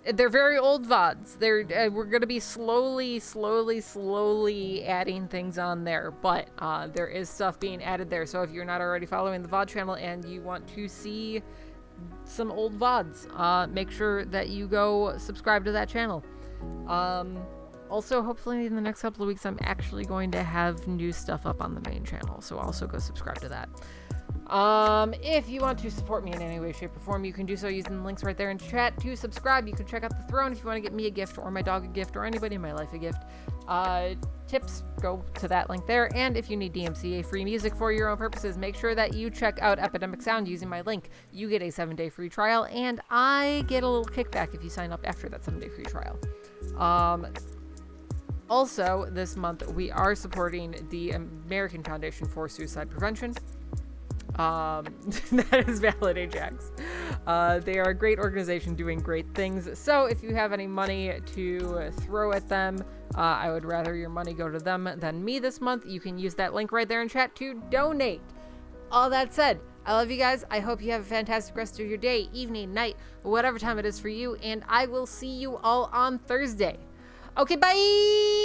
They're very old VODs. We're going to be slowly adding things on there, but there is stuff being added there. So if you're not already following the VOD channel and you want to see some old VODs, make sure that you go subscribe to that channel. Also, hopefully in the next couple of weeks, I'm actually going to have new stuff up on the main channel, so also go subscribe to that. If you want to support me in any way, shape, or form, you can do so using the links right there in chat. To subscribe, you can check out the throne if you want to get me a gift, or my dog a gift, or anybody in my life a gift. Tips, go to that link there. And if you need DMCA free music for your own purposes, make sure that you check out Epidemic Sound using my link. You get a 7-day free trial, and I get a little kickback if you sign up after that 7-day free trial. Also, this month, we are supporting the American Foundation for Suicide Prevention. That is valid, Ajax. They are a great organization doing great things. So if you have any money to throw at them, I would rather your money go to them than me this month. You can use that link right there in chat to donate. All that said, I love you guys. I hope you have a fantastic rest of your day, evening, night, whatever time it is for you. And I will see you all on Thursday. Okay, bye!